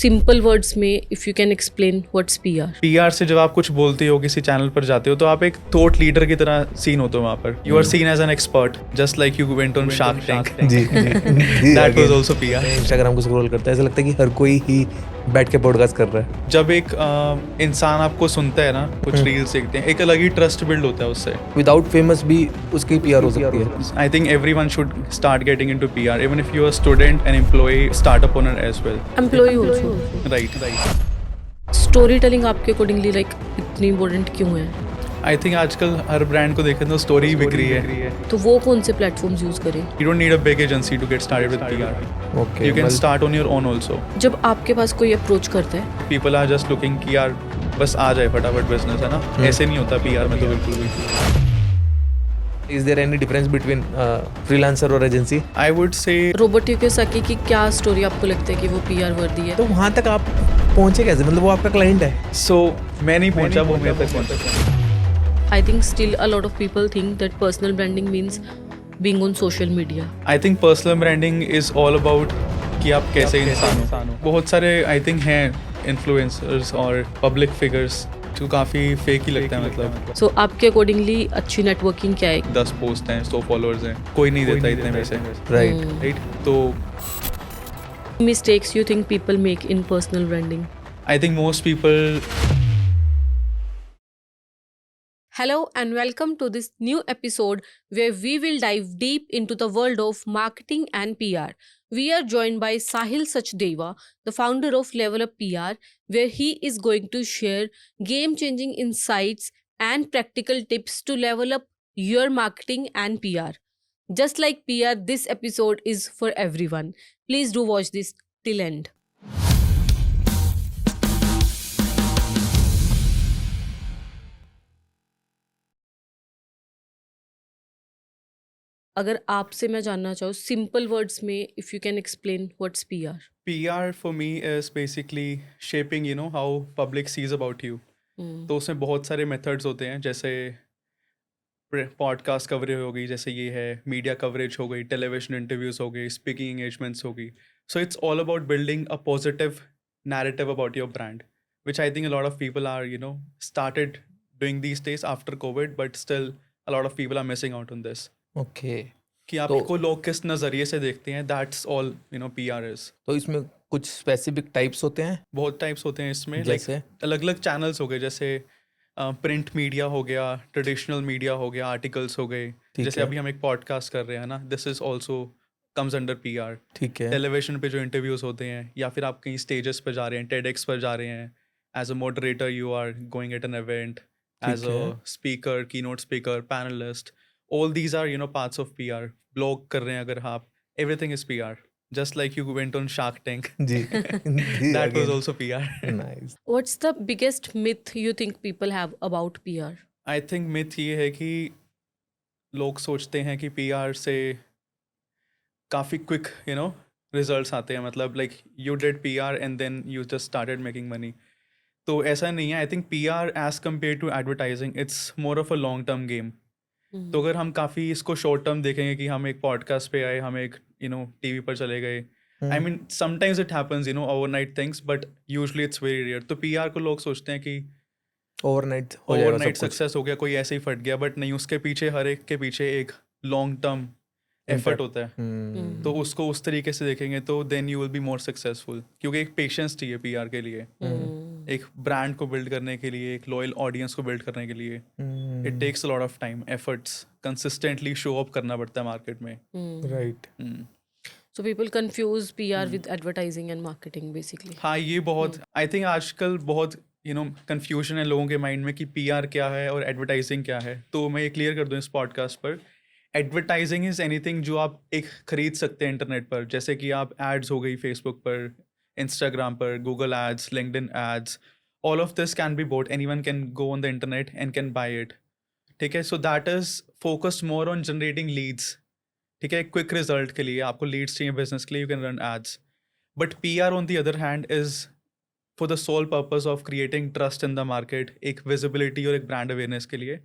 Simple words में if you can explain what's PR. PR से जब आप कुछ बोलते हो किसी चैनल पर जाते हो तो आप एक थॉट लीडर की तरह सीन होते हो वहाँ पर. You are seen as an expert just like you went on Shark Tank. जी that was also PR. Instagram को स्क्रॉल करता है, ऐसा लगता है कि हर कोई ही बैठ के पॉडकास्ट कर रहा है. जब एक इंसान आपको सुनता है ना, कुछ रील्स देखते हैं, एक अलग ही ट्रस्ट बिल्ड होता है उससे. विदाउट फेमस भी उसकी पीआर हो सकती है. I think everyone should start getting into PR, even if you're a student, an employee, startup owner as well. Employ also. Right. Storytelling आपके अकॉर्डिंगली लाइक इतनी इम्पोर्टेंट क्यों है? I think आजकल हर ब्रांड को देखें तो स्टोरी ही बिक रही है. तो वो कौन से प्लेटफॉर्म्स यूज करें? You don't need a big agency to get started with PR. Okay, You can start on your own also. जब आपके पास कोई अप्रोच करता है People are just looking कि यार बस आ जाए फटाफट बिजनेस, है ना. ऐसे नहीं होता PR में तो बिल्कुल भी. Is there any difference between freelancer और agency? I would say Robert Kiyosaki की क्या स्टोरी आपको लगता है कि वो पीआर वर्दी है? तो वहाँ तक आप पहुँचे कैसे? मतलब वो आपका क्लाइंट है. so. मैं नहीं पहुंचा, वो मेरे तक पहुंचा. I think still a lot of people think that personal branding means being on social media. I think personal branding is all about कि आप कैसे इंसान हो. बहुत सारे I think हैं इन्फ्लुएंसर्स और पब्लिक फिगर्स जो काफ़ी फेक ही लगता है. मतलब So आपके अकॉर्डिंगली अच्छी नेटवर्किंग क्या है? 10 पोस्ट हैं, 100 फॉलोअर्स हैं, कोई नहीं देता इतने पैसे. राइट. तो Mistakes you think people make in personal branding? I think most people. Hello and welcome to this new episode where we will dive deep into the world of marketing and PR. We are joined by Sahil Sachdeva, the founder of Level Up PR, where he is going to share game-changing insights and practical tips to level up your marketing and PR. Just like PR, this episode is for everyone. Please do watch this till end. अगर आपसे मैं जानना चाहूँ simple words में if you can explain what's PR. PR for me is basically shaping, you know, how public sees about you. तो उसमें बहुत सारे मेथड्स होते हैं, जैसे पॉडकास्ट कवरेज हो गई, जैसे ये है, मीडिया कवरेज हो गई, टेलीविजन इंटरव्यूज हो गई, स्पीकिंग एंगेजमेंट्स हो गई. So it's all about building a positive narrative about your brand, which I think a lot of people are, you know, started doing these days after COVID, but still a lot of people are missing out on this. Okay. कि आपको लोग किस नज़रिए से देखते हैं, that's all you know PR is. तो इसमें कुछ स्पेसिफिक टाइप्स होते हैं? बहुत टाइप्स होते हैं इसमें. जैसे? लाइक अलग अलग चैनल्स हो गए, जैसे प्रिंट मीडिया हो गया, ट्रेडिशनल मीडिया हो गया, आर्टिकल्स हो गए, जैसे है. अभी हम एक पॉडकास्ट कर रहे हैं ना, this is also comes under PR. ठीक है. टेलीविजन पे जो इंटरव्यूज होते हैं, या फिर आप कहीं स्टेजेस पर जा रहे हैं, TEDx पर जा रहे हैं, as a moderator you are going at an event, as a speaker, keynote speaker, panelist, all these are, you know, parts of PR. blog कर रहे हैं अगर आप, everything is PR. just like you went on Shark Tank. जी. that was also PR. Nice. What's the biggest myth you think people have about PR? I think myth ये है कि लोग सोचते हैं कि PR से काफ़ी quick, you know, results आते हैं. मतलब like you did PR and then you just started making money. तो ऐसा नहीं है. I think PR as compared to advertising, it's more of a long term game. तो अगर हम काफ़ी इसको शॉर्ट टर्म देखेंगे कि हम एक पॉडकास्ट पे आए, हम एक यू नो टीवी पर चले गए, I mean sometimes it happens, you know, overnight things, but usually it's very rare. तो PR को लोग सोचते हैं कि ओवरनाइट सक्सेस हो गया, कोई ऐसे ही फट गया, बट नहीं, उसके पीछे, हर एक के पीछे एक लॉन्ग टर्म एफर्ट होता है. तो उसको उस तरीके से देखेंगे तो then you will be more successful, क्योंकि एक पेशेंस चाहिए PR के लिए, एक ब्रांड को बिल्ड करने के लिए, एक लॉयल ऑडियंस को बिल्ड करने के लिए. It takes a lot of time, efforts, consistently show up करना पड़ता है मार्केट में. Right. So people confuse PR with advertising and marketing basically. हाँ, ये बहुत, आई थिंक आजकल बहुत यू नो कन्फ्यूजन है लोगों के माइंड में कि PR क्या है और एडवर्टाइजिंग क्या है. तो मैं ये क्लियर कर दूँ इस पॉडकास्ट पर. एडवर्टाइजिंग इज़ एनीथिंग जो आप एक खरीद सकते हैं इंटरनेट पर, जैसे कि आप एड्स हो गई फेसबुक पर, इंस्टाग्राम पर, Google ads, LinkedIn ads, all of this can be bought. Anyone can go on the internet and can buy it. ठीक है. So that is focused more on generating leads. ठीक है, quick result के लिए आपको Leeds चाहिए business के लिए, you can run ads. But PR on the other hand is for the sole purpose of creating trust in the market, एक visibility और एक ब्रांड अवेयरनेस के लिए.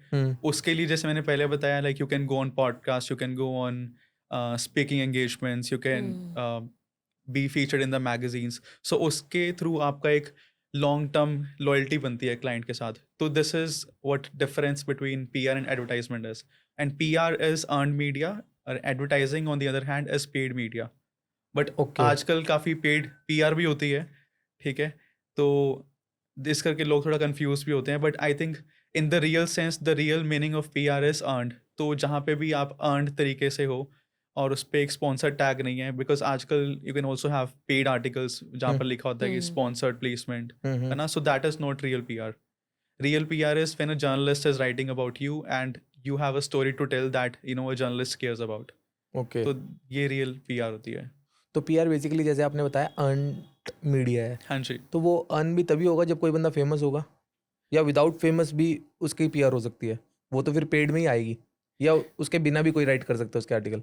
उसके लिए जैसे मैंने पहले बताया, like you can go on podcast, you can go on speaking engagements, you can be featured in the magazines, so उसके थ्रू आपका एक लॉन्ग टर्म लॉयल्टी बनती है क्लाइंट के साथ. तो this is what difference between PR and advertisement is. And PR is earn media और advertising on the other hand is paid media. But Okay. आजकल काफ़ी पेड पीआर भी होती है, ठीक है. तो इस करके लोग थोड़ा कंफ्यूज भी होते हैं. But I think in the real sense the real meaning of PR is earned. तो जहाँ पे भी आप अर्नड तरीके से हो और उस पर एक स्पॉन्सर टैग नहीं है, बिकॉज आजकल you can also have paid articles जहाँ पर लिखा होता है कि स्पॉन्सर्ड प्लेसमेंट, है ना. So that is not real PR. Real PR is when a journalist is writing about you and you have a story to tell that a journalist cares about. Okay. तो ये real PR होती है. तो PR basically जैसे आपने बताया earn media है, हाँ जी. तो वो अर्न भी तभी होगा जब कोई बंदा फेमस होगा, या विदाउट फेमस भी उसकी पीआर हो सकती है? वो तो फिर पेड में ही आएगी, या उसके बिना भी कोई राइट कर सकता है उसके आर्टिकल?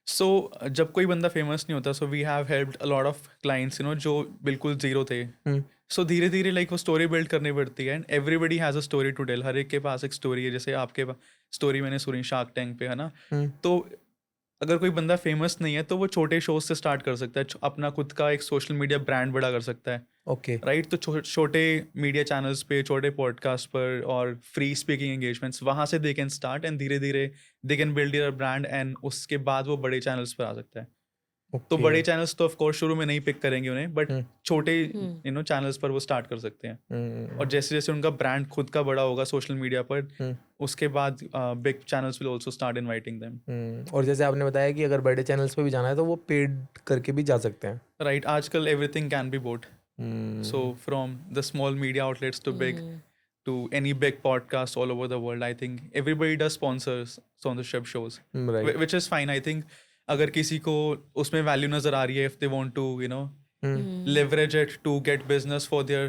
So जब कोई बंदा फेमस नहीं होता, so we have helped a lot of clients जो बिल्कुल जीरो थे. सो धीरे धीरे लाइक वो स्टोरी बिल्ड करनी पड़ती है. And everybody has a story to tell. हर एक के पास एक स्टोरी है. जैसे आपके स्टोरी मैंने सुनी शार्क टैंक पे, है ना. तो अगर कोई बंदा फेमस नहीं है तो वो छोटे शोज से स्टार्ट कर सकता है, अपना खुद का एक सोशल मीडिया ब्रांड बड़ा कर सकता है. ओके. राइट. तो छोटे मीडिया चैनल्स पे, छोटे पॉडकास्ट पर और फ्री स्पीकिंग एंगेजमेंट्स, वहाँ से दे कैन स्टार्ट एंड धीरे धीरे they can build your brand. And उसके बाद वो बड़े चैनल्स पर आ सकता है. तो बड़े चैनल्स तो ऑफ कोर्स शुरू में नहीं पिक करेंगे उन्हें, बट छोटे चैनल्स पर वो स्टार्ट कर सकते हैं. और जैसे जैसे उनका ब्रांड खुद का बड़ा होगा सोशल मीडिया पर, उसके बाद big channels will also start inviting them. और जैसे आपने बताया कि अगर बड़े चैनल्स पे भी जाना है तो वो पेड करके भी जा सकते हैं. राइट. आजकल everything can be bought. So from the small media outlets to big to any big podcast all over the world, I think everybody does sponsorship shows, Right. which is fine. I think अगर किसी को उसमें value नजर आ रही है, if they want to leverage it to get business for their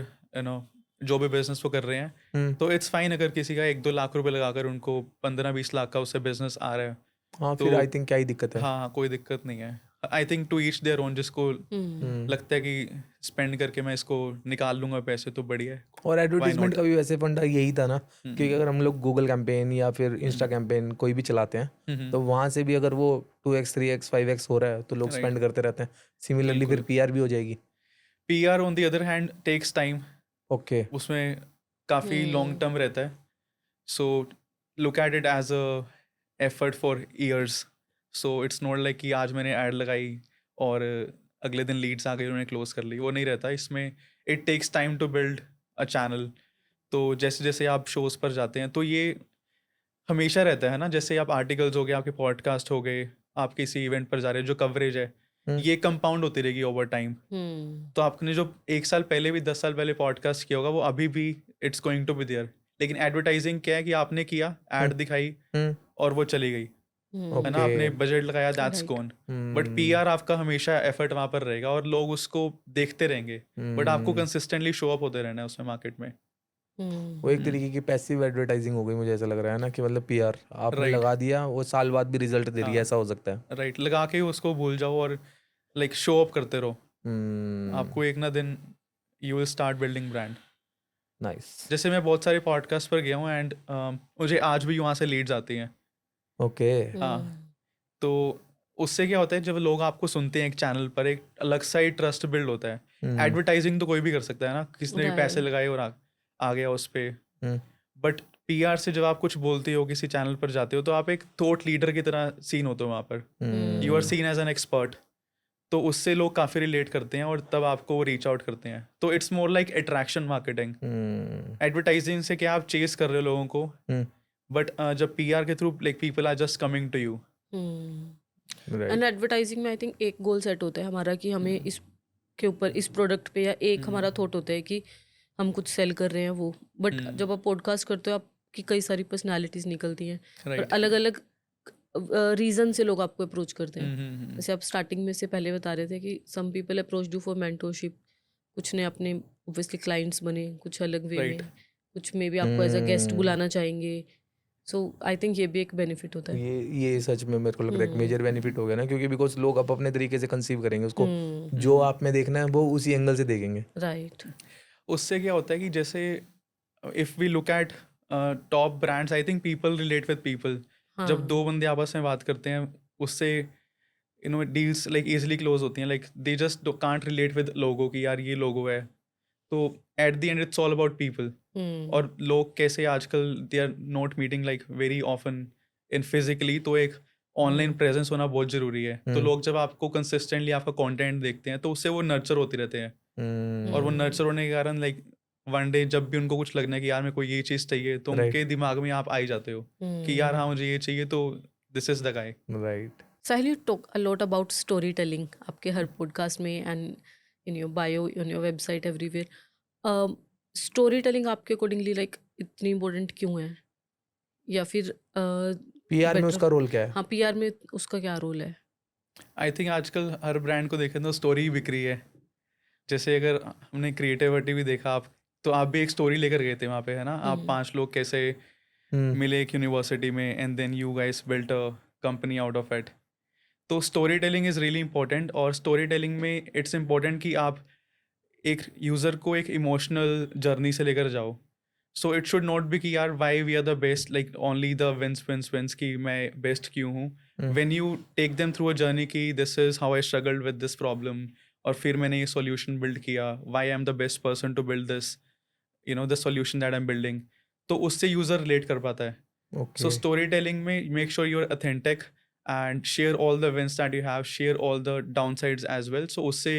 जो भी business वो कर रहे हैं, तो इट्स फाइन. अगर किसी का 1-2 लाख रुपए लगाकर उनको 15-20 लाख का उससे बिजनेस आ रहा है, हाँ, फिर आई थिंक क्या ही दिक्कत है. हाँ, कोई दिक्कत नहीं है. I think to each their own. जिसको लगता है कि स्पेंड करके मैं इसको निकाल लूंगा पैसे, तो बढ़िया है. और एडवर्टाइजमेंट का भी वैसे फंडा यही था ना, क्योंकि अगर हम लोग गूगल कैंपेन या फिर इंस्टा कैंपेन कोई भी चलाते हैं, तो वहाँ से भी अगर वो 2x 3x 5x हो रहा है तो लोग स्पेंड करते रहते हैं. सिमिलरली फिर पीआर भी हो जाएगी. PR on the other hand takes time. Okay. उसमें काफ़ी लॉन्ग टर्म रहता है. So look at it as a effort for years. So it's not like कि आज मैंने ऐड लगाई और अगले दिन लीड्स आ गई, उन्होंने क्लोज कर ली. वो नहीं रहता. इसमें it takes time to build a channel. तो जैसे जैसे आप शोज़ पर जाते हैं तो ये हमेशा रहता है ना. जैसे आप आर्टिकल्स हो गए, आपके पॉडकास्ट हो गए, आप किसी इवेंट पर जा रहे हैं, जो कवरेज है ये कंपाउंड होती रहेगी ओवर टाइम. तो आपने जो 1 साल पहले भी 10 साल पहले पॉडकास्ट किया होगा, वो अभी भी it's going to be there. लेकिन एडवर्टाइजिंग क्या है कि आपने किया, ऐड दिखाई और वो चली गई, है ना. आपने बजट लगाया, दैट्स गॉन. बट पीआर आपका हमेशा एफर्ट वहाँ पर रहेगा और लोग उसको देखते रहेंगे. बट आपको कंसिस्टेंटली शो अप होते रहना है उसमें मार्केट में. वो एक तरीके की पैसिव एडवर्टाइजिंग हो गई, मुझे ऐसा लग रहा है ना, कि मतलब पीआर आपने लगा दिया, वो साल बाद भी रिजल्ट दे रही है, ऐसा हो सकता है. राइट. लगा के उसको भूल जाओ और लाइक शो अप करते रहो. आपको एक ना दिन you will start building brand. Nice. जैसे मैं बहुत सारे पॉडकास्ट पर गया हूँ एंड मुझे आज भी वहाँ से लीड्स आती हैं. ओके. हाँ. तो उससे क्या होता है, जब लोग आपको सुनते हैं एक चैनल पर, एक अलग सा ही ट्रस्ट बिल्ड होता है. एडवर्टाइजिंग तो कोई भी कर सकता है ना, किसने भी पैसे लगाए और आ गया उस पर. बट पीआर से जब आप कुछ बोलते हो, किसी चैनल पर जाते हो, तो आप एक थॉट लीडर की तरह सीन होते हो वहाँ पर. You are seen as an expert. तो उससे लोग काफ़ी रिलेट करते हैं और तब आपको रीच आउट करते हैं. तो it's more like attraction marketing. Advertising से क्या आप चेस कर रहे हो लोगों को, बट जब पीआर के through like people are just coming to you. And advertising में आई थिंक एक गोल सेट होता है हमारा कि हमें इस के ऊपर, इस प्रोडक्ट पे, या एक हमारा थॉट होता है कि हम कुछ सेल कर रहे हैं वो. बट जब आप पॉडकास्ट करते हो, आपकी कई सारी पर्सनालिटीज निकलती हैं और अलग अलग रीजन से लोग आपको अप्रोच करते हैं. जैसे आप स्टार्टिंग में से पहले बता रहे थे कि some people approach do for mentorship, कुछ ने अपने ऑब्वियसली क्लाइंट्स बने, कुछ अलग वे में, कुछ में भी आपको एज अ गेस्ट बुलाना चाहेंगे. सो आई थिंक ये भी एक बेनिफिट होता है. ये सच में मेरे को लग रहा है एक मेजर बेनिफिट हो गया ना, क्योंकि बिकॉज लोग अब अपने तरीके से कंसीव करेंगे उसको, जो आप में देखना है वो उसी एंगल से देखेंगे. राइट. उससे क्या होता है कि जैसे if we look at top brands, I think people relate with people. जब 2 बंदे आपस में बात करते हैं, उससे you know deals like easily close होती हैं, like they just can't relate with logo कि यार ये logo है, तो at the end it's all about people. और लोग कैसे आजकल they are not meeting like very often in physically, तो एक ऑनलाइन प्रेजेंस होना बहुत जरूरी है. तो लोग जब आपको कंसिस्टेंटली आपका कंटेंट देखते हैं तो उससे वो नर्चर होते रहते हैं, और वो नर्चर होने के कारण लाइक वन डे जब भी उनको कुछ लगना है कि यार मेरे को ये चीज़ चाहिए, तो उनके दिमाग में आप आ ही जाते हो कि यार हाँ मुझे ये चाहिए, तो this is the guy. Right. Sahil, you talk a lot about storytelling आपके हर पॉडकास्ट में and in your bio, on your website, everywhere. Storytelling आपके अकॉर्डिंगली लाइक इतनी इम्पोर्टेंट क्यों है, या फिर पीआर में better- उसका रोल क्या है? हाँ पीआर में उसका क्या रोल है? आई थिंक आजकल हर ब्रांड को देखें तो स्टोरी ही बिक रही है. जैसे अगर हमने क्रिएटिविटी भी देखा, आप तो आप भी एक स्टोरी लेकर गए थे वहाँ पे, है ना? आप 5 लोग कैसे मिले एक यूनिवर्सिटी में, and then you guys built a company out of it. तो story telling is really important, और स्टोरी टेलिंग में इट्स इम्पॉर्टेंट कि आप एक यूज़र को एक इमोशनल जर्नी से लेकर जाओ. So it should not be कि यार why we are the best, like only the wins की मैं बेस्ट क्यों हूँ. When you take them through a journey कि this is how I struggled with this problem, और फिर मैंने ये सॉल्यूशन बिल्ड किया, why I am the best person to build this, you know the solution that I am building, तो उससे user relate कर पाता है. So storytelling में make sure you're authentic and share all the wins that you have, share all the downsides as well. So उससे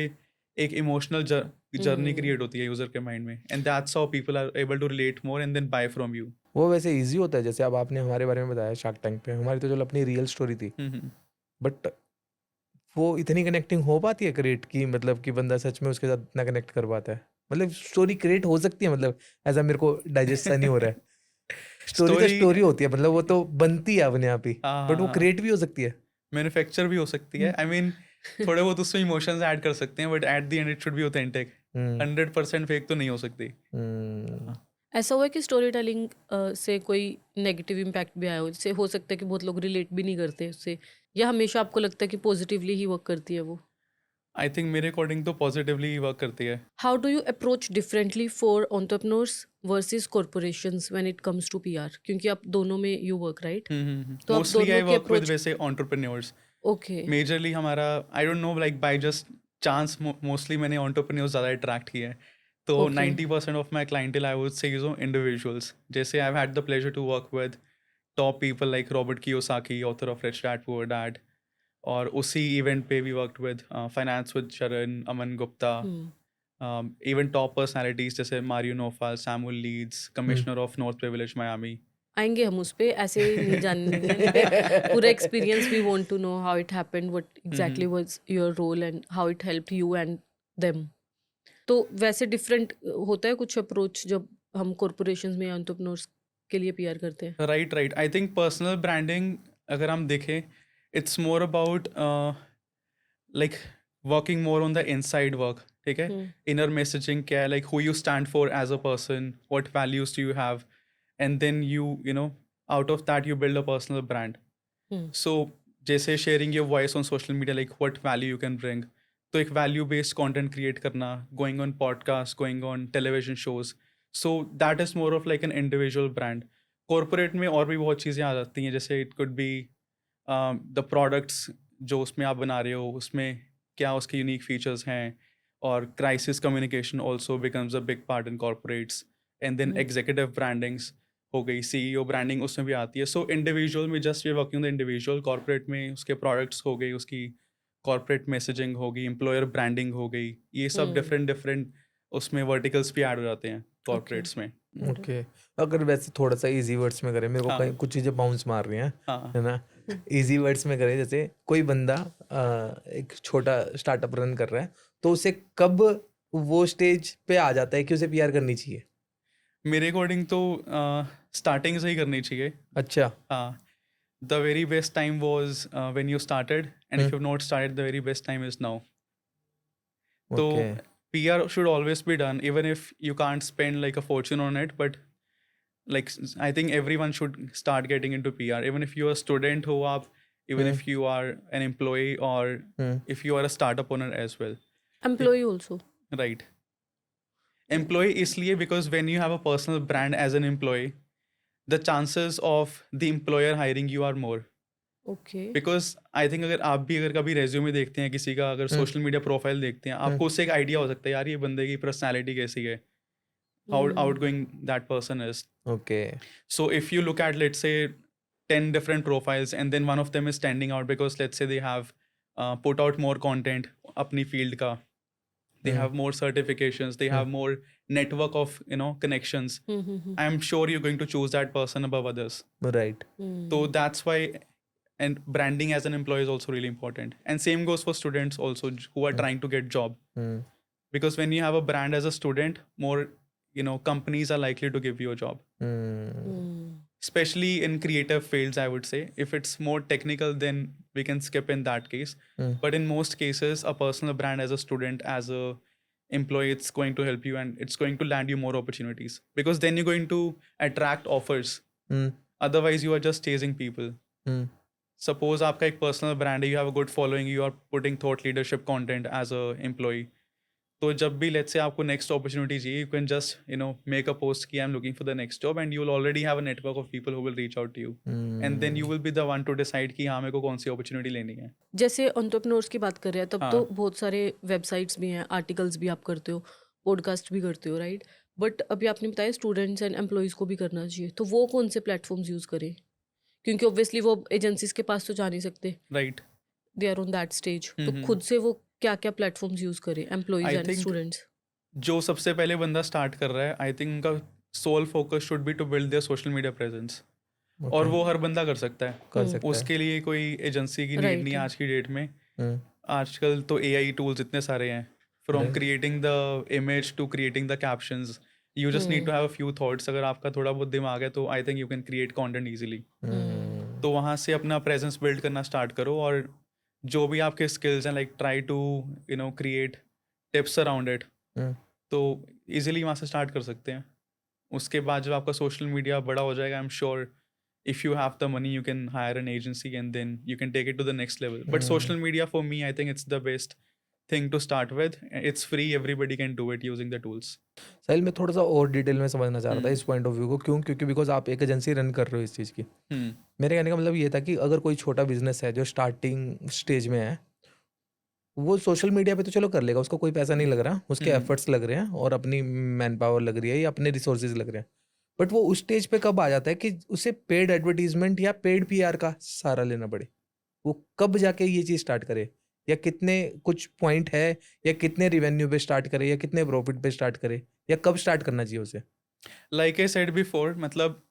एक emotional journey create होती है user के mind में, and that's how people are able to relate more and then buy from you. वो वैसे easy होता है, जैसे अब आपने हमारे बारे में बताया शार्क टैंक पे, हमारी तो चलो अपनी रियल स्टोरी थी, बट वो इतनी कनेक्टिंग हो पाती है क्रिएट की, मतलब कि बंदा सच में उसके साथ इतना कनेक्ट कर पाता है. मतलब स्टोरी क्रिएट हो सकती है, मतलब ऐसा मेरे को डाइजेस्ट नहीं हो रहा है. स्टोरी तो स्टोरी होती है, मतलब वो तो बनती है अपने आप ही, बट वो क्रिएट भी हो सकती है, मैन्युफैक्चर भी हो सकती है. आई मीन थोड़े बहुत उसमें इमोशंस ऐड कर सकते हैं, but at the end it should be authentic. 100% fake तो नहीं हो सकती. ऐसा हुआ है कि स्टोरी टेलिंग से कोई नेगेटिव इम्पैक्ट भी आया हो, जैसे हो सकता है कि बहुत लोग रिलेट भी नहीं करते उससे, या हमेशा आपको लगता है कि पॉजिटिवली ही वर्क करती है वो? आई थिंक मेरे अकॉर्डिंग तो पॉजिटिवली वर्क करती है. How do you approach differently for entrepreneurs versus corporations when it comes to PR, क्योंकि आप दोनों में यू वर्क राइट? तो आप मोस्टली आई दोनों के वर्क विद approach- वैसे एंटरप्रेन्योर्स. ओके. मेजरली हमारा I don't know like by just chance mostly मैंने एंटरप्रेन्योर्स ज़्यादा अट्रैक्ट किए हैं. तो Okay. 90% of my clientele I would say individuals. जैसे I have had the pleasure to work with top people like Robert Kiyosaki, author of Rich Dad Poor Dad, और उसी event पे भी worked with finance with Sharan, Aman Gupta, even top personalities जैसे Mario Nofal, Samuel Leeds, commissioner of north privilege Miami. आएंगे हम उस पे, ऐसे ही नहीं जानने देंगे. पूरा experience we want to know how it happened, what exactly was your role and how it helped you and them. तो वैसे डिफरेंट होता है कुछ अप्रोच जब हम कॉर्पोरेशंस में एंटरप्रेन्योर्स के लिए पीआर करते हैं? Right. I think personal branding अगर हम देखें, it's more about like working more on the inside work. ठीक है, इनर मैसेजिंग क्या है, like who you stand for as a person, what values do you have, and then you know out of that you build a personal brand. So जैसे sharing your voice on social media, like what value you can bring, तो एक value based content create करना, going on podcast, going on television shows, so that is more of like an individual brand. Corporate में और भी बहुत चीज़ें आ जाती हैं, जैसे it could be the products जो उसमें आप बना रहे हो, उसमें क्या उसके यूनिक फीचर्स हैं, और crisis communication also becomes a big part in corporates, and then executive brandings हो गई, CEO ब्रांडिंग उसमें भी आती है. सो इंडिविजुअल में just we working the individual, corporate में उसके प्रोडक्ट्स हो गई, उसकी कॉर्पोरेट मैसेजिंग होगी, एम्प्लॉयर ब्रांडिंग हो गई, ये सब डिफरेंट उसमें वर्टिकल्स भी ऐड हो जाते हैं कॉर्पोरेट्स में. ओके. अगर वैसे थोड़ा सा इजी वर्ड्स में करें, मेरे को कहीं कुछ चीज़ें बाउंस मार रही हैं, हाँ. है ना? इजी वर्ड्स में करें, जैसे कोई बंदा एक छोटा स्टार्टअप रन कर रहा है, तो उसे कब वो स्टेज पे आ जाता है कि उसे पीआर करनी चाहिए? मेरे अकॉर्डिंग तो स्टार्टिंग से ही करनी चाहिए. अच्छा. हाँ, the very best time was when you started, and if you not started the very best time is now. तो okay. PR should always be done, even if you can't spend like a fortune on it. But like I think everyone should start getting into PR, even if you're a student who up, even if you are an employee, or if you are a startup owner as well. Employ also? Right. Employee इसलिए because when you have a personal brand as an employee, the chances of the employer hiring you are more. Okay because I think अगर कभी resume देखते हैं किसी का, अगर social media profile देखते हैं, आपको उससे एक आइडिया हो सकता है यार ये बंदे की पर्सनैलिटी कैसी है, how out going that person is. Okay So if you look at, let's say, 10 different profiles, and then one of them is standing out because let's say they have put out more content अपनी field का, they have more certifications, they have more network of connections. I'm sure you're going to choose that person above others. Right So that's why, and branding as an employee is also really important. And same goes for students also who are trying to get job, because when you have a brand as a student, more companies are likely to give you a job, especially in creative fields. I would say if it's more technical, then we can skip in that case. But in most cases, a personal brand as a student, as a employee, it's going to help you, and it's going to land you more opportunities, because then you're going to attract offers. Otherwise you are just chasing people. Suppose आपका एक personal brand है, you have a good following, you are putting thought leadership content as a employee. तो जब भी let's say आपको next opportunity चाहिए, you can just make a post कि I'm looking for the next job, and you will already have a network of people who will reach out to you, and then you will be the one to decide कि हाँ मेरे को कौन सी opportunity लेनी है. जैसे entrepreneurs की बात कर रहे हैं तब हाँ. तो बहुत सारे वेबसाइट्स भी हैं, आर्टिकल्स भी आप करते हो, पॉडकास्ट भी करते हो, राइट? बट अभी आपने बताया स्टूडेंट्स एंड एम्प्लॉयज़ को भी करना चाहिए, तो वो कौन से प्लेटफॉर्म्स यूज़ करें? क्योंकि ऑब्वियसली वो एजेंसीज के पास तो जा नहीं सकते, Right. They are on that stage, तो खुद से वो क्या क्या प्लेटफॉर्म्स यूज़ करें, employees I and think students? जो सबसे पहले बंदा स्टार्ट कर रहा है, आई थिंक उनका sole focus should be to build their social media presence. और वो हर बंदा कर सकता है. कर सकता है उसके लिए कोई एजेंसी की नीड Right. नहीं है आज की डेट में. हम्म, आजकल तो AI टूल्स इतने सारे हैं, from Right. Creating the image to creating the captions. You just need to have a few thoughts. अगर आपका थोड़ा बहुत दिमाग है तो I think you can create content easily. तो वहाँ से अपना प्रेजेंस बिल्ड करना स्टार्ट करो, और जो भी आपके स्किल्स हैं, like try to create tips around it. Hmm, तो इजीली वहाँ से स्टार्ट कर सकते हैं. उसके बाद जब आपका सोशल मीडिया बड़ा हो जाएगा, I am sure if you have the money, you can hire an agency, and then you can take it to the next level. But social media, for me, I think it's the best thing to start with. It's free, everybody can do it using the tools. साहिल मैं थोड़ा सा और detail में समझना चाह रहा था इस पॉइंट ऑफ व्यू को. क्योंकि बिकॉज आप एक एजेंसी रन कर रहे हो इस चीज़ की. Hmm. मेरे कहने का मतलब ये था कि अगर कोई छोटा बिजनेस है जो स्टार्टिंग स्टेज में है, वो सोशल मीडिया पे तो चलो कर लेगा, उसको कोई पैसा नहीं लग रहा, उसके एफर्ट्स लग रहे हैं और अपनी मैन पावर लग रही है या अपने रिसोर्सेज लग रहे हैं. बट वो उस स्टेज पे कब आ जाता है कि उसे पेड एडवर्टीजमेंट या पेड पीआर का सहारा लेना पड़े? वो कब जाके ये चीज़ स्टार्ट करे, या कितने कुछ पॉइंट है, या कितने रिवेन्यू पे स्टार्ट करे, या कितने प्रॉफिट पे स्टार्ट करे, या कब स्टार्ट करना चाहिए उसे? Like I said before, मतलब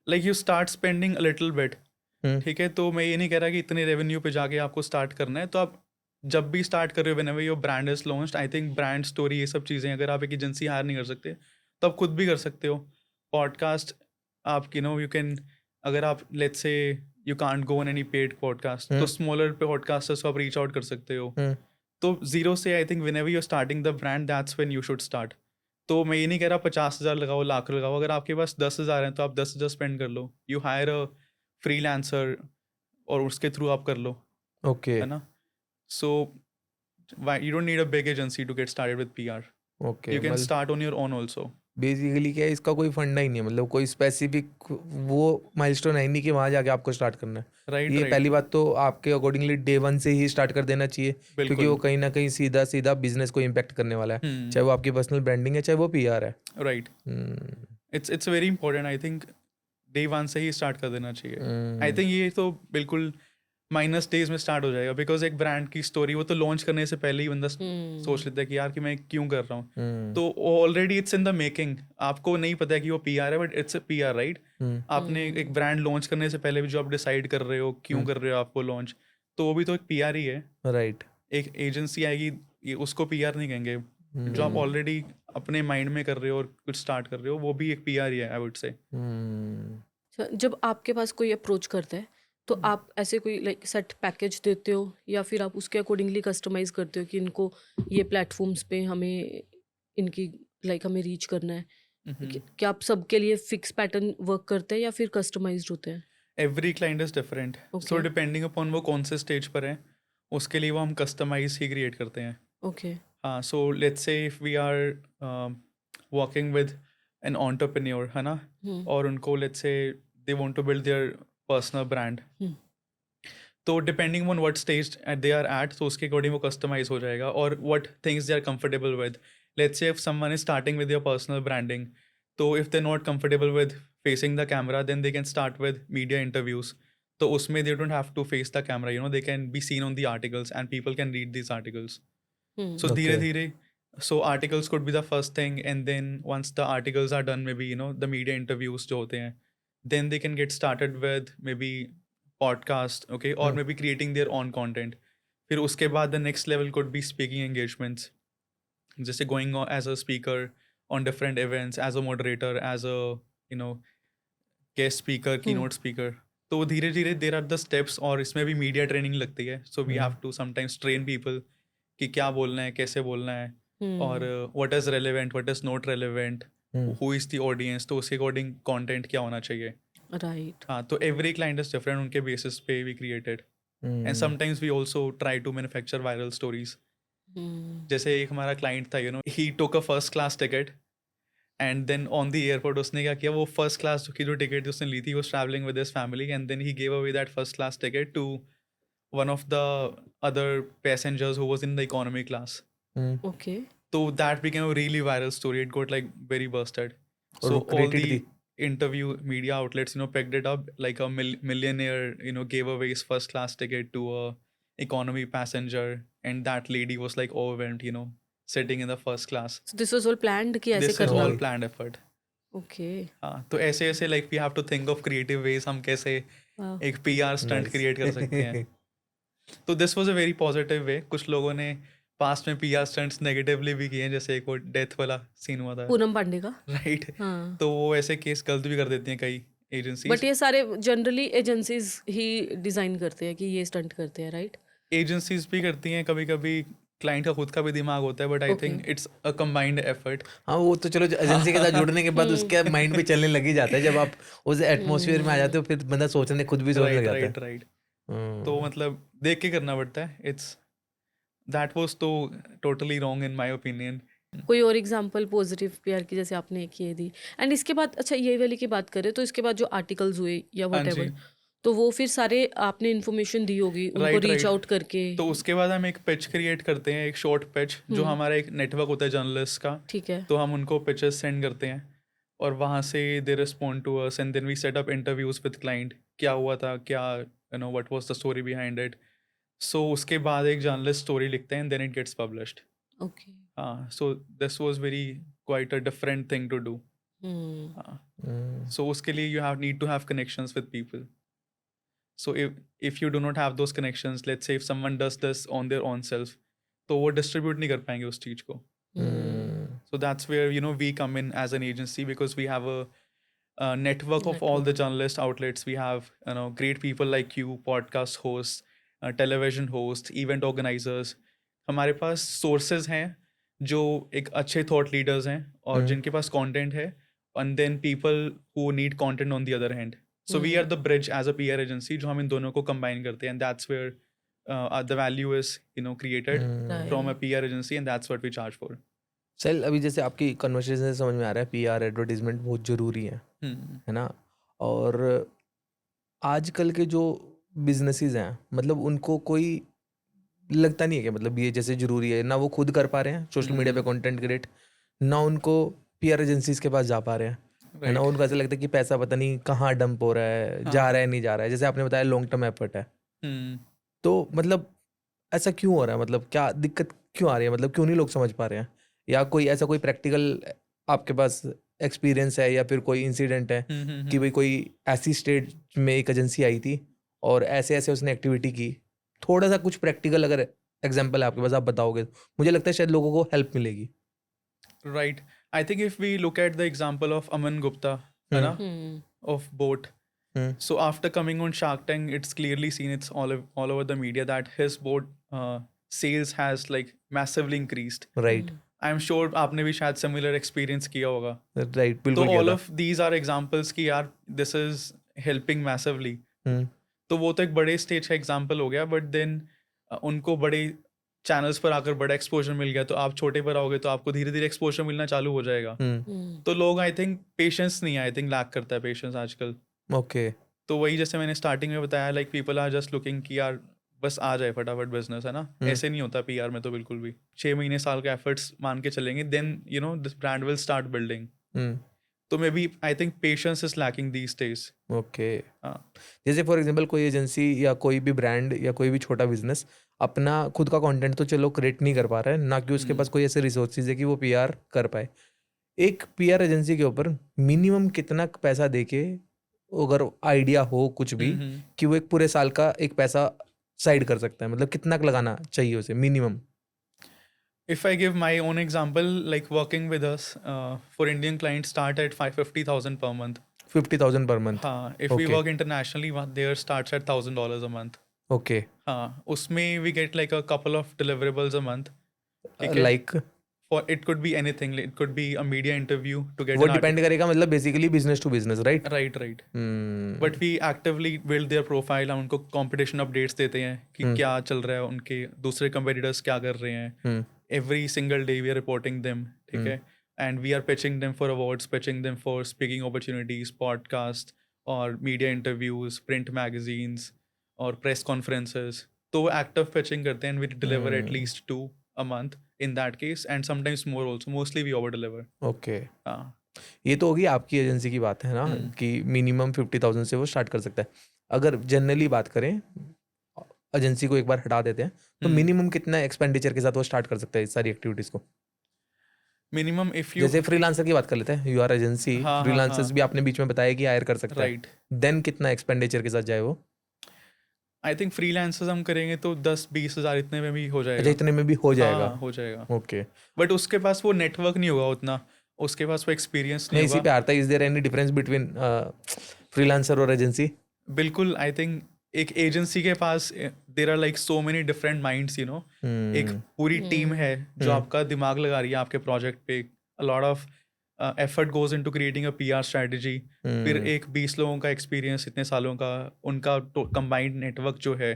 like you start spending a little bit. ठीक है, तो मैं ये नहीं कह रहा कि इतने रेवेन्यू पे जाके आपको स्टार्ट करना है. तो आप जब भी स्टार्ट कर रहे हो, whenever your brand is launched, I think brand story, ये सब चीज़ें अगर आप एक एजेंसी हायर नहीं कर सकते तो आप खुद भी कर सकते हो. पॉडकास्ट आप यू कैन, अगर आप let's say you can't go on any paid podcast, तो स्मॉलर पे पॉडकास्टर्स को आप रीच आउट कर सकते हो. तो जीरो से I think whenever you are starting the brand, that's when you should start. तो मैं ये नहीं कह रहा 50,000 लगाओ, लाख लगाओ. अगर आपके पास 10,000 हैं तो आप 10,000 स्पेंड कर लो. यू हायर अ फ्रीलांसर और उसके थ्रू आप कर लो, ओके है ना. So you don't need a big agency to get started with PR. Okay you can start on your own also. Basically क्या है, इसका कोई फंडा ही नहीं है, मतलब कोई स्पेसिफिक वो माइलस्टोन है नहीं कि वहाँ जाके आपको स्टार्ट करना है. राइट, ये राइट, पहली बात तो आपके अकॉर्डिंगली डे वन से ही स्टार्ट कर देना चाहिए, क्योंकि वो कहीं ना कहीं सीधा सीधा बिजनेस को इम्पैक्ट करने वाला है, चाहे वो आपकी पर्सनल ब्रांडिंग है, चाहे वो पीआर है. Right. It's very important. I think day one से ही स्टार्ट कर देना चाहिए. आई थिंक ये तो बिल्कुल माइनस डेज में स्टार्ट हो जाएगा, बिकॉज एक ब्रांड की स्टोरी वो तो लॉन्च करने से पहले ही बंदा सोच लेता है कि यार कि मैं क्यों कर रहा हूँ. तो already it's in the making. आपको नहीं पता है कि वो PR है, but it's a PR, right. आपने एक ब्रांड लॉन्च करने से पहले भी जो आप डिसाइड कर रहे हो क्यों कर रहे हो आपको लॉन्च, तो वो भी तो एक PR ही है. राइट. एक एजेंसी आएगी, ये उसको PR नहीं कहेंगे. जो आप ऑलरेडी अपने माइंड में कर रहे हो और कुछ स्टार्ट कर रहे हो, वो भी एक PR ही है, आई वुड से. जब आपके पास कोई अप्रोच करता है तो आप ऐसे कोई लाइक सेट पैकेज देते हो, या फिर आप उसके अकॉर्डिंगली कस्टमाइज करते हो कि इनको ये प्लेटफॉर्म्स पे हमें इनकी लाइक हमें रीच करना है? क्या आप सबके लिए फिक्स पैटर्न वर्क करते हैं या फिर कस्टमाइज्ड होते हैं? Every client is different. So depending upon वो कौन से स्टेज पर है, उसके लिए वो हम कस्टमाइज ही क्रिएट करते हैं. ओके. हाँ, so let's say if we are working with an entrepreneur, है ना, और उनको let's say they want to build their personal brand, तो depending on what stage they are at, तो उसके अकॉर्डिंग वो कस्टमाइज हो जाएगा, और what things they are comfortable with. Let's say if someone is starting with your personal branding, तो if they not comfortable with facing the camera, then they can start with media interviews. तो उसमें they don't have to face the camera, you know, they can be seen on the articles and people can read these articles. So Okay. धीरे धीरे, so articles could be the first thing, and then once the articles are done, maybe, you know, the media interviews जो होते हैं, then they can get started with maybe podcast, okay, or maybe creating their own content. फिर उसके बाद the next level could be speaking engagements, जैसे going on as a speaker on different events, as a moderator, as a, you know, guest speaker, keynote speaker. तो धीरे धीरे there are the steps, और इसमें भी media training लगती है, so we have to sometimes train people कि क्या बोलना है, कैसे बोलना है, और what is relevant, what is not relevant, who is the audience, तो उसके अकॉर्डिंग content क्या होना चाहिए. राइट. हाँ, तो every client is different, उनके basis पे we created. And sometimes we also try to manufacture viral stories. जैसे एक हमारा client था, you know, he took a first class ticket, and then on the airport उसने क्या किया, वो first class की जो ticket उसने ली थी, was traveling with his family, and then he gave away that first class ticket to one of the other passengers who was in the economy class. Okay. So that became a really viral story. It got like very bursted. और So वो all created the थी. interview media outlets, you know, picked it up, like a millionaire, you know, gave away his first class ticket to a economy passenger, and that lady was like overwhelmed, you know, sitting in the first class. So this was all planned कि ऐसे This is करना. all planned effort. Okay. हाँ, तो ऐसे ऐसे like we have to think of creative ways हम कैसे Wow. एक PR stunt Nice. create कर सकते हैं. तो this was a very positive way. कुछ लोगों ने पास्ट में PR स्टंट्स नेगेटिवली भी किए हैं, जैसे एक वो डेथ वाला सीन हुआ था, पूनम पांडे का. राइट. हाँ. तो वो ऐसे केस गलत भी कर देती हैं कई एजेंसीज. बट ये सारे जनरली एजेंसीज ही डिजाइन करते हैं कि ये स्टंट करते हैं, राइट? एजेंसीज भी करती हैं, कभी कभी क्लाइंट का खुद का भी दिमाग होता है, but I think it's a combined effort. हाँ, वो तो चलो एजेंसी के साथ जुड़ने के बाद उसके माइंड पे चलने लग ही जाता है. जब आप उस एटमॉस्फेयर में आ जाते हो, फिर बंदा सोचने खुद भी सोचने लग राइट जाता राइट है. राइट. तो मतलब देख के करना पड़ता है. इट्स दैट वाज तो totally wrong in my opinion. कोई और एग्जांपल पॉजिटिव पीआर की जैसे आपने एक ये दी, एंड इसके बाद अच्छा ये वाली की बात करें तो इसके बाद जो आर्टिकल्स हुए या हाँ व्हाटएवर, जी. तो वो फिर सारे आपने इन्फॉर्मेशन दी होगी उनको Right, रीच right. आउट करके. तो उसके बाद हम एक पिच क्रिएट करते हैं, एक शॉर्ट पिच, जो हमारा एक नेटवर्क होता है जर्नलिस्ट का. ठीक है. तो हम उनको पिचेस सेंड करते हैं, और वहाँ से they respond to us, and then we set up interviews with client. क्या हुआ था, क्या, you know, what was the story behind it. So उसके बाद एक जर्नलिस्ट स्टोरी लिखते हैं, and then it gets published. Okay. हाँ, so this was very quite a different thing to do. So उसके लिए you have need to have connections with people. So if you do not have those connections, let's say if someone does this on their own self, तो वो distribute नहीं कर पाएंगे उस चीज़ को. So that's where, you know, we come in as an agency, because we have a network of all the journalist outlets. We have, you know, great people like you, podcast hosts, television hosts, event organizers. हमारे पास sources हैं जो एक अच्छे thought leaders हैं, और जिनके पास content है, and then people who need content on the other hand. So we are the bridge as a PR agency, जो हम इन दोनों को combine करते हैं, and that's where the value is, you know, created from a PR agency, and that's what we charge for. चल, अभी जैसे आपकी कन्वर्सेशन से समझ में आ रहा है PR एडवर्टीजमेंट बहुत ज़रूरी है ना. और आजकल के जो बिजनेसेस हैं, मतलब उनको कोई लगता नहीं है कि मतलब ये जैसे ज़रूरी है, ना वो खुद कर पा रहे हैं सोशल मीडिया पे कंटेंट क्रिएट, ना उनको PR एजेंसीज के पास जा पा रहे हैं, है ना. उनको ऐसा लगता है कि पैसा पता नहीं कहाँ डंप हो रहा है, जा रहा है नहीं जा रहा है. जैसे आपने बताया लॉन्ग टर्म एफर्ट है, तो मतलब ऐसा क्यों हो रहा है, मतलब क्या दिक्कत क्यों आ रही है, मतलब क्यों नहीं लोग समझ पा रहे हैं, या कोई ऐसा कोई प्रैक्टिकल आपके पास एक्सपीरियंस है, या फिर कोई इंसिडेंट है कि भाई कोई ऐसी स्टेज में एक एजेंसी आई थी और ऐसे ऐसे उसने एक्टिविटी की. थोड़ा सा कुछ प्रैक्टिकल अगर एग्जाम्पल है आपके पास, आप बताओगे, मुझे लगता है शायद लोगों को हेल्प मिलेगी. Right. I think if we look at the example of Aman Gupta, है ना, of Boat. So after coming on Shark Tank, it's clearly seen, it's all over the media, that his boat sales has like massively increased. Right I'm sure आपने भी शायद similar experience किया होगा. Right, तो बिल्कुल. all of these are examples कि यार this is helping massively. तो वो तो एक बड़े स्टेज का एग्जाम्पल हो गया, बट देन उनको बड़े चैनल्स पर आकर बड़ा एक्सपोजर मिल गया, तो आप छोटे पर आओगे तो आपको धीरे धीरे एक्सपोजर मिलना चालू हो जाएगा. तो लोग, आई थिंक पेशेंस नहीं है, आई थिंक लैक करता है पेशेंस आजकल. ओके. तो वही जैसे मैंने स्टार्टिंग में बताया, like people are just looking कि यार बस आ जाए फटाफट बिजनेस, है ना। ऐसे नहीं होता पीआर में तो बिल्कुल भी। 6 महीने साल का एफर्ट्स मान के चलेंगे, then you know this brand will start building. तो maybe I think patience is lacking these days. Okay. हाँ जैसे फॉर एग्जांपल कोई एजेंसी या कोई भी ब्रांड या कोई भी छोटा बिजनेस अपना खुद का कंटेंट तो चलो क्रिएट नहीं कर पा रहा है, ना कि उसके पास कोई ऐसे रिसोर्सेज है कि वो पीआर कर पाए। एक पीआर एजेंसी के ऊपर मिनिमम कितना पैसा देके, अगर आइडिया हो कुछ भी कि वो एक पूरे साल का एक पैसा साइड कर सकता है, मतलब कितना लगाना चाहिए उसे minimum? If I give my own example, like working with us for Indian clients start at 550,000 per month. 50,000 per month? हाँ, if we Okay. work internationally, there starts at $1,000 a month. Okay. हाँ, उसमें we get like a couple of deliverables a month. ठीक है? Like For it could be anything. It could be a media interview to get वो an depend करेगा, मतलब basically business to business, right? right, right. But we actively build their profile. हम उनको competition updates देते हैं कि क्या चल रहा है, उनके दूसरे competitors क्या कर रहे हैं. Every single day we are reporting them, ठीक है? And we are pitching them for awards, pitching them for speaking opportunities, podcasts, or media interviews, print magazines, or press conferences. तो वो active pitching करते हैं, and we deliver at least 2 a month in that case, and sometimes more also. Mostly we over deliver. Okay. हाँ ये तो होगी आपकी agency की बात है ना, कि मिनिमम 50,000 से वो स्टार्ट कर सकता है। अगर जनरली बात करें, एजेंसी को एक बार हटा देते हैं, तो मिनिमम कितना एक्सपेंडिचर के साथ वो स्टार्ट कर सकता है इस सारी एक्टिविटीज को? minimum if you जैसे फ्रीलांसर की बात कर लेते हैं, यू आर एजेंसी, हाँ, हाँ, फ्रीलांसर्स हाँ. भी आपने बीच में बताया कि हायर कर सकता है, right. देन कितना एक्सपेंडिचर के साथ जाए वो? आई थिंक फ्रीलांसर्स हम करेंगे तो 10-20 हज़ार इतने में भी हो अच्छा, जाएगा। इतने में भी हो जाएगा? हाँ, हो जाएगा। ओके। बट उसके पास वो नेटवर्क नहीं होगा उतना, उसके पास वो एक्सपीरियंस मैं नहीं इसी पे होगा। आता है, is there any difference between freelancer और एजेंसी? बिल्कुल, आई थिंक एक एजेंसी के पास there are like so many different minds, you know. एक पूरी टीम है जो आपका दिमाग लगा रही है आपके प्रोजेक्ट पे। अ lot of effort goes into creating a PR strategy. फिर एक 20 लोगों का एक्सपीरियंस इतने सालों का, उनका कंबाइंड नेटवर्क जो है,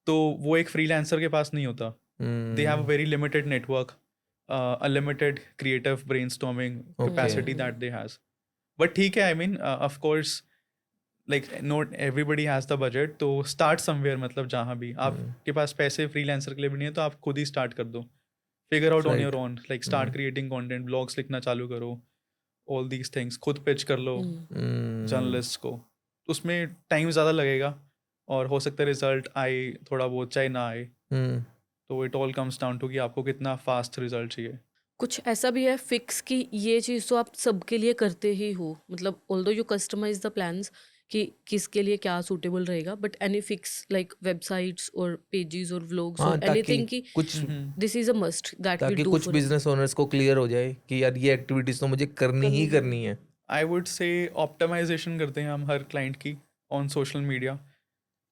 तो वो एक फ्रीलांसर के पास नहीं होता। They have a very limited network, a limited creative brainstorming capacity that they has. But ठीक है, I mean, of course, like not everybody has the budget, तो start somewhere, मतलब जहाँ भी आपके पास पैसे फ्रीलांसर के लिए भी नहीं है तो आप खुद ही स्टार्ट कर दो। Figure out on your own, like start creating content, blogs लिखना चालू करो, all these things, खुद pitch कर लो जर्नलिस्ट को। उसमें टाइम ज़्यादा लगेगा और हो सकता है रिजल्ट आए थोड़ा बहुत, चाहे ना आए। तो it all comes down to कि आपको कितना फास्ट रिजल्ट चाहिए। कुछ ऐसा भी है फिक्स कि ये चीज़ तो आप सबके लिए करते ही हो, मतलब although you customize the plans कि किसके लिए क्या सूटेबल रहेगा, but any fix like websites और पेजेस और व्लॉग्स हाँ, और ताकि एनीथिंग की कुछ this is a must that we ताकि डू कुछ फॉर बिजनेस ओनर्स को क्लियर हो जाए कि यार ये एक्टिविटीज तो मुझे करनी ही करनी है। आई वुड से ऑप्टिमाइजेशन करते हैं हम हर क्लाइंट की on social media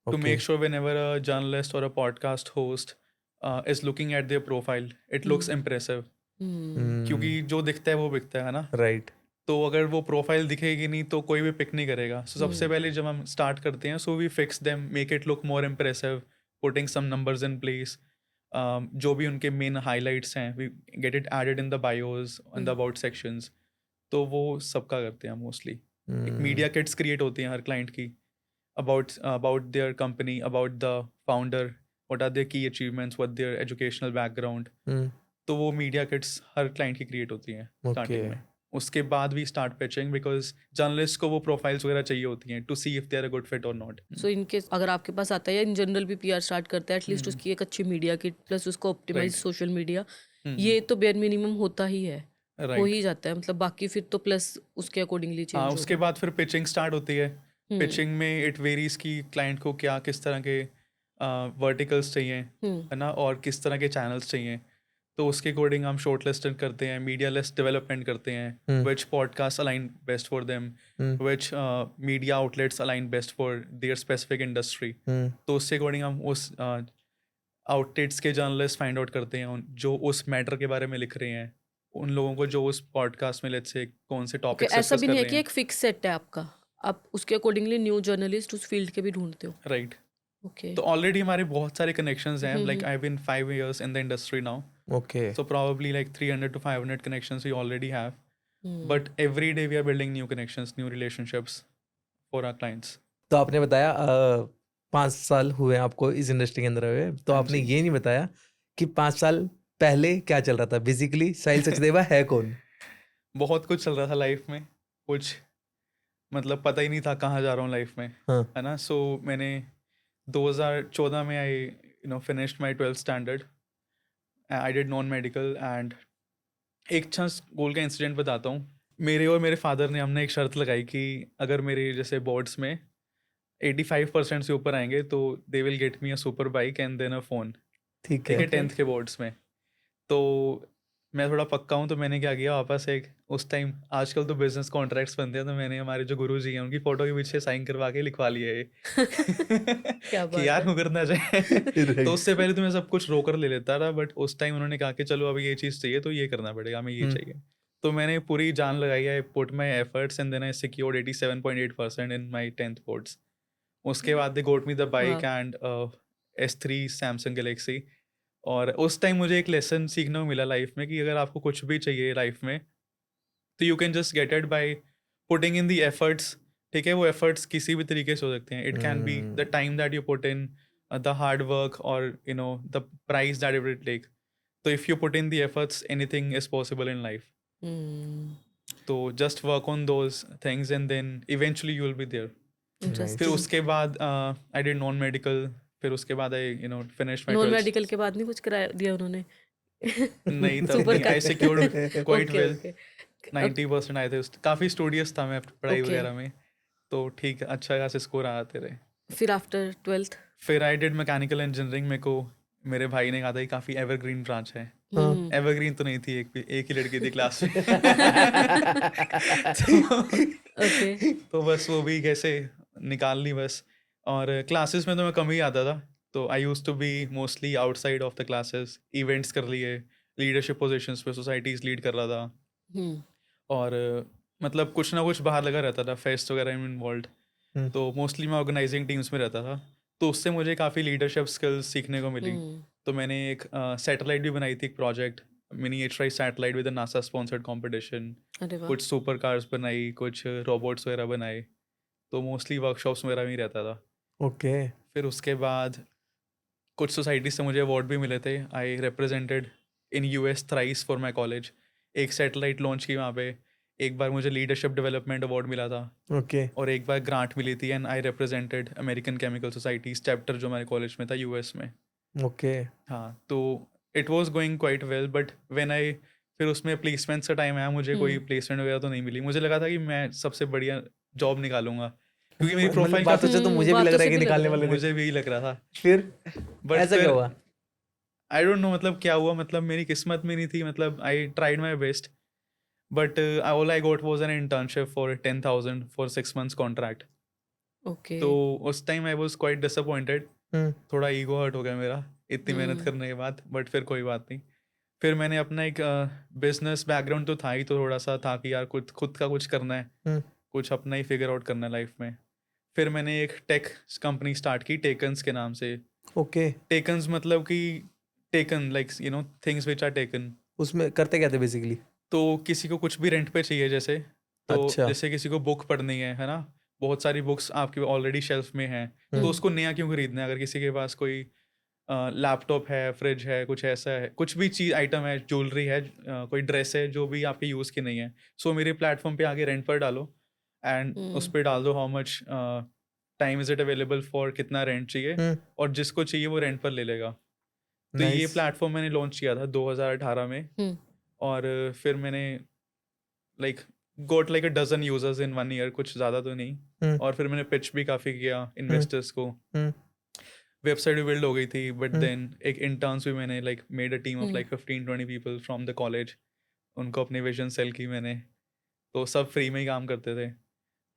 to make sure whenever a journalist और a podcast host is looking at their profile it looks impressive. क्योंकि जो दिखता है वो बिकता है ना। राइट। तो अगर वो प्रोफाइल दिखेगी नहीं तो कोई भी पिक नहीं करेगा। सो सबसे पहले जब हम स्टार्ट करते हैं, so we fix them, make it look more impressive, putting some numbers in place. जो भी उनके मेन हाईलाइट्स हैं, we get it added in the bios in the about sections. तो वो सबका करते हैं मोस्टली। एक मीडिया किट्स क्रिएट होती हैं हर क्लाइंट की, about their company, about the founder, what are their key achievements, what their educational background. तो वो मीडिया किट्स हर क्लाइंट की क्रिएट होती हैं स्टार्टिंग में। उसके बाद we start pitching, because journalist को वो प्रोफाइल्स वगैरह चाहिए होती हैं to see if they are a good fit और नॉट। सो इनकेस अगर आपके पास आता है या इन जनरल भी पीआर स्टार्ट करता है, एटलीस्ट उसकी एक अच्छी मीडिया किट प्लस उसको ऑप्टिमाइज सोशल मीडिया, ये तो बेयर मिनिमम होता ही है, हो ही जाता है, मतलब बाकी फिर तो प्लस उसके अकॉर्डिंगली चेंज हाँ, होगा। उसके बाद फिर पिचिंग स्टार्ट होती है। पिचिंग में इट वेरीज कि क्लाइंट को क्या किस तरह के वर्टिकल्स चाहिए, है ना, और किस तरह के चैनल्स चाहिए। तो उसके अकॉर्डिंग हम शॉर्ट लिस्टेड करते हैं, मीडिया लिस्ट डेवलपमेंट करते हैं, which podcast align best for them, which media outlets align best for their specific industry. तो उसके अकॉर्डिंग हम उस आउटलेट्स के जर्नलिस्ट फाइंड आउट करते हैं जो उस मैटर के बारे में लिख रहे हैं, उन लोगों को जो उस पॉडकास्ट में लेट्स से कौन से टॉपिक ऐसा डिस्कस भी कर नहीं है रहे कि हैं। एक फिक्स सेट है आपका, आप उसके अकॉर्डिंगली न्यू जर्नलिस्ट उस फील्ड के भी ढूंढते हो। राइट। ओके, तो ऑलरेडी हमारे बहुत सारे कनेक्शंस हैं, like I have been 5 years in the industry now, okay. so probably like 300 to 500 connections we already have, but every day we are building new connections, new relationships for our clients. तो आपने बताया 5 साल हुए आपको इस industry के अंदर हुए, तो हाँ आपने जी। ये नहीं बताया कि 5 साल पहले क्या चल रहा था। बेसिकली साहिल सचदेवा है कौन? बहुत कुछ चल रहा था लाइफ में, कुछ मतलब पता ही नहीं था कहाँ जा रहा हूँ लाइफ में, हाँ, है ना। सो मैंने 2014 में I finished my 12th standard. I did non medical and एक अच्छा स्कूल का इंसिडेंट बताता हूँ। मेरे और मेरे फादर ने हमने एक शर्त लगाई कि अगर मेरे जैसे बोर्ड्स में 85% से ऊपर आएंगे तो they will get me a super bike and then a phone. ठीक ठीक है। है, 10th के बोर्ड्स में। तो मैं थोड़ा पक्का हूँ, तो मैंने क्या किया, वापस एक उस टाइम आजकल तो बिजनेस कॉन्ट्रैक्ट्स बनते हैं, तो मैंने हमारे जो गुरु जी हैं उनकी फ़ोटो के पीछे साइन करवा के लिखवा लिया ये क्या कि बात यार है। मुकरना चाहिए। तो राइट। उससे पहले तो मैं सब कुछ रोकर ले लेता था, बट उस टाइम उन्होंने कहा कि चलो अभी ये चीज़ चाहिए तो ये करना पड़ेगा, हमें ये हम्म, चाहिए। तो मैंने पूरी जान लगाई, I put my efforts and then I secured 87.8% in my 10th boards. उसके बाद they got me the bike वाह। And S3 Samsung Galaxy. और उस टाइम मुझे एक लेसन सीखने को मिला लाइफ में कि अगर आपको कुछ भी चाहिए लाइफ में तो you can just get it by putting in the efforts. ठीक है, वो एफर्ट्स किसी भी तरीके से हो सकते हैं। It can be the time that you put in, the hard work, और the price that it will take. तो if you put in the efforts anything is possible in life. Hmm, तो just work on those things and then eventually you will be there. फिर interesting. उसके बाद I did non medical. फिर उसके बाद I finish my non 12th। Medical के बाद नहीं कुछ करा दिया उन्होंने? नहीं तब सुपर नहीं, I secured quite okay well. Okay 90% आए थे उस, काफ़ी स्टूडियस था मैं पढ़ाई ओके। वगैरह में। तो ठीक, अच्छा खासे स्कोर आते रहे। फिर आफ्टर 12th? फिर आई डिड मैकेनिकल इंजीनियरिंग। मेरे को मेरे भाई ने कहा था कि काफ़ी एवरग्रीन ब्रांच है। हाँ। हम्म। एवरग्रीन तो नहीं थी, एक ही लड़की थी क्लास में। ओके। तो बस वो भी कैसे निकाल ली बस। और क्लासेस में तो मैं कम ही आता था, तो I use to be mostly outside of the classes. Events कर लिए, लीडरशिप पोजीशंस पे सोसाइटीज़ लीड कर रहा था। हम्म। और मतलब कुछ ना कुछ बाहर लगा रहता था, फेस्ट वगैरह में इन्वॉल्व। हम्म, तो मोस्टली मैं ऑर्गेनाइजिंग टीम्स में रहता था, तो उससे मुझे काफ़ी लीडरशिप स्किल्स सीखने को मिली। हम्म। तो मैंने एक सैटेलाइट भी बनाई थी, एक project, miniaturize satellite with NASA sponsored competition. अरे वाह। कुछ सुपर कार्स बनाई, कुछ रोबोट्स वगैरह बनाए। तो मोस्टली वर्कशॉप्स वगैरह में ही रहता था। ओके। फिर उसके बाद कुछ सोसाइटी से मुझे अवार्ड भी मिले थे। I represented in US thrice for my college. एक सैटेलाइट लॉन्च की वहाँ पे। एक बार मुझे लीडरशिप डेवलपमेंट अवार्ड मिला था, ओके। और एक बार ग्रांट मिली थी। And I represented American chemical societies chapter जो हमारे कॉलेज में था US में। ओके। हाँ, तो it was going quite well, but when I फिर उसमें प्लेसमेंट्स का टाइम आया, मुझे कोई प्लेसमेंट वगैरह तो नहीं मिली। मुझे लगा था कि मैं सबसे बढ़िया जॉब निकालूंगा, क्योंकि मेरी मतलब प्रोफाइल बातों काफ़ी, से तो मुझे भी लग बातों रहा है से कि भी लग निकालने रहा है। वाले थे। मुझे भी यही लग रहा था। फिर बट ऐसा क्या फिर हुआ? आई डोंट नो मतलब क्या हुआ, मतलब मेरी किस्मत में नहीं थी। मतलब I tried my best, but all I got was an internship for 10,000 for 6 months contract. Okay. तो उस time I was quite disappointed. Hmm, थोड़ा ईगो हर्ट हो गया मेरा इतनी मेहनत करने के बाद, बट फिर कोई बात नहीं। फिर मैंने अपना एक बिजनेस बैकग्राउंड तो था ही, तो थोड़ा सा था कि यार खुद खुद का कुछ करना है, हम्म, कुछ अपना ही फिगर आउट करना है लाइफ में। फिर मैंने एक टेक कंपनी स्टार्ट की, टेकन्स के नाम से। ओके। टेकन्स मतलब कि taken like things which are taken. उसमें करते क्या थे बेसिकली? तो किसी को कुछ भी रेंट पे चाहिए, जैसे तो अच्छा। जैसे किसी को बुक पढ़नी है ना, बहुत सारी बुक्स आपकी ऑलरेडी शेल्फ में हैं, तो उसको नया क्यों खरीदना है। अगर किसी के पास कोई लैपटॉप है, फ्रिज है, कुछ ऐसा है, कुछ भी चीज़ आइटम है, ज्वेलरी है, कोई ड्रेस है जो भी आपके यूज़ की नहीं है, सो मेरे प्लेटफॉर्म पे आगे रेंट पर डालो एंड उस पर डाल दो how much time is it available for, कितना रेंट चाहिए, हम्म, और जिसको चाहिए वो रेंट पर ले लेगा। तो ये नाइस। प्लेटफॉर्म मैंने लॉन्च किया था 2018 में। और फिर मैंने like got like a dozen users in 1 year, कुछ ज़्यादा तो नहीं। हम्म, और फिर मैंने पिच भी काफ़ी किया हम्म, इन्वेस्टर्स को। हम्म, वेबसाइट भी बिल्ड हो गई थी, बट हम्म, देन एक इंटर्न्स भी मैंने like made a team of like 15-20 people from the college. उनको अपनी विजन सेल की मैंने, तो सब फ्री में ही काम करते थे,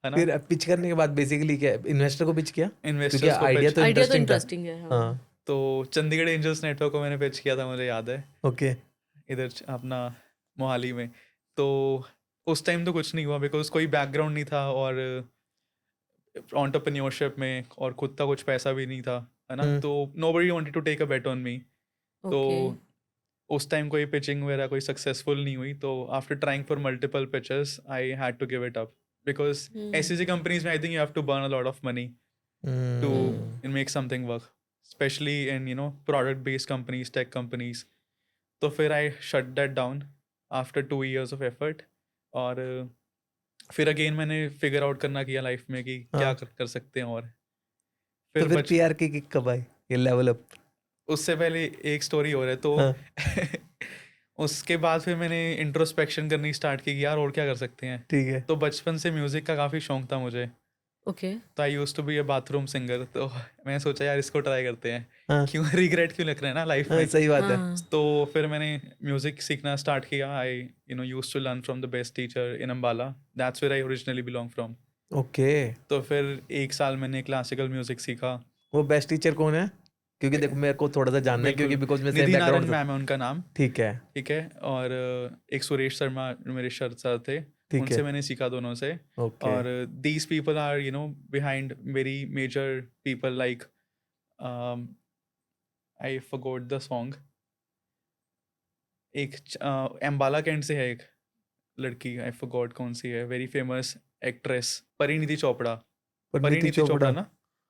है ना। फिर पिच करने के बाद बेसिकली क्या इन्वेस्टर को पिच किया? क्योंकि इन्वेस्टर्स को आइडिया पिच, तो आइडिया तो इंटरेस्टिंग था। इंटरेस्टिंग है। हाँ। हाँ। तो चंडीगढ़ एंजल्स नेटवर्क को मैंने पिच किया था, मुझे याद है, ओके। इधर अपना मोहाली में। तो उस टाइम तो कुछ नहीं हुआ, बिकॉज कोई बैकग्राउंड नहीं था, और एंटरप्रेन्योरशिप में, और खुद का कुछ पैसा भी नहीं था, है ना। हम्म, तो nobody wanted to take a bet on me. तो ओके। उस टाइम कोई पिचिंग वगैरह कोई सक्सेसफुल नहीं हुई, तो after trying for multiple pitches I had to give it up, because ऐसी कंपनीज में I think you have to burn a lot of money to hmm, make something work, especially in product based companies, tech companies. तो फिर I shut that down after 2 years of effort. और फिर again मैंने figure out करना किया life में कि क्या हाँ कर सकते हैं। और तो फिर फिर बच पीआर की किक कब आई ये लेवल अप? उससे पहले एक स्टोरी हो रहा है तो हाँ उसके बाद फिर मैंने इंट्रोस्पेक्शन करनी स्टार्ट की कि यार और क्या कर सकते हैं। ठीक है तो बचपन से म्यूज़िक का काफ़ी शौक था मुझे। ओके। तो I use to be a bathroom singer. तो मैंने सोचा यार इसको ट्राई करते हैं, हाँ क्यों रिग्रेट क्यों लिख रहे हैं ना लाइफ हाँ में। सही बात है हाँ। तो फिर मैंने म्यूज़िक सीखना स्टार्ट किया। I use to learn from the best teacher in Ambala. That's where I originally belong from. Okay तो फिर 1 साल मैंने क्लासिकल म्यूज़िक सीखा। वो बेस्ट टीचर कौन है? क्योंकि देखो मेरे को थोड़ा सा जानना है क्योंकि बिल्कुल, बिकॉज मैं सेम निधि नारायण बैकग्राउंड से। मैम है उनका नाम। ठीक है ठीक है। और एक सुरेश शर्मा मेरे सर थे, ठीक उनसे है मैंने सीखा दोनों से। ओके और these people are behind very major people like I forgot the song. एक अम्बाला कैंट से है एक लड़की, आई फॉरगॉट कौन सी है, very famous actress, Parineeti Chopra. Parineeti Parineeti Chopra Chopra ना?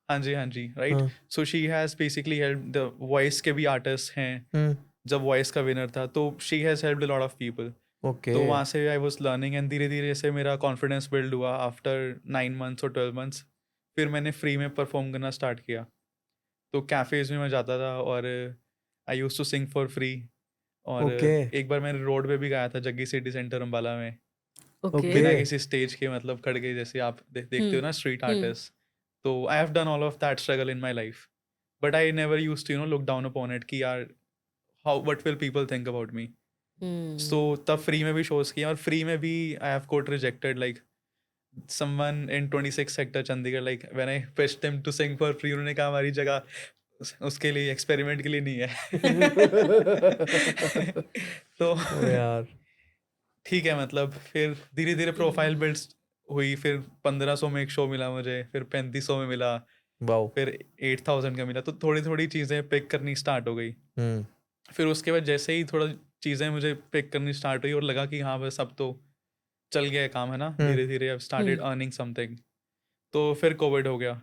हाँ जी, हाँ जी, राइट। हाँ so she has basically help the voice के भी आर्टिस्ट हैं। हम्म जब वॉइस का विनर था तो she has helped a lot of people. Okay तो वहाँ से आई वाज लर्निंग एंड धीरे धीरे से मेरा कॉन्फिडेंस बिल्ड हुआ। आफ्टर 9 मंथ्स और 12 मंथ्स फिर मैंने फ्री में परफॉर्म करना स्टार्ट किया। तो कैफ़ेज़ में मैं जाता था और I used to sing for free. और ओके एक बार मैंने रोड पे भी गाया था जग्गी सिटी सेंटर अम्बाला में, ओके। बिना ओके किसी स्टेज के, मतलब खड़के जैसे आप देखते हुँ, हो ना स्ट्रीट हुँ, आर्टिस्ट। तो I have done all of that struggle in my life, but I never used to look down upon it कि यार how what will people think about me. So हुँ। तब फ्री में भी शोज किए और फ्री में भी I have got rejected like someone in 26 sector Chandigarh, like when I pitched them to sing for free, उन्होंने कहा हमारी जगह उसके लिए एक्सपेरिमेंट के लिए नहीं है। तो ओ यार ठीक है, मतलब फिर धीरे धीरे प्रोफाइल बिल्ड्स हुई। फिर 1500 में एक शो मिला मुझे, फिर 3500 में मिला, वाओ फिर 8000 का मिला। तो थोड़ी थोड़ी चीज़ें पिक करनी स्टार्ट हो गई। हम्म फिर उसके बाद जैसे ही थोड़ा चीज़ें मुझे पिक करनी स्टार्ट हुई और लगा कि हाँ बस अब तो चल गया है काम, है ना, हम्म धीरे धीरे अब स्टार्टेड हुँ, अर्निंग समथिंग। तो फिर कोविड हो गया।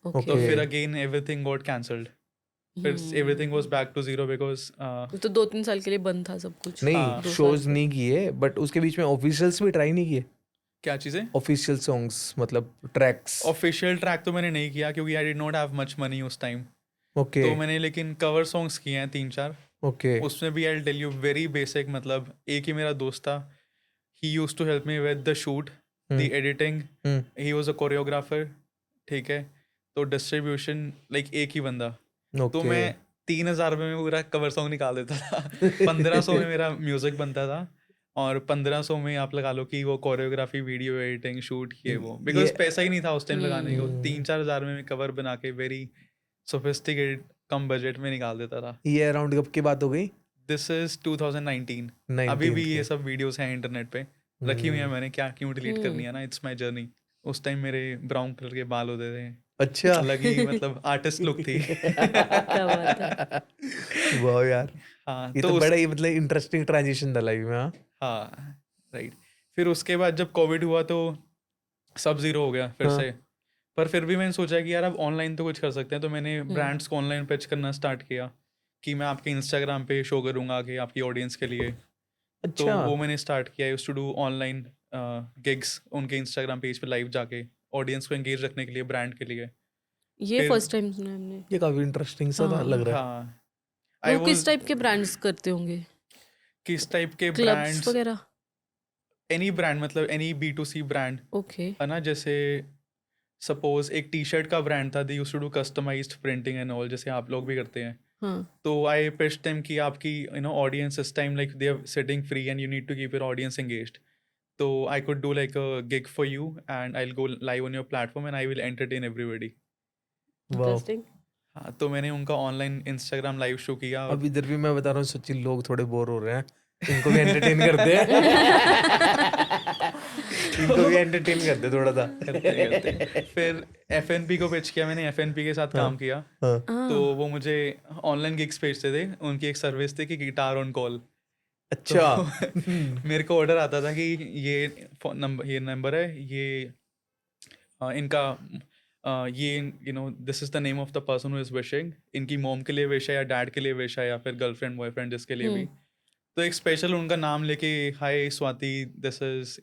तो ओके। ओके फिर अगेन एवरीथिंग गॉट कैंसल्ड। फिर everything was hmm. Back to zero because तो 2-3 साल के लिए बंद था सब कुछ, नहीं 2 हाँ। साल शोज तक। नहीं किए बट उसके बीच में ऑफिशियल्स भी ट्राई नहीं किए? क्या चीज़ें? ऑफिशियल सॉन्ग्स मतलब ट्रैक्स? ऑफिशियल ट्रैक तो मैंने नहीं किया क्योंकि आई did not have much money उस टाइम। ओके तो मैंने लेकिन कवर सॉन्ग्स किए हैं 3-4। ओके उसमें भी I tell you very basic, मतलब एक ही मेरा दोस्त था, he used to help me with the shoot, the hmm editing, hmm he was a choreographer. ठीक है। तो डिस्ट्रीब्यूशन लाइक एक ही बंदा। तो ओके मैं 3,000 रुपये में पूरा कवर सॉन्ग निकाल देता था। 1500 में मेरा म्यूजिक बनता था और 1500 में आप लगा लो कि वो कोरियोग्राफी, वीडियो एडिटिंग, शूट, ये वो, ये बिकॉज पैसा ही नहीं था उस टाइम लगाने को। हुँ। 3-4 हज़ार में मैं कवर बना के वेरी सोफिस्टिकेटेड कम बजट में निकाल देता था। ये अराउंड कब की बात हो गई? This is 2019। अभी 19 भी की ये सब वीडियोस हैं इंटरनेट पे, रखी हुई हैं मैंने, क्या क्यों डिलीट करनी हुँ। है ना, इट्स माई जर्नी। उस टाइम मेरे ब्राउन कलर के बाल होते थे, अच्छा अलग ही मतलब आर्टिस्ट लुक थी। क्या बात है। वाह यार हाँ ये तो तो उस बड़ा ही मतलब इंटरेस्टिंग ट्रांजिशन था लाइफ में हाँ हाँ राइट। फिर उसके बाद जब कोविड हुआ तो सब ज़ीरो हो गया फिर हाँ से। पर फिर भी मैंने सोचा कि यार अब ऑनलाइन तो कुछ कर सकते हैं। तो मैंने हुँ, ब्रांड्स को ऑनलाइन पिच करना स्टार्ट किया कि मैं आपके इंस्टाग्राम पे शो करूँगा आगे आपकी ऑडियंस के लिए। तो अच्छा वो मैंने स्टार्ट किया, used to do online gigs उनके इंस्टाग्राम पेज पे लाइव जाके, ऑडियंस को एंगेज रखने के लिए, ब्रांड के लिए। ये फिर फर्स्ट टाइम सुना है हमने। ये काफी इंटरेस्टिंग सा था लग हाँ, रहा है हाँ, तो आई वो किस वाज टाइप के ब्रांड्स करते होंगे? किस टाइप के क्लब्स ब्रांड्स, वगैरह? एनी ब्रांड, मतलब एनी B2C ब्रांड, ओके। है ना। जैसे सपोज एक टी शर्ट का ब्रांड था, they used to do customized printing and all, जैसे आप लोग भी करते हैं। हाँ, तो आई पिच्ड देम कि आपकी ऑडियंस इस time like they are sitting free and you need to keep your audience engaged. तो I could do like a gig for you and I will go live on your platform and I will entertain everybody. वाह interesting. हाँ, तो मैंने उनका online Instagram live show किया और अब इधर भी मैं बता रहा हूँ सच्ची लोग थोड़े बोर हो रहे हैं इनको भी एंटरटेन करते हैं इनको भी एंटरटेन करते हैं थोड़ा सा करते फिर FNP को पिच किया मैंने, FNP के साथ हाँ काम किया। हाँ तो हाँ, वो मुझे ऑनलाइन गिग्स भेजते थे, उनकी एक सर्विस थी कि गिटार ऑन कॉल। तो अच्छा मेरे को ऑर्डर आता था कि ये नंबर है, ये इनका ये this is the name of the person who is wishing, इनकी मॉम के लिए विश है या डैड के लिए विश है या फिर गर्लफ्रेंड बॉयफ्रेंड जिसके लिए भी। तो एक स्पेशल उनका नाम लेके, हाय स्वाति, दिस इज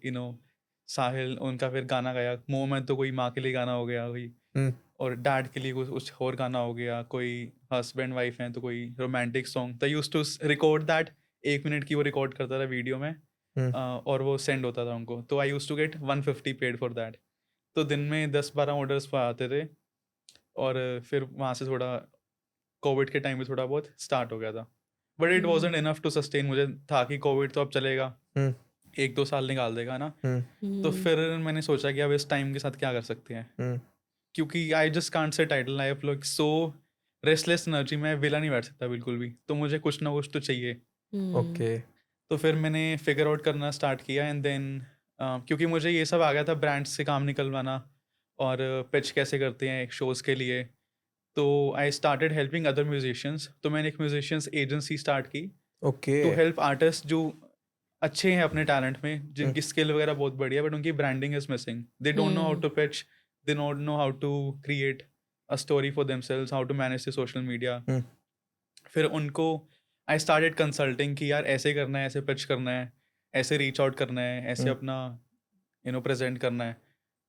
साहिल, उनका फिर गाना गाया। मोम है तो कोई माँ के लिए गाना हो गया कोई, हम्म, और डैड के लिए कुछ और गाना हो गया, कोई हस्बैंड वाइफ है तो कोई रोमांटिक सॉन्ग। तो use to record that, 1 minute की वो रिकॉर्ड करता था वीडियो में, हम्म, और वो सेंड होता था उनको। तो I use to get 150 paid for that. तो दिन में 10-12 ऑर्डर्स आते थे, और फिर वहाँ से थोड़ा कोविड के टाइम में थोड़ा बहुत स्टार्ट हो गया था। But it wasn't enough to sustain. मुझे था कि कोविड तो अब चलेगा, हम्म, 1-2 साल निकाल देगा ना। हम्म, तो फिर मैंने सोचा कि अब इस टाइम के साथ क्या कर सकते हैं, हम्म, क्योंकि I just can't say title, I like so restless energy, मैं विला नहीं बैठ सकता बिल्कुल भी, तो मुझे कुछ ना कुछ तो चाहिए। ओके, तो फिर मैंने फिगर आउट करना स्टार्ट किया, एंड देन क्योंकि मुझे ये सब आ गया था, ब्रांड्स से काम निकलवाना और पिच कैसे करते हैं एक शोज़ के लिए। तो आई स्टार्टेड हेल्पिंग अदर म्यूजिशियंस। तो मैंने एक म्यूजिशियंस एजेंसी स्टार्ट की ओके, टू हेल्प आर्टिस्ट जो अच्छे हैं अपने टैलेंट में, जिनकी स्किल वगैरह बहुत बढ़िया, बट उनकी branding is missing. They don't know how to pitch, they don't know how to create a story for themselves, how to manage the social media. Hmm, फिर उनको आई स्टार्टेड कंसल्टिंग कि यार ऐसे करना है, ऐसे पिच करना है, ऐसे रीच आउट करना है, ऐसे अपना प्रेजेंट करना है।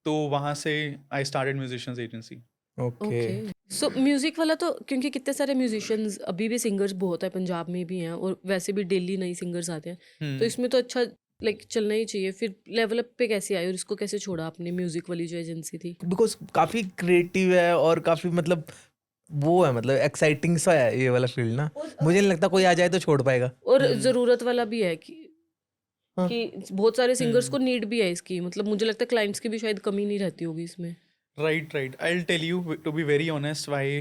तो वहाँ से I started musicians agency. Okay, so music वाला तो, क्योंकि कितने सारे म्यूजिशियंस अभी भी सिंगर्स बहुत है, पंजाब में भी हैं और वैसे भी डेली नई सिंगर्स आते हैं, तो इसमें तो अच्छा लाइक चलना ही चाहिए। फिर लेवल अप पे कैसे आए और इसको कैसे छोड़ा आपने, म्यूजिक वाली जो एजेंसी थी? बिकॉज काफी क्रिएटिव है और काफी मतलब वो है, मतलब एक्साइटिंग सा है ये वाला फील्ड ना। मुझे नहीं लगता कोई आ जाए तो छोड़ पाएगा। और ज़रूरत वाला भी है हाँ, कि बहुत सारे सिंगर्स को नीड भी है इसकी, मतलब मुझे लगता है क्लाइंट्स की भी शायद कमी नहीं रहती होगी इसमें। Right right, I will tell you to be very honest why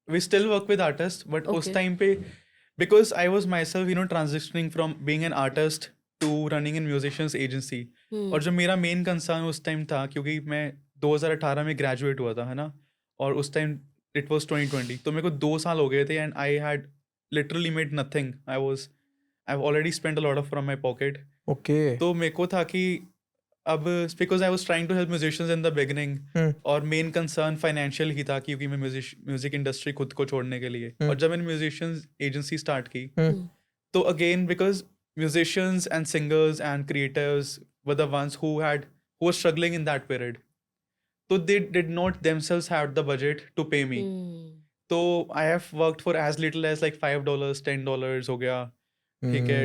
we still work with artist, but उस Okay. टाइम पे because I was myself transitioning from being an artist to running in musicians agency. और जो मेरा main concern उस time था, क्योंकि मैं 2018 में ग्रेजुएट हुआ था, है ना, और उस टाइम इट वाज 2020, तो मेरे को 2 साल हो गए थे, and I had literally made nothing. I already spent a lot of from my pocket. Okay, तो मेरे को था कि अब, because I was trying to help musicians in the beginning, और मेन कंसर्न फाइनेंशियल ही था, क्योंकि मैं म्यूजिक इंडस्ट्री खुद को छोड़ने के लिए। और जब मैंने म्यूजिशियंस एजेंसी स्टार्ट की, तो again because musicians and singers and creators were the ones who were struggling in that period, so they did not themselves have the budget to pay me. So I have worked for as little as like $5, $10 हो गया, ठीक है,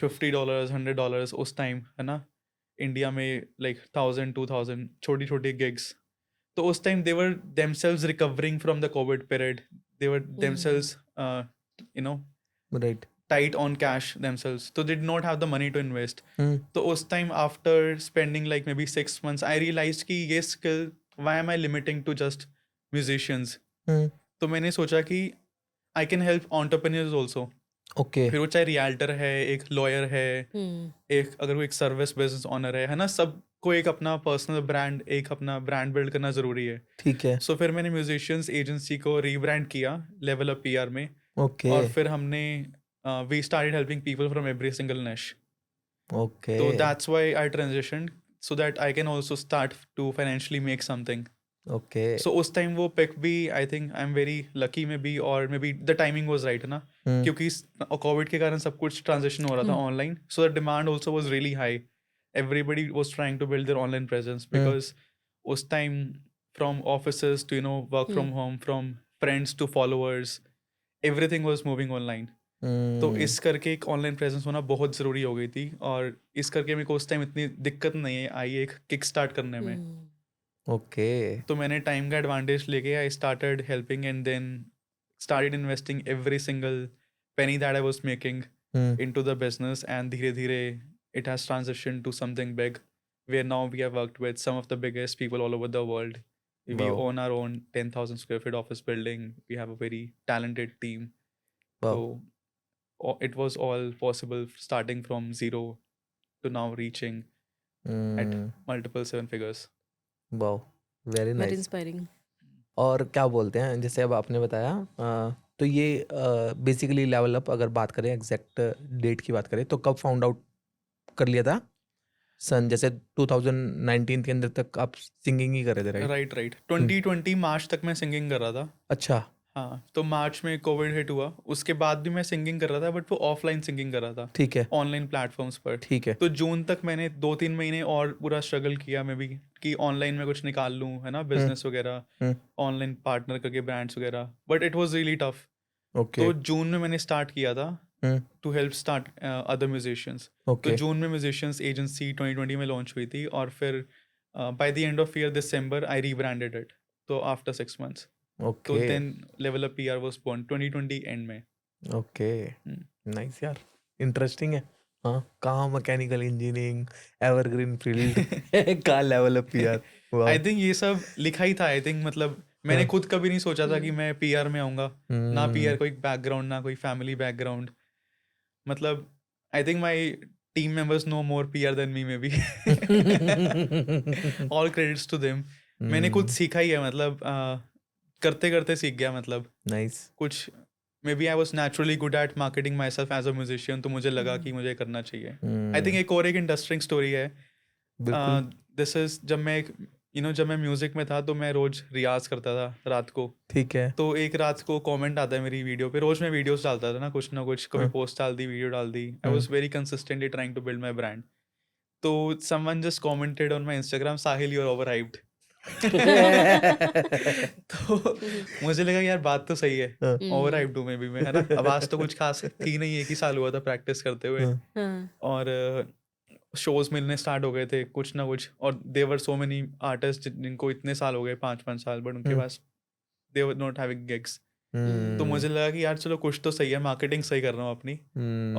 $50, $100 उस time, है ना, India में like 1,000, 2,000 छोटी छोटी gigs। तो उस time they were themselves recovering from the COVID period, they were themselves you know right, tight on cash themselves, so they did not have the money to invest. So उस time after spending like maybe 6 months, I realized कि ये skill, why am I limiting to just musicians? तो मैंने सोचा कि I can help entrepreneurs also. Okay, फिर वो चाहे रियल्टर है, एक लॉयर है, एक अगर वो एक सर्विस बिजनेस ऑनर है ना, सबको एक अपना पर्सनल ब्रांड, एक अपना ब्रांड बिल्ड करना ज़रूरी है। ठीक है, सो फिर मैंने म्यूजिशियंस एजेंसी को रीब्रांड किया लेवल अप पीआर में, ओके, और फिर हमने we started helping people from every single niche. Okay, So that's why I transitioned, so that I can also start to financially make something. Okay, So उस time वो pick भी, I think I'm very lucky में भी, और maybe the timing was right, है ना, क्योंकि Covid के कारण सब कुछ ट्रांजिशन हो रहा था online, so the demand also was really high. Everybody was trying to build their online presence, because उस time from offices to work from home, from friends to followers, everything was moving online. तो इस करके एक online presence होना बहुत ज़रूरी हो गई थी, और इस करके मेरे को उस टाइम इतनी दिक्कत नहीं आई एक किक स्टार्ट करने में। ओके, तो मैंने टाइम का एडवांटेज लेके I started helping, and then started investing every single penny that I was making into the business, and धीरे धीरे it has transitioned to something big, where now we have worked with some of the biggest people all over the world. We Wow. own our own 10,000 square feet office building. We have a very talented team. Wow, So it was all possible starting from zero to now reaching at multiple 7 figures. Wow, very very nice. Inspiring. और क्या बोलते हैं, जैसे अब आपने बताया, तो ये बेसिकली लेवल अप, अगर बात करें एग्जैक्ट डेट की बात करें, तो कब फाउंड आउट कर लिया था? सन जैसे 2019 के अंदर तक आप सिंगिंग ही कर रहे थे, राइट? राइट राइट 2020 मार्च तक मैं सिंगिंग कर रहा था। अच्छा, हाँ, तो मार्च में कोविड हिट हुआ, उसके बाद भी मैं सिंगिंग कर रहा था, बट वो ऑफलाइन सिंगिंग कर रहा था ठीक है, ऑनलाइन प्लेटफॉर्म्स पर। ठीक है। तो जून तक मैंने 2-3 महीने और पूरा स्ट्रगल किया मैं भी कि ऑनलाइन में कुछ निकाल लूँ, है ना, बिजनेस वगैरह, हम्म, ऑनलाइन पार्टनर करके ब्रांड्स वगैरह, but it was really tough. Okay. तो जून में मैंने स्टार्ट किया था hmm, to help start other musicians. तो ओके, जून में म्यूजिशियंस एजेंसी 2020 में लॉन्च हुई थी, और फिर by the end of year December I rebranded it, तो आफ्टर 6 months। तो okay, then level up PR was born 2020 end में। ओके। नाइस यार, इंटरेस्टिंग है। हाँ, कहाँ मैकेनिकल इंजीनियरिंग, एवरग्रीन फील्ड, कहाँ लेवल अप यार। वाह। आई थिंक ये सब लिखा ही था, आई थिंक मतलब मैंने हाँ। खुद कभी नहीं सोचा था कि मैं पीआर में आऊँगा, ना हम्म, पीआर कोई बैकग्राउंड, ना कोई फैमिली बैकग्राउंड। मतलब I think my team members know more PR than me maybe. All credits to them. मैंने खुद सीखा ही है, मतलब करते करते सीख गया, मतलब नाइस। कुछ maybe I was naturally good at marketing myself as a musician, तो मुझे लगा कि मुझे करना चाहिए। आई थिंक एक और एक इंटरेस्टिंग स्टोरी है। बिल्कुल। दिस इज जब मैं म्यूजिक में था तो मैं रोज रियाज करता था रात को। ठीक है। तो एक रात को कमेंट आता है मेरी वीडियो पे, रोज मैं वीडियोस डालता था ना कुछ, कभी हाँ। पोस्ट डाल दी, वीडियो डाल दी। I was very consistently trying to build my brand. तो someone just commented on my Instagram, Sahil you are over hyped. तो मुझे लगा यार बात तो सही है, हाँ, ओवर हाइप्ड हूँ मैं भी, मैं, है ना। आवाज तो कुछ खास थी नहीं, एक ही साल हुआ था प्रैक्टिस करते हुए, हाँ, और शोज मिलने स्टार्ट हो गए थे कुछ ना कुछ, और देवर सो मेनी आर्टिस्ट जिनको इतने साल हो गए, 5-5 साल, बट उनके पास दे वर नॉट हैविंग गिग्स। तो मुझे लगा कि यार चलो कुछ तो सही है, मार्केटिंग सही कर रहा हूँ अपनी।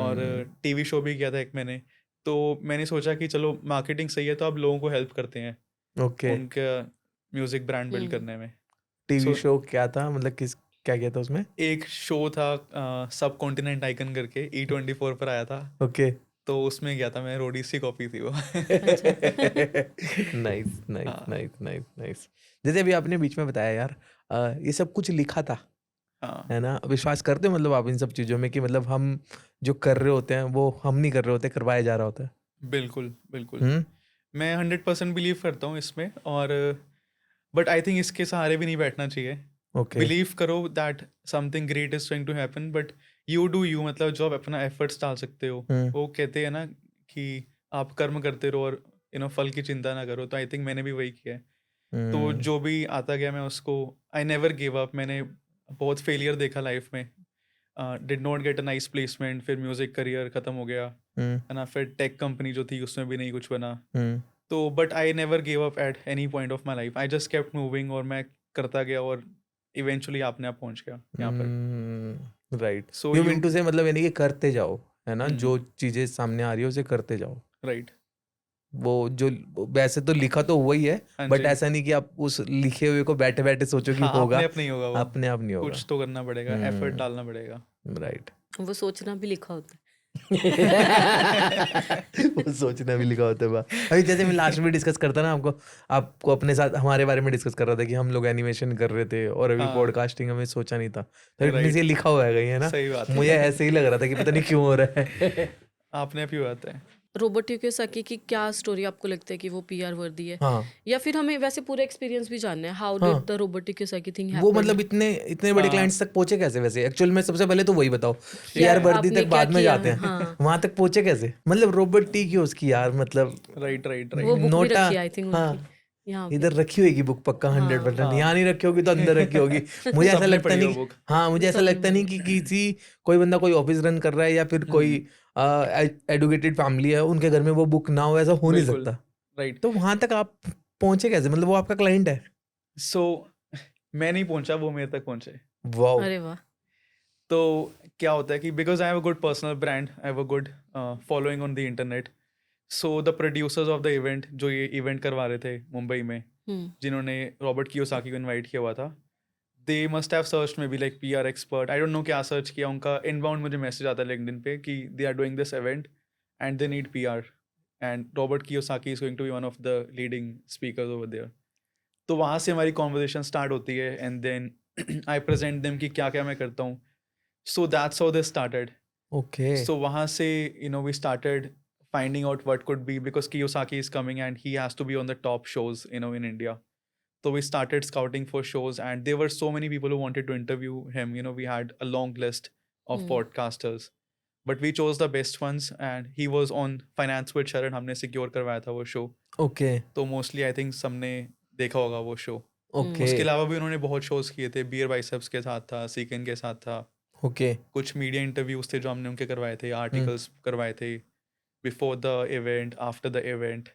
और टीवी शो भी किया था एक मैंने, तो मैंने सोचा कि चलो मार्केटिंग सही है तो अब लोगों को हेल्प करते हैं ओके। उनका म्यूजिक ब्रांड बिल्ड करने में। टीवी So, शो क्या था, मतलब किस, क्या किया था उसमें? एक शो था सब कॉन्टिनेंट आइकन करके, E24 पर आया था, ओके। तो उसमें गया था मैं, रोडीज की कॉपी थी वो। नाइस, नाइस, हाँ नाइस, नाइस, नाइस। जैसे अभी आपने बीच में बताया यार, ये सब कुछ लिखा था, हाँ, है ना? विश्वास करते हो मतलब आप इन सब चीज़ों में कि मतलब हम जो कर रहे होते हैं वो हम नहीं कर रहे होते, करवाया जा रहा होता है? बिल्कुल बिल्कुल। हम्म, मैं 100% बिलीव करता हूँ इसमें, और बट आई थिंक इसके सहारे भी नहीं बैठना चाहिए। ओके। बिलीव करो that something great is going to happen, but you do you, मतलब जो आप अपना एफर्ट्स डाल सकते हो। वो कहते हैं ना कि आप कर्म करते रहो और फल की चिंता ना करो, तो आई थिंक मैंने भी वही किया है। तो जो भी आता गया मैं उसको, आई नेवर गिव अप। मैंने बहुत फेलियर देखा लाइफ में, did not get a nice placement, फिर म्यूजिक करियर ख़त्म हो गया, है ना, फिर टेक कंपनी जो थी उसमें भी नहीं कुछ बना। तो but I never give up at any point of my life, I just kept moving, और मैं करता गया, और इवेंचुअली आपने आप पहुंच गया यहाँ पर। Right. So you you mean to say मतलब यानी कि करते जाओ, है ना? हम्म, जो चीज़ें सामने आ रही है उसे करते जाओ। राइट। वो जो वैसे तो लिखा तो हुआ ही है, हाँ बट जी। ऐसा नहीं कि आप उस लिखे हुए को बैठे बैठे सोचो कि हाँ, होगा। अपने आप नहीं होगा वो, अपने आप नहीं होगा। कुछ तो करना पड़ेगा, एफर्ट डालना पड़ेगा। राइट। वो सोचना भी लिखा होता है। वो सोचना भी लिखा होता है। वाह। अभी जैसे मैं लास्ट में डिस्कस करता ना आपको आपको अपने साथ हमारे बारे में डिस्कस कर रहा था कि हम लोग एनिमेशन कर रहे थे और अभी हाँ, पॉडकास्टिंग हमें सोचा नहीं था, तो इट मींस राइट, ये लिखा हुआ है कहीं, है ना? सही बात मुझे है। ऐसे ही लग रहा था कि पता नहीं क्यों हो रहा है। आपने भी बात है। रोबोट कियोसाकी की क्या स्टोरी आपको लगता है कि वो पीआर वर्दी है, हाँ, या फिर हमें वैसे पूरा एक्सपीरियंस भी जानना है, हाउ हाँ। Did the robot Kiyosaki thing वो हैपेंड? मतलब इतने इतने बड़े हाँ, क्लाइंट्स तक पहुंचे कैसे वैसे? एक्चुअल में सबसे पहले तो वही बताओ, ठीक यार है। वर्दी आपने तक क्या बाद में किया? जाते हैं। हाँ, वहां तक पहुंचे कैसे? मतलब रोबोट टी की उसकी यार, मतलब राइट राइट वो राइट। बुक भी नोटा। रखी है आई थिंक हाँ, उनकी यहाँ पे। इधर रखी होगी बुक पक्का, 100%। हाँ, यहाँ हाँ, नहीं रखी होगी तो अंदर रखी होगी। मुझे ऐसा सबने लगता पढ़ी नहीं वो कि- बुक। हाँ, मुझे ऐसा सबने लगता नहीं कि किसी कोई बंदा कोई ऑफिस रन कर रहा है या फिर कोई एडुकेटेड फैमिली है, उनके घर में वो बुक ना हो, ऐसा हो नहीं बिल्कुल, सकता। राइट। तो वहां तक आप पहुंचे कैसे? मतलब वो आपका क्लाइंट है? सो मैं नहीं पहुंचा, वो मेरे तक पहुंचे। वाओ। अरे वाह। तो क्या होता है कि because I have a good personal brand, I have a good following on the internet, so the producers of the event जो ये इवेंट करवा रहे थे मुंबई में, जिन्होंने रॉबर्ट कियोसाकी को इनवाइट किया हुआ था, दे मस्ट हैव सर्च में भी like PR expert, I don't no क्या सर्च किया, उनका इनबाउंड मुझे मैसेज आता है लिंक्डइन पे कि they are doing this event and they need PR and Robert Kiyosaki is going to be one of the leading speakers over there. तो वहाँ से हमारी कॉन्वर्जेशन स्टार्ट होती है, and then I present them कि क्या क्या मैं करता हूँ। So that's how this started. Okay. So वहाँ से we started finding out what could be, because Kiyosaki is coming and he has to be on the top shows, you know, in India. So we started scouting for shows, and there were so many people who wanted to interview him. You know, we had a long list of Hmm. podcasters, but we chose the best ones, and he was on Finance with Sharon. हमने secure करवाया था वो show. Okay तो mostly I think सबने देखा होगा वो show. Okay उसके अलावा भी उन्होंने बहुत shows किए थे. बियर बाइसेप्स के साथ था, सीकन के साथ था. ओके कुछ मीडिया इंटरव्यूज थे जो हमने उनके करवाए थे, आर्टिकल्स करवाए थे, before the event, after the event.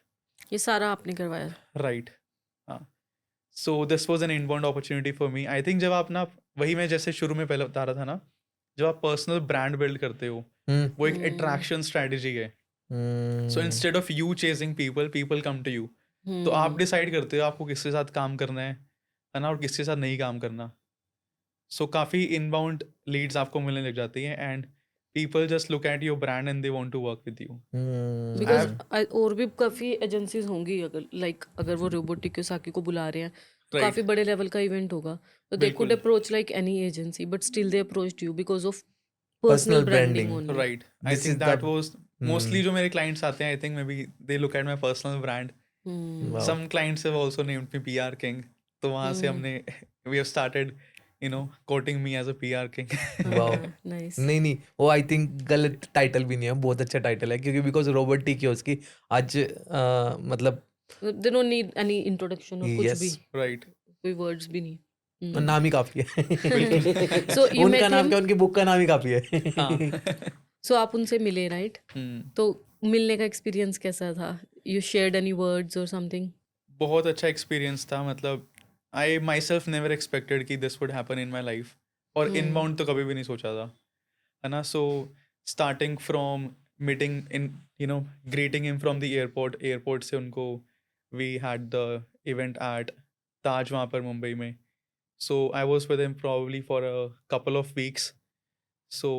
ये सारा आपने करवाया? राइट, हाँ. So this was an inbound opportunity for me. I think जब आप ना, वही मैं जैसे शुरू में पहले बता रहा था ना, जब आप पर्सनल ब्रांड बिल्ड करते हो, वो एक अट्रैक्शन स्ट्रेटजी है. So instead of you chasing people, people come to you. तो आप डिसाइड करते हो आपको किसके साथ काम करना है ना, और किसके साथ नहीं काम करना. सो काफ़ी इनबाउंड लीड्स आपको मिलने लग जाती हैं, and people just look at your brand and they want to work with you. Because और भी काफी एजेंसीज होंगी, अगर अगर वो रोबोटिक कियोसाकी को बुला रहे हैं तो काफी बड़े लेवल का इवेंट होगा, तो दे कुड बिल्कुल. Approach like any agency, but still they approached you because of Personal personal branding branding. Only. Right, I This think is that the- was mostly जो मेरे क्लाइंट्स आते हैं, I think may be they look at my personal brand. Wow. Some clients have also named me PR King. तो वहाँ से हमने we have started, you know, quoting me as a PR King. Wow. Nice. नहीं वो I think गलत title भी नहीं है, बहुत अच्छा टाइटल है, क्योंकि बिकॉज रॉबर्ट टी कियोस्की आज मतलब they don't need any introduction और कुछ Yes. भी, Right. कोई वर्ड्स भी नहीं. नाम ही काफी है. So you उनका met नाम him? क्या, उनकी बुक का नाम ही काफी है. हाँ. सो आप उनसे मिले, राइट? तो मिलने का एक्सपीरियंस कैसा था? यू शेयर्ड एनी वर्ड्स और समथिंग? बहुत अच्छा एक्सपीरियंस था. मतलब I myself never expected कि this would happen in my life, और इनबाउंड तो कभी भी नहीं सोचा था, है ना. So starting from meeting in, you know, greeting him from the airport से उनको, we had the event at Taj वहाँ पर मुंबई में. So I was with him probably for a couple of weeks. So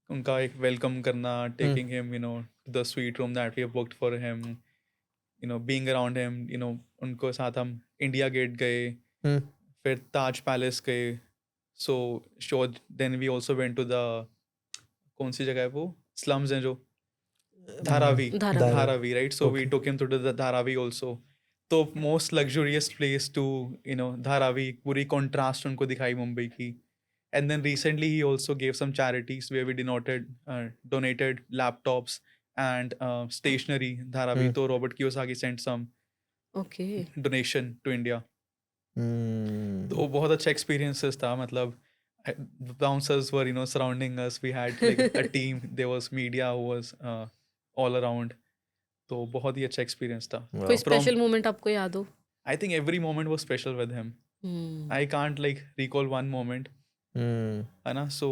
उनका एक वेलकम करना, taking him, you know, the suite room that we have booked for him, you know, being around him, you know, उनको साथ हम India gate गए, फिर Taj Palace गए. So show then we also went to the, कौन सी जगह है वो, स्लम्स हैं जो, Dharavi. Dharavi, right. So we took him to the Dharavi also. तो most luxurious place to, you know, Dharavi, पूरी कॉन्ट्रास्ट उनको दिखाई मुंबई की. And then recently he also gave some charities where we donated laptops and stationery. Dharavi, तो Robert Kiyosaki sent some okay. donation to India. तो बहुत अच्छा experiences था. मतलब bouncers were, you know, surrounding us. We had like a team. There was media who was all around. तो बहुत ही अच्छा experience था. कोई स्पेशल मोमेंट आपको याद हो? I think every moment was special with him. I can't like recall one moment, है ना. So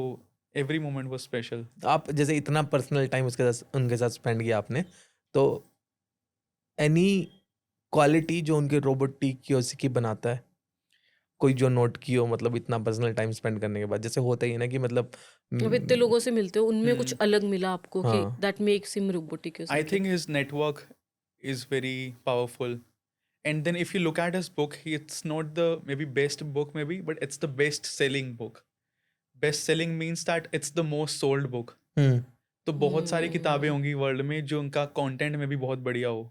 every moment was special. आप जैसे इतना पर्सनल टाइम उनके साथ स्पेंड किया आपने, तो एनी क्वालिटी जो उनके रोबोट टी कियोसाकी बनाता है, कोई जो नोट की हो, मतलब इतना पर्सनल टाइम स्पेंड करने के बाद, जैसे होता ही है ना कि मतलब अब इतने लोगों से मिलते हो, उनमें कुछ अलग मिला आपको कि हाँ. That makes him robotic? I think his network is very powerful. And then if you look at his book, it's not the maybe best book maybe, but it's the best selling book. Best selling means that it's the most sold book. तो बहुत सारी किताबें होंगी world में जो उनका content में भी बहुत बढ़िया हो,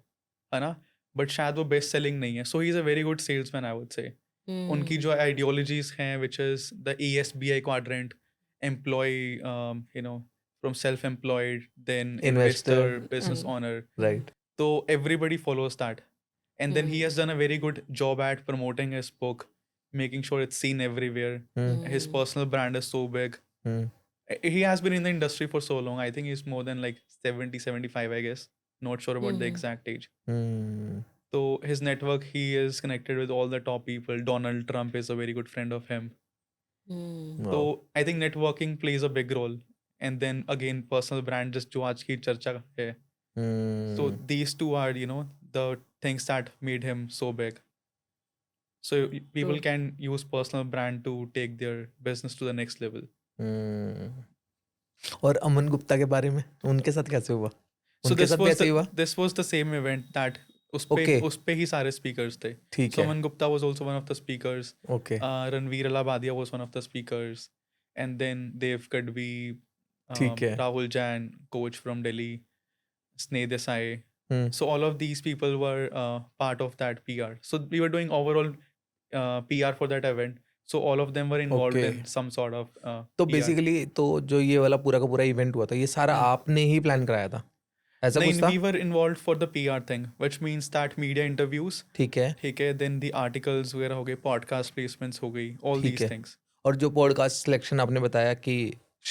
है ना, बट शायद वो बेस्ट सेलिंग नहीं है. So he is a very good salesman, I would say. उनकी जो आइडियोलॉजीज हैं, which is the ESBI quadrant, employ, you know, from self employed, then investor, business owner. Right. So everybody follows that. And then he has done a very good job at promoting his book, making sure it's seen everywhere. His personal brand is so big. He has been in the industry for so long. I think he's more than like 70, 75, I guess. Not sure about the exact age. So his network, he is connected with all the top people. Donald Trump is a very good friend of him. So I think networking plays a big role. And then again, personal brand, just जो आज की चर्चा है. So these two are, you know, the things that made him so big. So people can use personal brand to take their business to the next level. और अमन गुप्ता के बारे में, उनके साथ कैसे हुआ? So उनके साथ कैसे हुआ? this was the same event that उस पे ही सारे speakers थे. ठीक So है. Aman Gupta was also one of the speakers. Okay. Ranveer Alabadia was one of the speakers. And then Dev Kadvi, ठीक है. Rahul Jain, coach from Delhi. Sneh Desai. Hmm. So all of these people were part of that PR. So we were doing overall PR for that event. So all of them were involved Okay. in some sort of तो PR. Basically तो जो ये वाला पूरा का पूरा event हुआ था ये सारा आपने ही प्लान कराया था, ऐसा कुछ नहीं, था? we were involved for the PR thing, which means that media interviews, ठीक है, ठीक है, then the articles वगैरह हो गए, podcast placements हो गई, all ठीक these है। things. और जो पॉडकास्ट सिलेक्शन आपने बताया कि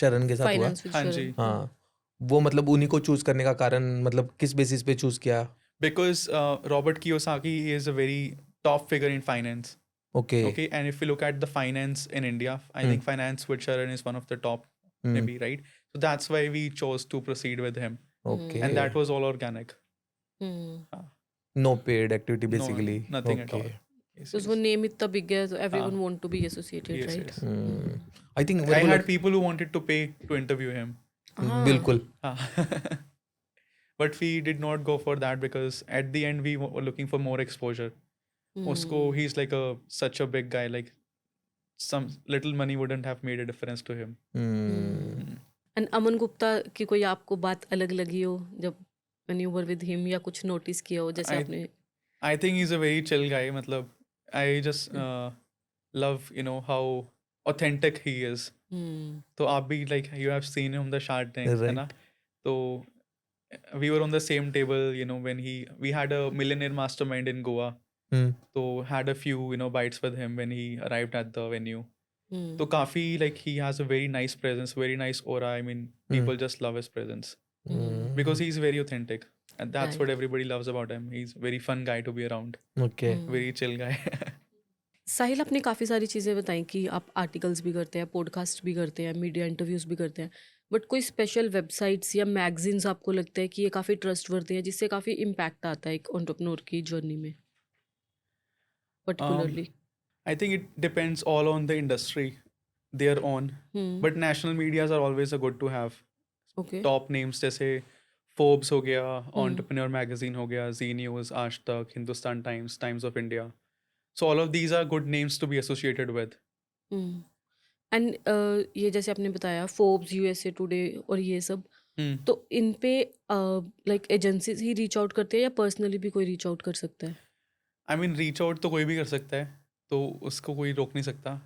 शरण के साथ हुआ, फाइनेंस विद हाँ शरण। जी। हाँ, वो मतलब उन्हीं को चूज करने का कारण मतलब किस बेसिस पे चूज किया? Because Robert Kiyosaki is a very top figure in finance. Okay, Okay, and if you look at the finance in India, I think finance with Sharan is one of the top, maybe, right? So that's why we chose to proceed with him, okay, and that was all organic. Hmm. No paid activity No, basically, nothing at all. Okay. Yes, Because yes. वो name इतना big गया तो everyone want to be associated, Yes, right? yes. I think I had people who wanted to pay to interview him. हाँ। बिल्कुल, But we did not go for that because at the end we were looking for more exposure. Usko, he's like such a big guy, like some little money wouldn't have made a difference to him. And Aman Gupta की कोई आपको बात अलग लगी हो जब when you were with him या कुछ नोटिस किया हो जैसे I- आपने? I think he's a very chill guy. Matlab, I just love, how authentic he is. Hmm. So आप भी like you have seen him the Shark Tank, है ना? So we were on the same table, when we had a millionaire mastermind in Goa. So had a few, bites with him when he arrived at the venue. Hmm. So काफी like he has a very nice presence, very nice aura. I mean, people just love his presence because he's very authentic, and that's what Right. everybody loves about him. He's very fun guy to be around, okay, very chill guy. साहिल आपने काफ़ी सारी चीज़ें बताई कि आप articles भी करते हैं, पॉडकास्ट भी करते हैं, मीडिया इंटरव्यूज़ भी करते हैं, बट कोई स्पेशल वेबसाइट्स या मैगजीन्स आपको लगता है कि ये काफ़ी ट्रस्टवर्दी है जिससे काफ़ी इम्पैक्ट आता है एक एंटरप्रेन्योर की जर्नी में particularly? I think it depends all on the industry they're on, but national medias are always a good to have. Okay. Top names जैसे Forbes हो गया, Entrepreneur Magazine हो गया, Z News, आज तक, Hindustan Times, Times of India. So all of these are good names to be associated with. And ये जैसे आपने बताया फोर्ब्स, यूएसए टुडे और ये सब, Hmm. तो इन पे लाइक एजेंसीज ही रीच आउट करते हैं या पर्सनली भी कोई रीच आउट कर सकता है? I mean, reach out तो कोई भी कर सकता है, तो उसको कोई रोक नहीं सकता.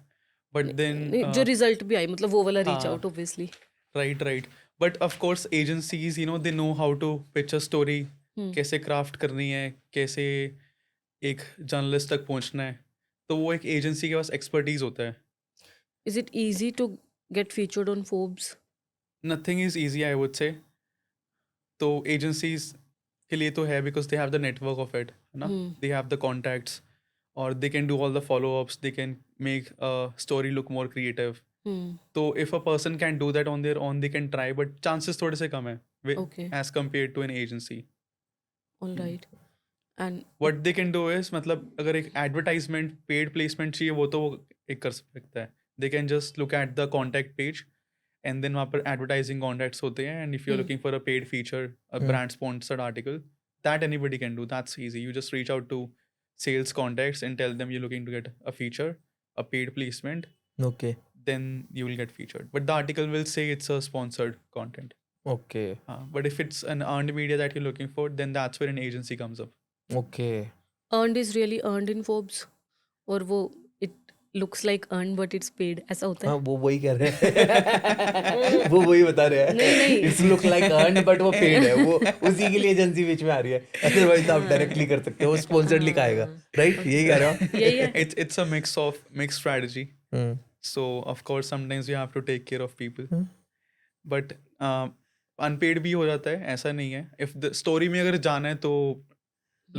But then जो रिजल्ट भी आई मतलब वो वाला रीच हाँ. Out obviously. right. But of course, agencies, they know how to pitch a story, कैसे craft करनी है, कैसे एक जर्नलिस्ट तक पहुंचना है. तो वो एक एजेंसी के पास एक्सपर्टीज होता है. Is it easy to get featured on Forbes? Nothing is easy, I would say. तो एजेंसीज के लिए तो है because they have the network of it, है ना? They have the contacts, or they can do all the follow-ups. They can make a story look more creative. तो if a person can do that on their own, they can try, but chances थोड़े से कम है Okay. as compared to an agency. All right. And What they can do is, मतलब अगर एक advertisement, paid placement चाहिए, वो तो वो एक कर सकता है. They can just look at the contact page, and then वहाँ पर advertising contacts होते हैं, and if you're looking for a paid feature, a brand sponsored article, that anybody can do. That's easy. You just reach out to sales contacts and tell them you're looking to get a feature, a paid placement, okay, then you will get featured. But the article will say it's a sponsored content. Okay, But if it's an earned media that you're looking for, then that's where an agency comes up. Okay. Earned is really earned in Forbes, और वो it looks like earn but it's paid, ऐसा होता हाँ, है? वो वही कह रहे हैं। वो वही बता रहे हैं। नहीं। It's look like earn but वो पेड है, वो उसी के लिए एजेंसी बीच में आ रही है। अदरवाइज आप डायरेक्टली कर सकते हो, वो स्पॉन्सर्ड लिखा आएगा, राइट? यही कह रहे हो? यही है। It's a mixed strategy. So of course sometimes you have to take care of people. But unpaid भी हो जाता है, ऐसा नहीं है. If the story में अगर जाना है तो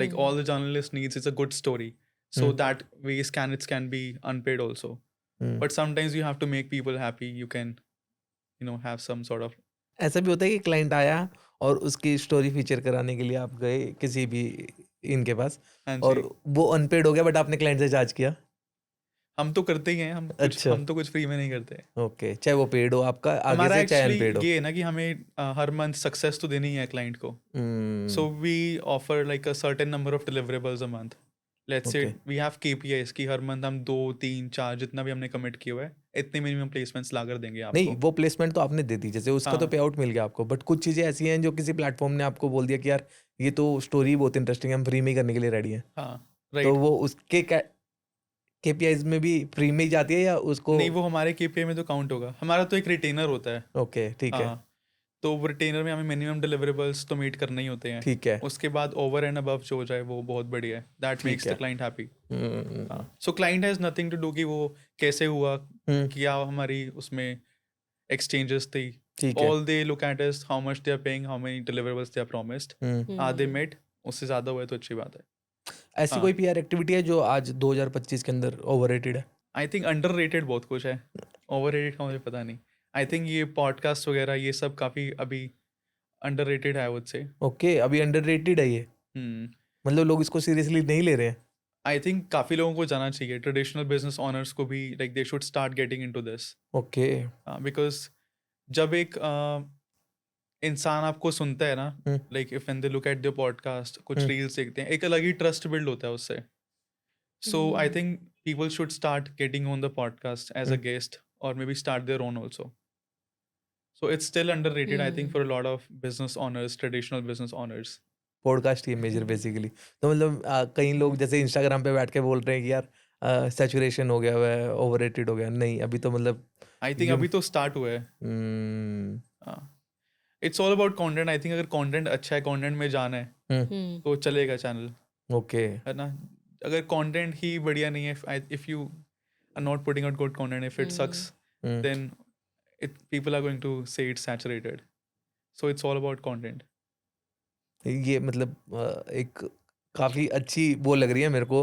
like all the journalist needs is a good story. So that ways can be unpaid also. But sometimes you have to make people happy. You can, have some sort of. ऐसा भी होता है कि क्लाइंट आया और उसकी story feature कराने के लिए आप गए किसी भी इनके पास, हाँ और जी. वो अनपेड हो गया बट आपने क्लाइंट से चार्ज किया? हम तो करते ही हैं. अच्छा। हम तो कुछ फ्री में नहीं करते. ओके, चाहे वो पेड हो आपका आगे हमारा से, चाहे एक्चुअली अनपेड हो। ये है ना कि हमें हर मंथ सक्सेस तो देनी ही है क्लाइंट को. So we offer like a certain number of deliverables a month. Let's say Okay. We have KPIs कि हर मंथ हम 2 3 4 जितना भी हमने कमिट किया हुआ है इतने मिनिमम प्लेसमेंट्स ला कर देंगे नहीं, आपको। वो प्लेसमेंट तो आपने दे दी, जैसे उसका तो हाँ पे आउट मिल गया आपको, बट कुछ चीज़ें ऐसी हैं जो किसी प्लेटफॉर्म ने आपको बोल दिया कि यार ये तो स्टोरी बहुत इंटरेस्टिंग है, हम फ्री में ही करने के लिए रेडी हैं, हाँ तो राइट। वो उसके केपीआईज में भी फ्री में ही जाती है या उसको? नहीं, वो हमारे KPI में तो काउंट होगा। हमारा तो एक रिटेनर होता है। ओके, ठीक है, हाँ, तो वो रिटेनर में हमें मिनिमम डिलिवरेबल्स तो मीट करने ही होते हैं। ठीक है, उसके बाद ओवर एंड अबव जो हो जाए वो बहुत बढ़िया है। दैट ठीक मेक्स द है। Client happy. हम्म, हाँ, so client has nothing to do कि वो कैसे हुआ, हम्म, क्या हमारी उसमें एक्सचेंजेस थी। ठीक है। All they look at is how much they are paying, how many deliverables they are promised, are they met, उससे ज़्यादा हुआ है तो अच्छी बात है। ऐसी हाँ, कोई पीआर एक्टिविटी है जो आज 2025 के अंदर ओवररेटेड है? आई थिंक अंडररेटेड बहुत कुछ है, ओवररेटेड का मुझे पता नहीं। आई थिंक ये पॉडकास्ट वगैरह ये सब काफ़ी अभी अंडररेटेड है आई वुड से। ओके, अभी अंडररेटेड है ये, मतलब लोग इसको सीरियसली नहीं ले रहे हैं? आई थिंक काफ़ी लोगों को जाना चाहिए, ट्रेडिशनल बिजनेस ओनर्स को भी, like they should start getting into this. Okay. Because जब एक इंसान आपको सुनता है ना, hmm, like if when they look at the podcast, कुछ हम्म, रील्स देखते हैं, एक अलग ही ट्रस्ट बिल्ड होता है उससे। So I think people should start getting on the podcast as a hmm. Guest और maybe start their own also. So it's still underrated I think for a lot of business owners, traditional business owners. Podcast ही है major basically, तो मतलब कई लोग जैसे Instagram पे बैठ के बोल रहे हैं कि यार सैचुरेशन हो गया हुआ है, ओवररेटेड हो गया, नहीं अभी तो मतलब आई थिंक ये अभी तो स्टार्ट हुआ है। It's all about content. I think अगर कंटेंट अच्छा है, कंटेंट में जाना है तो चलेगा चैनल, ओके। है ना। अगर कंटेंट ही बढ़िया नहीं है, if you are not putting out good content, if it sucks, then people are going to say it's saturated. So it's all about content. ये मतलब एक काफ़ी अच्छी वो लग रही है मेरे को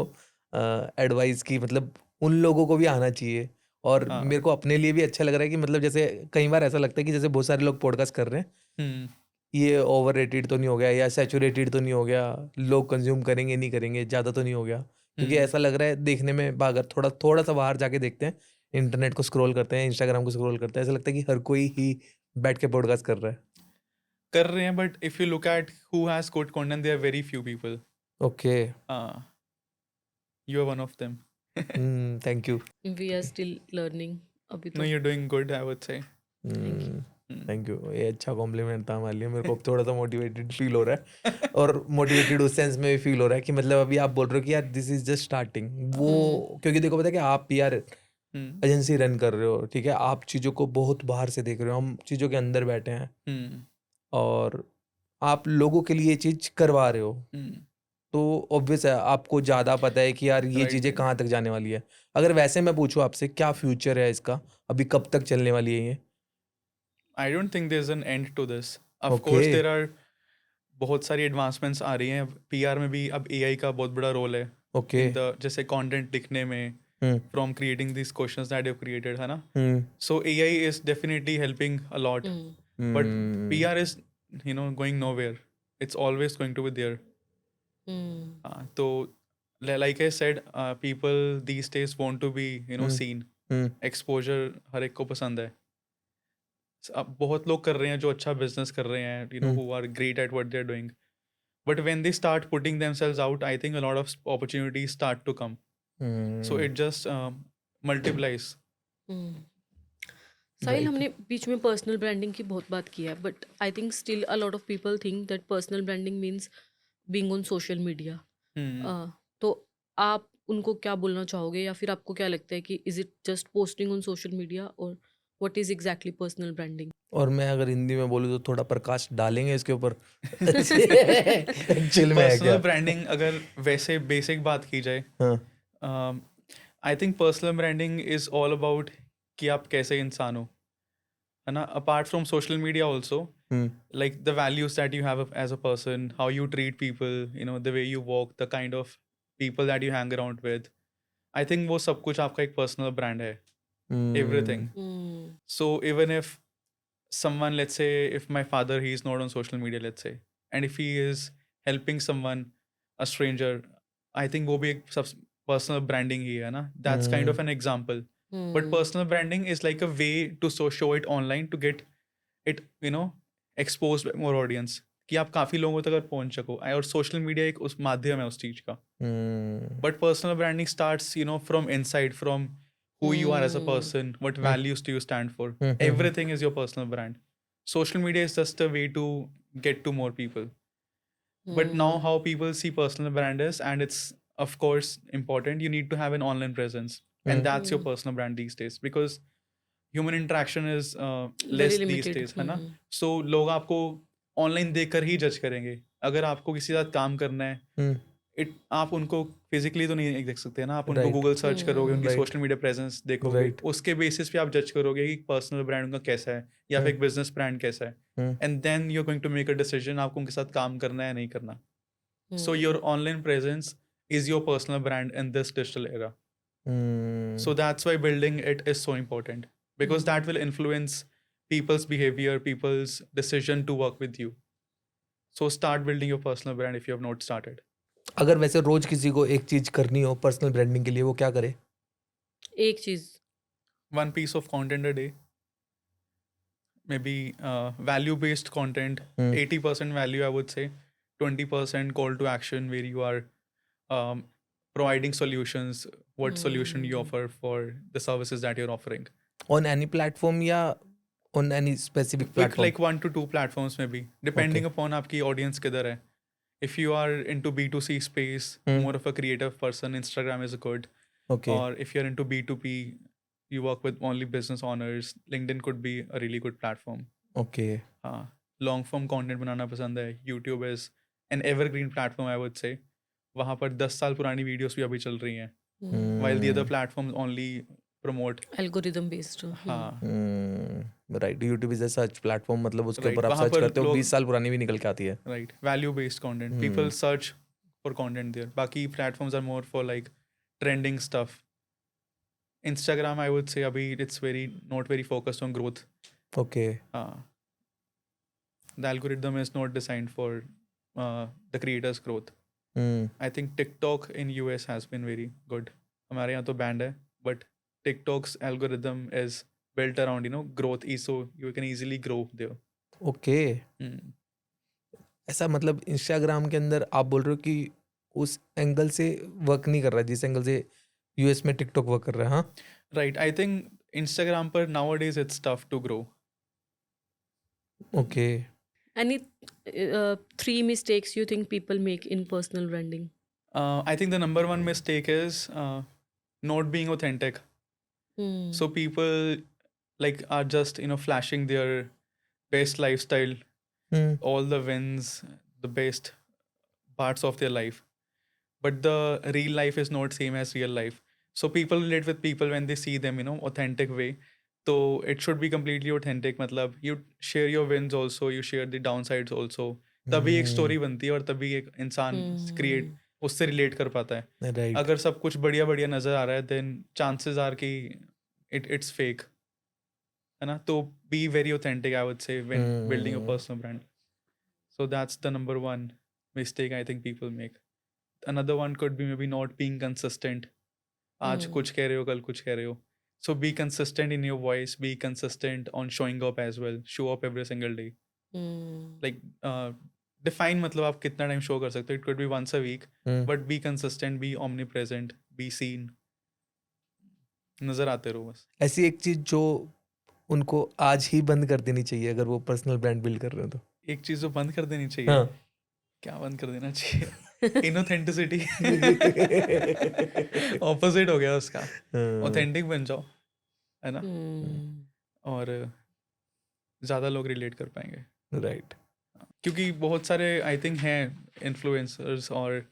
एडवाइस की, मतलब उन लोगों को भी आना चाहिए, और हाँ। मेरे को अपने लिए भी अच्छा लग रहा है कि मतलब जैसे कई बार ऐसा लगता है कि जैसे बहुत सारे लोग पॉडकास्ट कर रहे हैं, हम्म ये ओवररेटेड तो नहीं हो गया या सैचुरेटेड तो नहीं हो गया, लोग कंज्यूम करेंगे नहीं करेंगे, ज़्यादा तो नहीं हो गया, क्योंकि हम्म ऐसा लग रहा है देखने में, अगर थोड़ा थोड़ा सा बाहर जाके देखते हैं, इंटरनेट को स्क्रॉल करते हैं, इंस्टाग्राम को स्क्रॉल करते हैं, ऐसा लगता है कि हर कोई ही बैठ के पॉडकास्ट कर रहा है। कर रहे हैं, but if you look at who has good content, there are very few people. Okay, uh, you are one of them. Thank you, We are still learning. अभी No, तो you're doing good, I would say. Thank you, ये अच्छा complement था हमारे लिए, मेरे को अब थोड़ा सा मोटिवेटेड फील हो रहा है, और मोटिवेटेड उस सेंस में भी फील हो रहा है कि मतलब अभी आप बोल रहे हो कि यार दिस इज जस्ट स्टार्टिंग, वो क्योंकि देखो पता है कि आप पीआर हम्म एजेंसी रन कर रहे हो, ठीक है, आप चीज़ों को बहुत बाहर से देख रहे हो, हम चीज़ों के अंदर बैठे हैं, हम्म और आप लोगों के लिए ये चीज़ करवा रहे हो, हम्म तो ऑब्वियस है आपको ज़्यादा पता है कि यार ये Right. चीज़ें कहाँ तक जाने वाली है। अगर वैसे मैं पूछूँ आपसे, क्या फ्यूचर है इसका, अभी कब तक चलने वाली है ये? I don't think there's an end to this. Of Okay. course there are बहुत सारी एडवांसमेंट्स आ रही हैं। PR में भी अब AI का बहुत बड़ा रोल है। ओके। In the जैसे कंटेंट लिखने में, हम्म, from creating these questions that you've created, है ना। हम्म, So AI is definitely helping a lot. But PR is, going nowhere. It's always going to be there. So, like I said, people these days want to be, seen. Exposure हर एक को पसंद है। अब बहुत लोग कर रहे हैं जो अच्छा बिजनेस कर रहे हैं, who are great at what they're doing. But when they start putting themselves out, I think a lot of opportunities start to come. So it just multiplies. Sahil, Right. हमने बीच में पर्सनल ब्रांडिंग की बहुत बात की है, but I think still a lot of people think that personal branding means being on social media. Hmm. तो आप उनको क्या बोलना चाहोगे, या फिर आपको क्या लगता है कि is it just posting on social media, और what is exactly personal branding? और मैं अगर हिंदी में बोलूँ तो थोड़ा प्रकाश डालेंगे इसके ऊपर, एक्चुअल में है क्या? पर्सनल ब्रांडिंग अगर वैसे बेसिक बात की जाए, हाँ, आई think personal branding is all about कि आप कैसे इंसान हो, है ना। Apart from social media also, like the values that you have as a person, how you treat people, the way you walk, the kind of people that you hang around with. I think वो सब कुछ आपका एक personal brand है, everything. So even if someone, let's say if my father, he is not on social media, let's say, and if he is helping someone, a stranger, I think वो भी एक personal branding ही है ना. That's kind of an example. But personal branding is like a way to show it online to get it, exposed by more audience. कि आप काफ़ी लोगों तक अगर पहुंच सको और सोशल मीडिया एक उस माध्यम है उस चीज़ का. But personal branding starts, from inside, from who you are as a person, what values do you stand for. Everything is your personal brand. Social media is just a way to get to more people. But now how people see personal brand is, and it's of course important, you need to have an online presence. And that's your personal brand these days, because human interaction is less Very these limited. days, है ना. So लोग आपको online देखकर ही जज करेंगे. अगर आपको किसी के साथ काम करना है, आप उनको फिजिकली तो नहीं देख सकते ना. आप उनको Right. गूगल सर्च करोगे, उनकी Right. सोशल मीडिया प्रेजेंस देखोगे, Right. उसके बेसिस पे आप जज करोगे कि पर्सनल ब्रांड उनका कैसा है या फिर एक बिजनेस ब्रांड कैसा है. And then you are going to make a decision आपको उनके साथ काम करना है या नहीं करना. So your online presence is your personal brand in this digital era. So that's why building it is so important, because that will influence people's behavior, people's decision to work with you. So start building your personal brand if you have not started. अगर वैसे रोज किसी को एक चीज करनी हो personal branding के लिए, वो क्या करे? एक चीज. One piece of content a day. Maybe value-based content. 80% value, I would say. 20% call to action, where you are providing solutions. What solution you offer for the services that you're offering. On any platform या on any specific Pick platform? like 1 to 2 platforms maybe, depending upon आपकी audience किधर है. If you are into B2C space, more of a creative person, Instagram is good. Okay. Or if you're into B2P, you work with only business owners, LinkedIn could be a really good platform. Okay. Long form content बनाना पसंद है, YouTube is an evergreen platform, I would say. वहाँ पर 10 साल पुरानी videos भी अभी चल रही हैं. While the other platforms only promote. Algorithm based. हाँ. Right. YouTube is a search platform, मतलब उसके Right. ऊपर आप वहाँ सर्च पर करते हो, लोग- 20 साल पुरानी भी निकल के आती है. Right. Value-based content. People search for content there. बाकी platforms are more for like trending stuff. Instagram, I would say, abhi it's not very focused on growth. Okay. The algorithm is not designed for the creator's growth. I think TikTok in US has been very good. हमारे यहाँ तो banned है, but TikTok's algorithm is built around growth, so you can easily grow there. Okay. ऐसा मतलब Instagram के अंदर आप बोल रहे हो कि उस एंगल से वर्क नहीं कर रहा है जिस एंगल से यूएस में टिकटॉक वर्क कर रहा है. हाँ. Right. I think Instagram पर nowadays it's tough to grow. Okay. Any 3 mistakes you think people make in personal branding? I think the number one mistake is not being authentic. So people are just flashing their best lifestyle, all the wins, the best parts of their life, but the real life is not same as real life. So people relate with people when they see them authentic way. So it should be completely authentic. मतलब you share your wins also, you share the downsides also. तभी एक story बनती है और तभी एक इंसान create उससे relate कर पाता है. Right. अगर सब कुछ बढ़िया बढ़िया नजर आ रहा है, then chances are कि it's fake, है ना. तो be very authentic, I would say, when building a personal brand. So that's the number one mistake I think people make. Another one could be maybe not being consistent. आज कुछ कह रहे हो, कल कुछ कह रहे हो. So be consistent in your voice, be consistent on showing up as well. Show up every single day. Like define मतलब आप कितना टाइम शो कर सकते हो. It could be once a week, but be consistent, be omnipresent, be seen. नजर आते रहो बस. ऐसी एक चीज जो उनको आज ही बंद कर देनी चाहिए अगर वो पर्सनल ब्रांड बिल्ड कर रहे हो तो. एक चीज जो बंद कर देनी चाहिए. हाँ. क्या बंद कर देना चाहिए? इनऑथेंटिसिटी. ऑपोजिट हो गया उसका. ऑथेंटिक बन जाओ, है ना. और ज़्यादा लोग रिलेट कर पाएंगे. राइट. क्योंकि बहुत सारे आई थिंक हैं इन्फ्लुएंसर्स और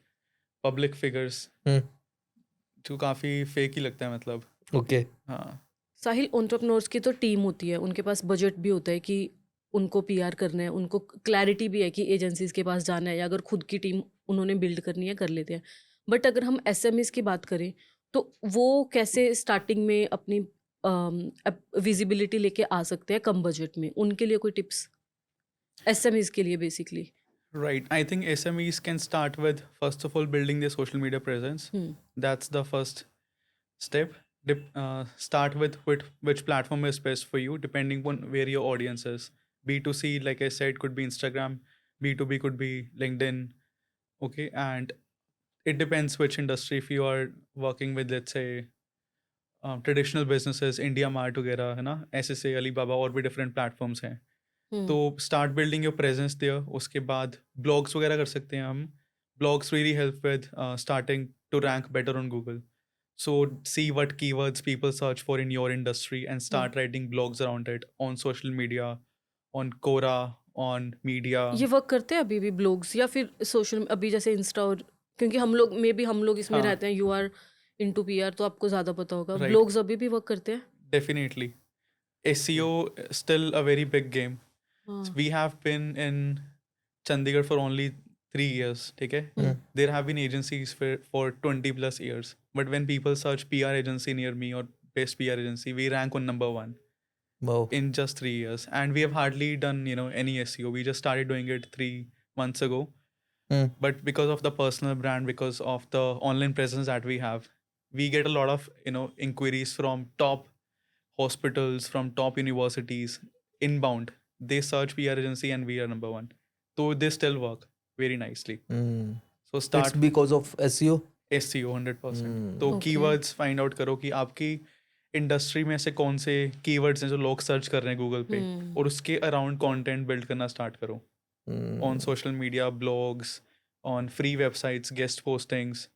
पब्लिक फिगर्स जो काफ़ी फेक ही लगता है मतलब. ओके. हाँ. साहिल, एंटरप्रेन्योर्स की तो टीम होती है, उनके पास बजट भी होता है कि उनको पीआर करना है, उनको क्लैरिटी भी है कि एजेंसीज के पास जाना है या अगर खुद की टीम उन्होंने बिल्ड करनी है कर लेते हैं. बट अगर हम एसएमईज की बात करें तो वो कैसे स्टार्टिंग में अपनी विजिबिलिटी लेके आ सकते हैं कम बजट में? उनके लिए कोई टिप्स एसएमईज के लिए basically? Right. I think SMEs can start with, first of all, building their social media presence. That's the first step. Start with which platform is best for you, depending on where your audience is. B2C, like I said, could be Instagram. B2B could be LinkedIn, okay, and it depends which industry. If you are working with, let's say, traditional businesses, India mart वगैरह है ना, SSA, Alibaba और भी different platforms हैं, तो start building your presence there. उसके बाद blogs वगैरह कर सकते हैं हम. Blogs really help with starting to rank better on Google. So see what keywords people search for in your industry and start writing blogs around it on social media, on Quora, on media. ये work करते हैं अभी भी blogs या फिर social अभी जैसे Insta और क्योंकि हम लोग इसमें हाँ. रहते हैं, यू आर इनटू पीआर तो आपको ज्यादा पता होगा. Right. ब्लॉग्स अभी भी वर्क करते हैं. Definitely. SEO still a very big game. हाँ. We have been in Chandigarh for only 3 years, ठीक है? There have been agencies for 20 plus years. But when people search PR agency near me or best PR agency, we rank on number 1 Wow. in just 3 years. And we have hardly done, any SEO. We just started doing it 3 months ago. But because of the personal brand, because of the online presence that we have, we get a lot of, inquiries from top hospitals, from top universities, inbound. They search PR agency and we are number 1. So they still work very nicely. So It's start because of SEO. SEO 100%. तो Okay. keywords find out करो कि आपकी industry में से कौन से keywords हैं जो लोग सर्च कर रहे हैं गूगल पे, और उसके अराउंड कंटेंट बिल्ड करना स्टार्ट करो on social media, blogs, on free websites, guest postings.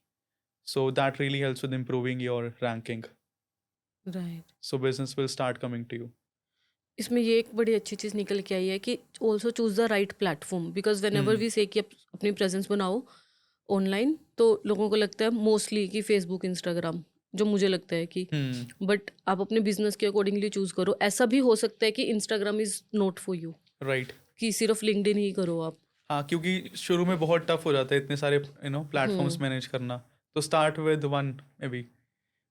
So that really helps with improving your ranking. Right. So business will start coming to you. इसमें ये एक बड़ी अच्छी चीज़ निकल के आई है कि also choose the right platform, because whenever we say कि आप अपनी प्रेजेंस बनाओ ऑनलाइन, तो लोगों को लगता है मोस्टली कि फेसबुक, इंस्टाग्राम, जो मुझे लगता है कि बट आप अपने बिजनेस के अकॉर्डिंगली चूज करो. ऐसा भी हो सकता है कि Instagram is not for you, Right. कि सिर्फ लिंक्डइन ही करो आप. हाँ, क्योंकि शुरू में बहुत टफ हो जाता है इतने सारे प्लेटफॉर्म्स मैनेज करना. तो start with one, maybe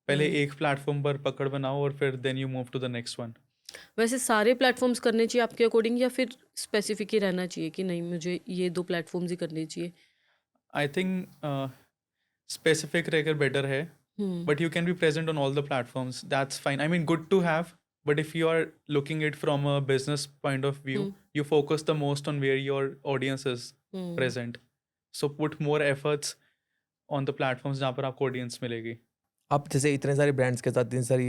पहले एक प्लेटफॉर्म पर पकड़ बनाओ और फिर then you move to the next one. वैसे सारे प्लेटफॉर्म्स करने चाहिए आपके अकॉर्डिंग, या फिर स्पेसिफिक ही रहना चाहिए कि नहीं मुझे ये 2 प्लेटफॉर्म्स ही करने चाहिए? आई थिंक स्पेसिफिक रहकर बेटर है, but you can be present on all the platforms. That's fine. I mean, good to have, but if you are looking it from a business point of view, you focus the most on where your audience is present. So put more efforts on the platforms जहाँ पर आपको audience मिलेगी. आप जैसे इतने सारे brands के साथ, इतनी सारी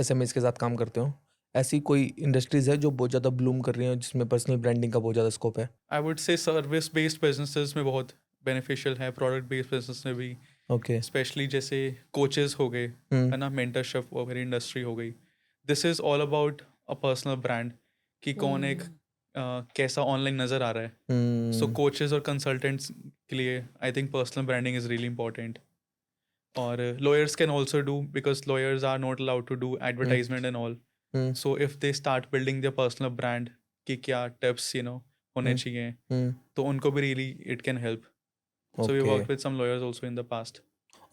SMEs के साथ काम करते हो, ऐसी कोई इंडस्ट्रीज है जो बहुत ज़्यादा ब्लूम कर रही है जिसमें पर्सनल ब्रांडिंग का बहुत ज़्यादा स्कोप है? I would say service based businesses में बहुत beneficial है, product based business में भी. ओके. स्पेशली जैसे कोचेस हो गए, है ना, मेंटरशिप वगैरह इंडस्ट्री हो गई. This is all about a personal brand, कि कौन एक कैसा ऑनलाइन नज़र आ रहा है. सो कोचेस और कंसल्टेंट्स के लिए I think personal branding is really important. और lawyers can also do, because lawyers are not allowed to do advertisement and all. So if they start building their personal brand कि क्या tips होने चाहिए, तो उनको भी really it can help. So we worked with some lawyers also in the past.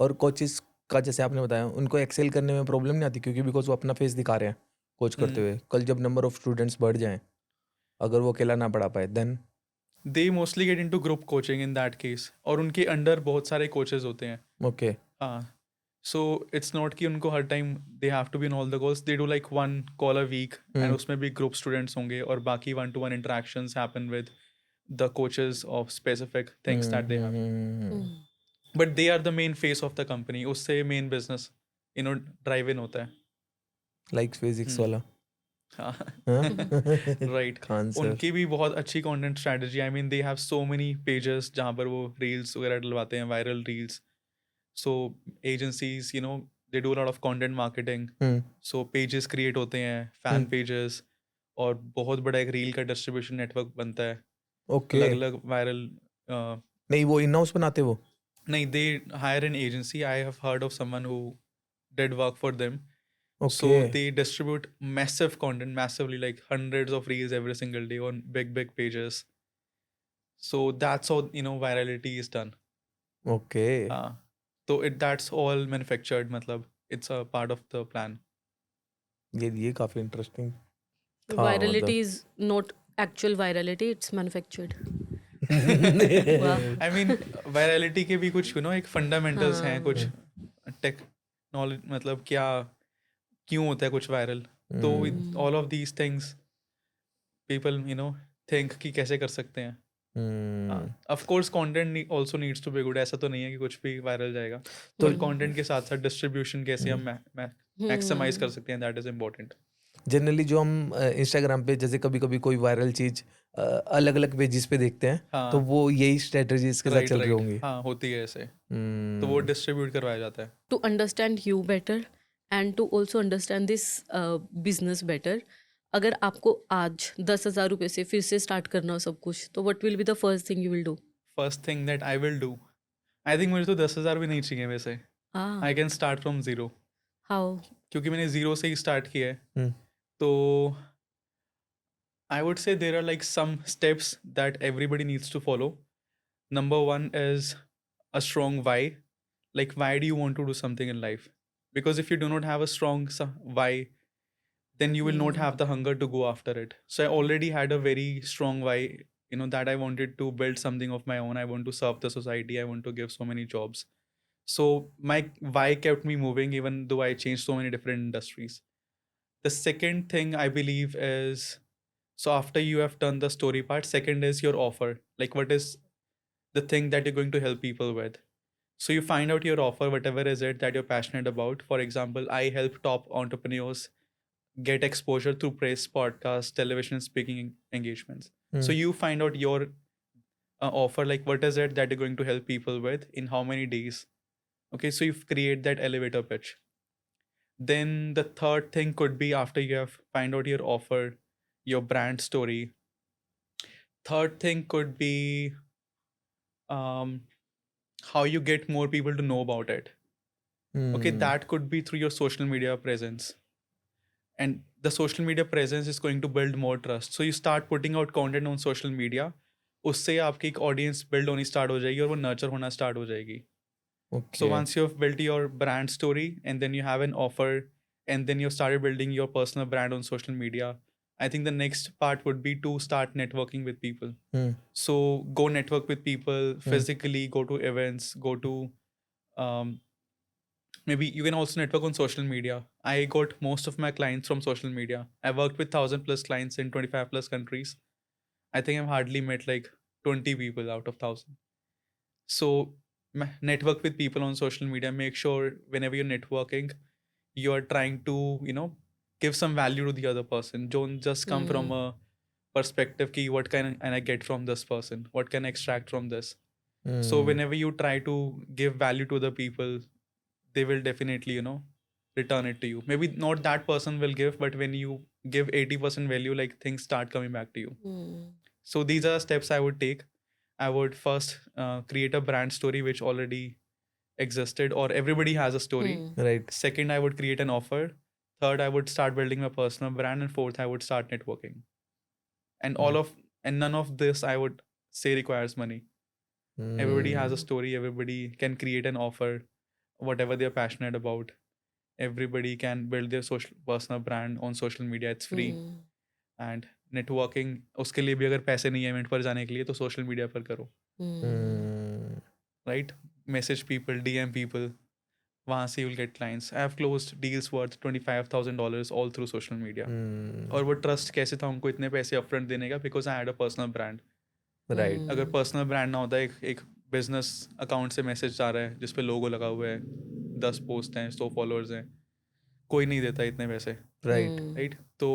और coaches का जैसे आपने बताया, उनको एक्सेल करने में प्रॉब्लम नहीं आती क्योंकि बिकॉज वो अपना फेस दिखा रहे हैं कोच करते हुए. कल जब नंबर ऑफ स्टूडेंट्स बढ़ जाएं, अगर वो अकेला ना पढ़ा पाए, then They mostly get into group coaching in that case. और उनके अंडर बहुत सारे कोचेस होते हैं. ओके. हाँ, so it's not कि उनको हर time they have to be in all the calls. They do like 1 call a week and उसमें भी group students होंगे और बाकी 1-to-1 interactions happen with the coaches of specific things that they have. But they are the main face of the company. उससे main business drive in होता है. Like physics वाला. Right. Khan sir. उनकी भी बहुत अच्छी content strategy. I mean, they have so many pages जहाँ पर वो reels वगैरह डलवाते हैं, viral reels. So agencies, they do a lot of content marketing. So pages create होते हैं, fan pages, और बहुत बड़ा एक reel का distribution network बनता है. ओके. अलग-अलग viral. नहीं, वो इन हाउस बनाते वो? नहीं, they hire an agency. I have heard of someone who did work for them. Okay. So they distribute massive content, massively, like hundreds of reels every single day on big pages. So that's how virality is done. Okay. So that's all manufactured. मतलब it's a part of the plan. ये काफी interesting. Virality is not actual virality, it's manufactured. I mean, virality के भी कुछ एक fundamentals हैं, कुछ technology, मतलब क्या क्यों होता है कुछ viral. तो all of these things people think कि कैसे कर सकते हैं. Hmm, of course content also needs to be good, ऐसा तो नहीं है कि कुछ भी वायरल जाएगा, तो पर कंटेंट के साथ साथ डिस्ट्रीब्यूशन कैसे हम मैक्सिमाइज कर Hmm. सकते हैं, दैट इज इम्पोर्टेंट. जनरली जो हम इंस्टाग्राम पे जैसे कभी कभी कोई वायरल चीज अलग अलग पेजेस पे देखते हैं, तो हाँ, वो यही स्ट्रेटजी इसके साथ राइट चल रही राइट, होंगी. हाँ होती है ऐसे, तो वो डिस्ट्रीब्यूट करवाया जाता है. To understand you better and to also understand this business better, अगर आपको आज 10,000 रुपये से फिर से स्टार्ट करना हो सब कुछ, तो what will be the first thing you will do? First thing that I will do, I think मुझे तो 10,000 भी नहीं चाहिए वैसे. Ah, I can start from zero, how? क्योंकि मैंने जीरो से ही स्टार्ट किया है. हम्म, तो I would say there are like some steps that everybody needs to follow. Number one is a strong why. Like, why do you want to do something in life? Because if you do not have a strong why, then you will not have the hunger to go after it. So I already had a very strong why, that I wanted to build something of my own. I want to serve the society. I want to give so many jobs. So my why kept me moving, even though I changed so many different industries. The second thing I believe is, so after you have done the story part, second is your offer. Like, what is the thing that you're going to help people with? So you find out your offer, whatever is it that you're passionate about. For example, I help top entrepreneurs get exposure through press, podcasts, television speaking engagements. So you find out your offer, like what is it that you're going to help people with in how many days. Okay, so you create that elevator pitch. Then the third thing could be, after you have find out your offer, your brand story. Third thing could be um, how you get more people to know about it. Okay, that could be through your social media presence. And the social media presence is going to build more trust. So you start putting out content on social media. उससे आपकी एक audience build होनी start हो जाएगी और वो nurture होना start हो जाएगी. So okay. once you have built your brand story and then you have an offer and then you started building your personal brand on social media, I think the next part would be to start networking with people. Hmm, So go network with people physically, go to events, go to um, maybe you can also network on social media. I got most of my clients from social media. I worked with 1,000 plus clients in 25 plus countries. I think I've hardly met like 20 people out of 1,000. So network with people on social media. Make sure whenever you're networking, you're trying to give some value to the other person. Don't just come from a perspective ki what can I get from this person, what can I extract from this. So hmm, whenever you try to give value to the people, they will definitely return it to you. Maybe not that person will give, but when you give 80% value, like things start coming back to you. So these are the steps I would take. I would first create a brand story which already existed or everybody has a story. right. Second, I would create an offer. Third, I would start building my personal brand. And fourth, I would start networking. And none of this I would say requires money. Everybody has a story. Everybody can create an offer, whatever they're passionate about. Everybody can build their personal brand on social media. It's free. And networking, उसके लिए भी अगर पैसे नहीं है event पर जाने के लिए, तो सोशल मीडिया पर करो. Right? Message people, DM people. वहाँ से you'll get clients. I have closed deals worth $25,000 all through social media. और वो ट्रस्ट कैसे था उनको इतने पैसे अपफ्रंट देने का? Because I had a personal brand. Right. अगर पर्सनल ब्रांड ना होता, एक बिजनेस अकाउंट से मैसेज आ रहा है जिस पे लोगो लगा हुआ है, 10 पोस्ट हैं, 100 फॉलोअर्स हैं, कोई नहीं देता इतने पैसे. Right. राइट? तो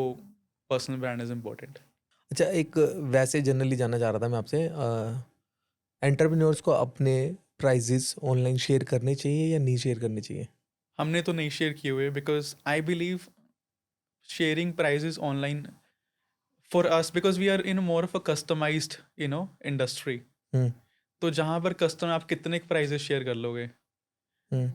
पर्सनल ब्रांड इज इम्पोर्टेंट. अच्छा, एक वैसे जनरली जानना चाह रहा था मैं आपसे, एंटरप्रेन्योर्स को अपने प्राइजेस ऑनलाइन शेयर करने चाहिए या नहीं शेयर करने चाहिए? हमने तो नहीं शेयर किए हुए, because I believe sharing prices online for us, because we are in more of a customized industry. Hmm, तो जहाँ पर कस्टमर आप कितने प्राइजेस शेयर कर लोगे? Hmm,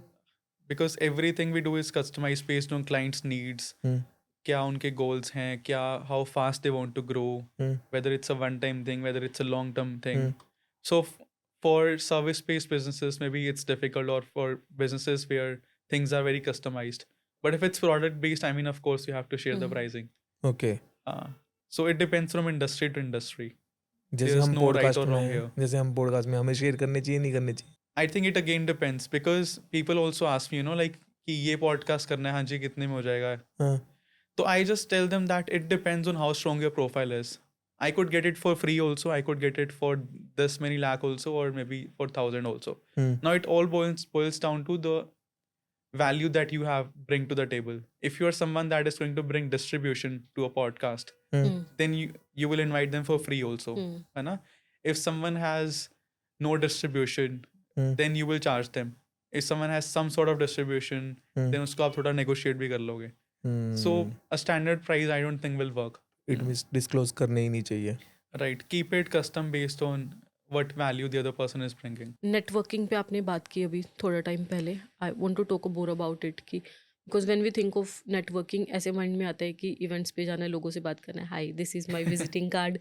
because everything we do is customize based on clients needs. Hmm, क्या उनके goals हैं, क्या how fast they want to grow, hmm, whether it's a one time thing, whether it's a long term thing. Hmm. So for service based businesses, maybe it's difficult, or for businesses where things are very customized. But if it's product based, I mean, of course, you have to share the pricing. Okay. So it depends from industry to industry. जैसे There's हम no right or wrong में here. जैसे हम podcast में हमें share करने चाहिए नहीं करने चाहिए? I think it again depends, because people also ask me, like कि ये podcast करना है, हाँ जी कितने में हो जाएगा? हाँ. So I just tell them that it depends on how strong your profile is. I could get it for free also, I could get it for this many lakh also, or maybe for 1,000 also. Now it all boils down to the value that you have bring to the table. If you are someone that is going to bring distribution to a podcast, then you will invite them for free also, है ना? If someone has no distribution, then you will charge them. If someone has some sort of distribution, then उसको आप थोड़ा negotiate भी कर लोगे. So a standard price I don't think will work. It means disclose करने ही नहीं चाहिए. Right. Keep it custom based on what value the other person is bringing. Networking पे आपने बात की अभी थोड़ा टाइम पहले. I want to talk more about it कि because when we think of networking ऐसे माइंड में आता है कि इवेंट्स पे जाना है, लोगों से बात करना है, hi this is my visiting card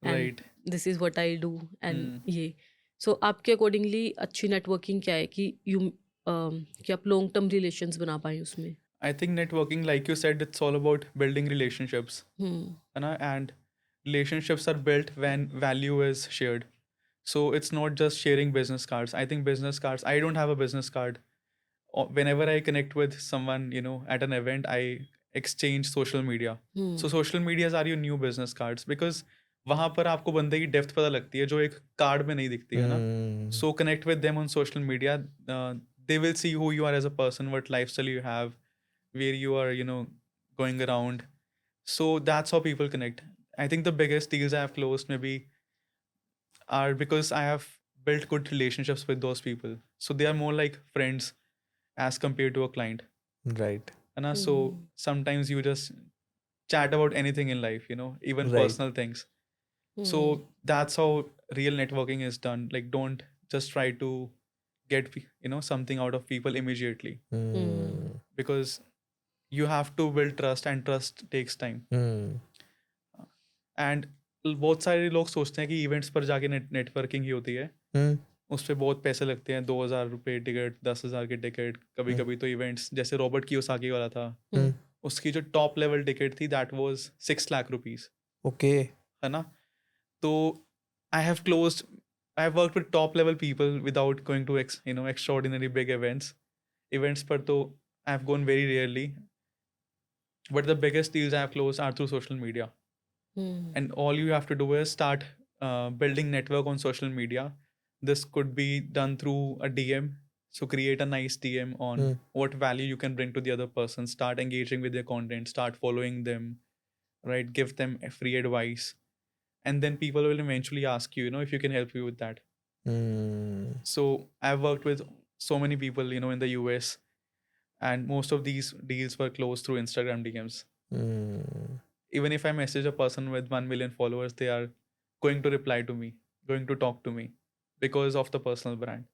and Right. This is what I do and ये. सो आपके अकॉर्डिंगली अच्छी नेटवर्किंग क्या है कि कि आप लॉन्ग टर्म रिलेशंस बना पाए उसमें. I think networking, like you said, it's all about building relationships. And relationships are built when value is shared. So it's not just sharing business cards. I think business cards, I don't have a business card. Whenever I connect with someone, at an event, I exchange social media. So social medias are your new business cards, because वहाँ पर आपको बंदे की depth पता लगती है जो एक कार्ड में नहीं दिखती है ना. So connect with them on social media. They will see who you are as a person, what lifestyle you have, where you are, going around. So that's how people connect. I think the biggest deals I have closed maybe are because I have built good relationships with those people. So they are more like friends as compared to a client. Right. So sometimes you just chat about anything in life, even Right. personal things. So that's how real networking is done. Like, don't just try to get, something out of people immediately, because you have to build trust, and trust takes time. And बहुत सारे लोग सोचते हैं कि events पर जाके networking ही होती है. उस पर बहुत पैसे लगते हैं, 2,000 रुपये टिकट, 10,000 की टिकट. कभी कभी तो इवेंट्स जैसे रॉबर्ट कियोसाकी वाला था, उसकी जो टॉप लेवल टिकट थी that was 6 lakh rupees. Okay. है ना? तो I have closed, I have worked with top level people without going to extraordinary big events पर तो I have gone very rarely, but the biggest deals I have closed are through social media. And all you have to do is start building network on social media. This could be done through a DM. So create a nice DM on what value you can bring to the other person. Start engaging with their content. Start following them. Right? Give them a free advice. And then people will eventually ask you, if you can help you with that. So I've worked with so many people, in the US, and most of these deals were closed through Instagram DMs. Even if I message a person with 1 million followers, they are going to reply to me, going to talk to me because of the personal brand.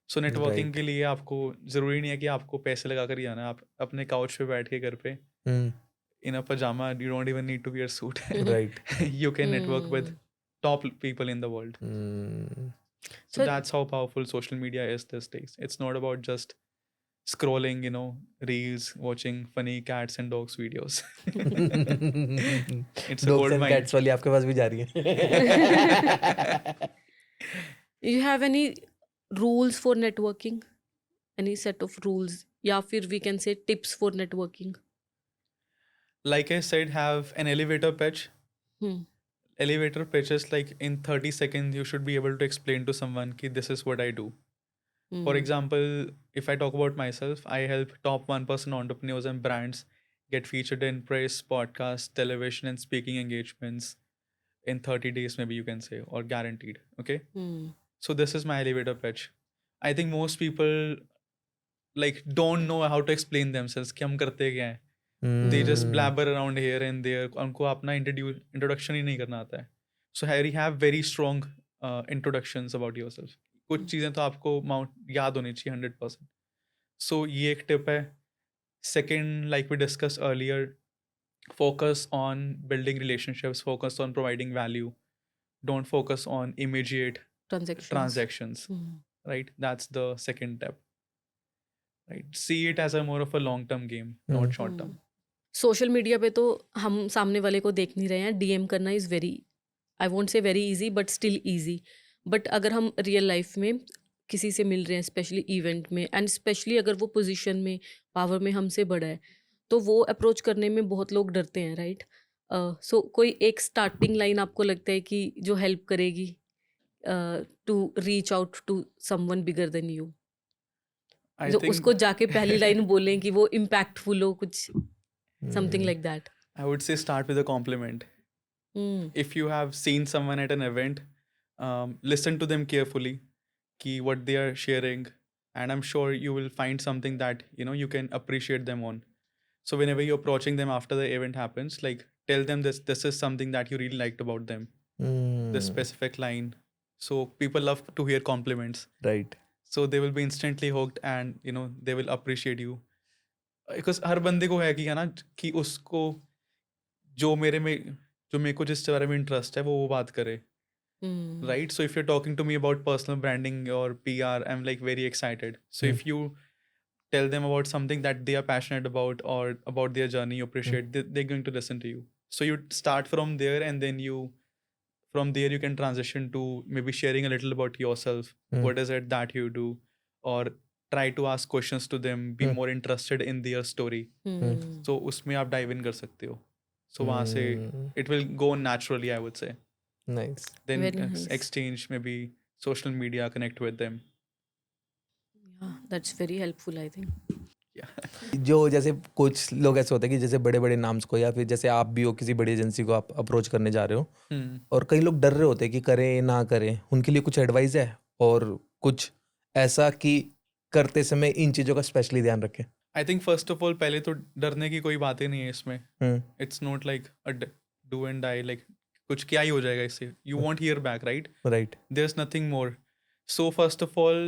So networking Right. के लिए आपको ज़रूरी नहीं है कि आपको पैसे लगा कर ही आना है. आप अपने couch पे बैठ के घर पे in a pajama, you don't even need to wear a suit. Right. You can network with top people in the world. So So- that's how powerful social media is these days. It's not about just scrolling, reels, watching funny cats and dogs videos. It's a dogs gold and mine. Cats वाली आपके पास भी जा रही है. You have any rules for networking? Any set of rules? या फिर we can say tips for networking? Like I said, have an elevator pitch. Elevator pitch is like in 30 seconds, you should be able to explain to someone ki this is what I do. For example, if I talk about myself, I help top 1% entrepreneurs and brands get featured in press, podcasts, television, and speaking engagements in 30 days, maybe you can say, or guaranteed. Okay. So this is my elevator pitch. I think most people don't know how to explain themselves कि हम करते क्या हैं. They just blabber around here and there. उनको अपना introduction ही नहीं करना आता है. So Harry, have very strong introductions about yourself. कुछ चीज़ें तो आपको याद होनी चाहिए 100%. So ये एक tip है. Second, like we discussed earlier, focus on building relationships. Focus on providing value. Don't focus on immediate transactions. Right? That's the second step. Right? See it as a more of a long-term game, not short-term. Social media पे तो हम सामने वाले को देख नहीं रहे हैं. डीएम करना is very, I won't say very easy but still easy. But अगर हम रियल लाइफ में किसी से मिल रहे हैं, स्पेशली इवेंट में, एंड स्पेशली अगर वो पोजीशन में, पावर में हमसे बड़ा है, तो वो अप्रोच करने में बहुत लोग डरते हैं, राइट? सो कोई एक स्टार्टिंग लाइन आपको लगता है कि जो हेल्प करेगी to reach out to someone bigger than you, I जो think उसको जाके पहली लाइन बोलें कि वो इम्पैक्टफुल हो, कुछ something like that? I would say start with a compliment. If you have seen someone at an event, listen to them carefully, ki what they are sharing, and I'm sure you will find something that you can appreciate them on. So whenever you're approaching them after the event happens, like tell them this is something that you really liked about them, this specific line. So people love to hear compliments. Right So they will be instantly hooked, and they will appreciate you. Because हर बंदे को है कि है ना कि उसको जो मेरे को जिस बारे में इंटरेस्ट है वो बात करे, right? So if you're talking to me about personal branding or PR, I'm like very excited. So if you tell them about something that they are passionate about or about their journey you appreciate, they're going to listen to you. So you start from there, and then from there you can transition to maybe sharing a little about yourself. What is it that you do, or try to ask questions to them, be more interested in their story. So उसमें आप dive in कर सकते हो. So वहाँ से it will go naturally, I would say. Nice Then Very nice. exchange maybe social media, connect with them. That's very helpful I think. जो जैसे कुछ लोग ऐसे होते हैं कि जैसे बड़े बड़े नाम्स को या फिर जैसे आप भी हो किसी बड़ी एजेंसी को आप अप्रोच करने जा रहे हो और कई लोग डर रहे होते हैं कि करें ना करें, उनके लिए कुछ एडवाइस है और कुछ ऐसा कि करते समय इन चीज़ों का स्पेशली ध्यान रखें? I think first of all पहले तो डरने की कोई बात ही नहीं है इसमें. It's not like a do and die, like कुछ क्या ही हो जाएगा इससे. You won't hear back, right? Right There's nothing more. So first of all,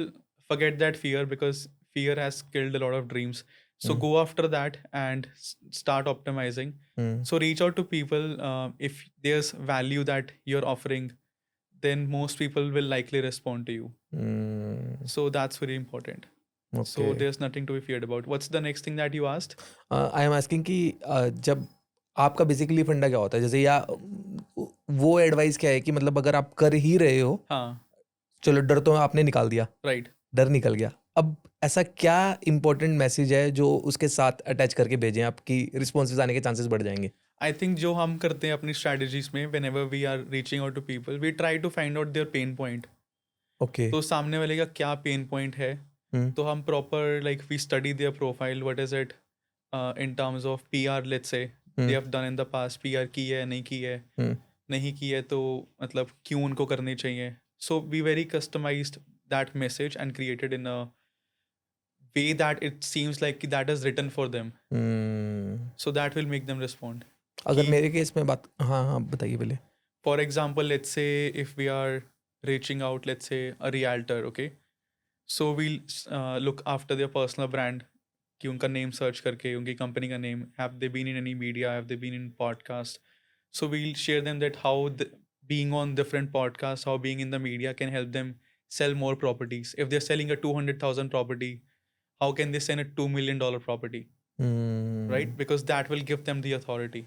forget that fear, because fear has killed a lot of dreams. So go after that and start optimizing. So reach out to people. If there's value that you're offering, then most people will likely respond to you. So that's very important. So there's nothing to be feared about. What's the next thing that you asked? I am asking कि जब आपका basically फंडा क्या होता है, जैसे या वो एडवाइस क्या है कि मतलब अगर आप कर ही रहे हो, हाँ, चलो डर तो आपने निकाल दिया, right. डर निकल गया, अब ऐसा क्या इंपॉर्टेंट मैसेज है जो उसके साथ अटैच करके भेजें आपकी रिस्पॉन्सेज आने के चांसेस बढ़ जाएंगे? I think जो हम करते हैं अपनी strategies में, whenever we are reaching out to people, we try to find out their pain point. Okay तो सामने वाले का क्या pain point है, तो हम proper like we study their profile. What is it in terms of PR, let's say they have done in the past, PR की है नहीं की है, नहीं की है तो मतलब क्यों उनको करनी चाहिए. So we very customized that message and created in a way that it seems like that is written for them. So that will make them respond. अगर मेरे केस में बात, हाँ हाँ बताइए पहले. For example, let's say if we are reaching out, let's say a realtor, okay? So we'll look after their personal brand, कि उनका name search करके उनकी company का name, have they been in any media, have they been in podcast? So we'll share them that how being on different podcasts, how being in the media can help them sell more properties. If they're selling a 200,000 property, how can they sell a $2 million property, right? Because that will give them the authority.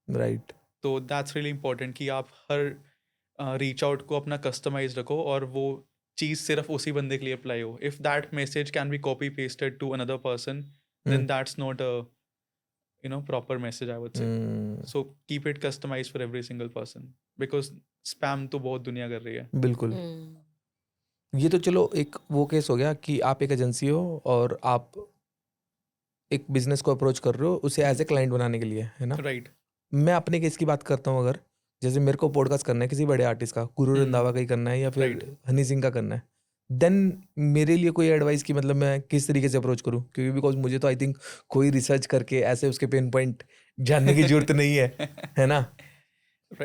Right. तो that's really important कि आप हर reach out को अपना customise रखो और वो चीज़ सिर्फ उसी बंदे के लिए अप्लाई हो. If that message can be copy pasted to another person, then that's not a proper message, I would say. So keep it customize for every single person, because spam तो बहुत दुनिया कर रही है. बिल्कुल. ये तो चलो एक वो केस हो गया कि आप एक एजेंसी हो और आप एक बिजनेस को अप्रोच कर रहे हो उसे एज ए क्लाइंट बनाने के लिए, है ना? राइट. मैं अपने केस की बात करता हूँ. अगर जैसे मेरे को पॉडकास्ट करना है किसी बड़े आर्टिस्ट का, गुरु रंधावा का ही करना है या फिर Right. हनी सिंह का करना है, देन मेरे लिए कोई एडवाइस कि मतलब मैं किस तरीके से अप्रोच करूँ? क्योंकि बिकॉज मुझे तो आई थिंक कोई रिसर्च करके ऐसे उसके पेन पॉइंट जानने की जरूरत नहीं है ना?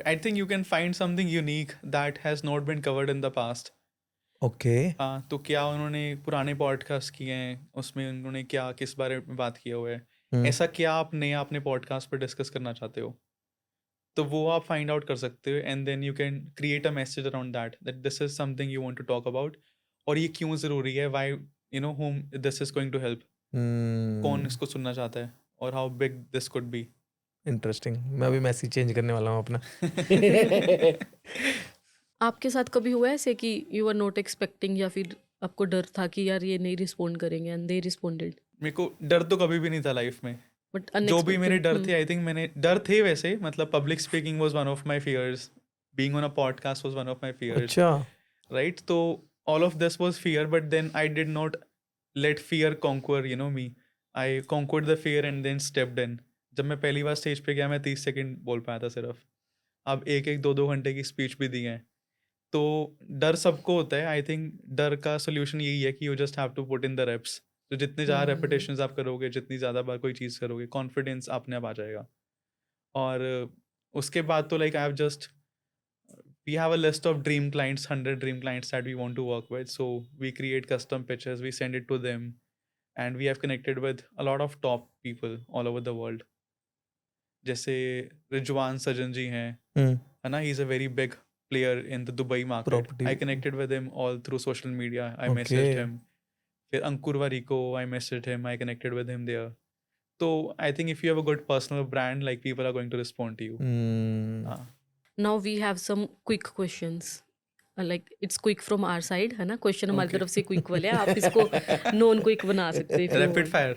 I think you can find something unique that has not been covered in the past. Okay. हाँ, तो क्या उन्होंने पुराने पॉडकास्ट किए हैं, उसमें उन्होंने क्या किस बारे में बात किया हुआ है, ऐसा क्या आप नया अपने पॉडकास्ट पर डिस्कस करना चाहते हो, तो वो आप फाइंड आउट कर सकते हो. And then you can create a message around that this is something you want to talk about, और ये क्यों ज़रूरी है, why whom this is going to help, कौन इसको सुनना चाहता है, और how big this could be. Interesting. मैं अभी मैसेज चेंज करने वाला हूँ अपना. आपके साथ कभी हुआ है ऐसे कि यू आर नॉट एक्सपेक्टिंग, या फिर आपको डर था कि यार ये नहीं रिस्पोंड करेंगे एंड दे रिस्पोंडेड? मेरे को डर तो कभी भी नहीं था लाइफ में. बट जो भी मेरे डर थे, अनएक्सपेक्टेड। आई थिंक मैंने डर थे वैसे, मतलब public speaking was one of my fears, being on a podcast was one of my fears, अच्छा। राइट? तो all of this was fear, but then I did not let fear conquer me. I conquered the fear and then stepped in. जब मैं पहली बार stage पे गया, मैं 30 second बोल पाया था सिर्फ। अब एक एक 2 घंटे की स्पीच भी दी है। तो डर सबको होता है। आई थिंक डर का सोल्यूशन यही है कि you just have to put in the reps. तो जितने ज़्यादा रेपिटेशंस आप करोगे, जितनी ज़्यादा बार कोई चीज़ करोगे, कॉन्फिडेंस अपने आप आ जाएगा। और उसके बाद तो like I have just we have a list of dream clients, 100 dream clients that we want to work with. So we create custom pitches, we send it to them, and we have connected with a lot of top people all over the world. जैसे रिजवान सजन जी हैं, है ना? He's a very big player in the Dubai market. Property. I connected with him all through social media. I Okay. messaged him. फिर अंकुर Warikoo, I messaged him. I connected with him there. So I think if you have a good personal brand, like people are going to respond to you. हाँ, Now we have some quick questions. Like it's quick from our side, है ना? Question हमारी Okay. तरफ से quick वाले हैं, आप इसको नॉन क्विक बना सकते हैं। Rapid fire.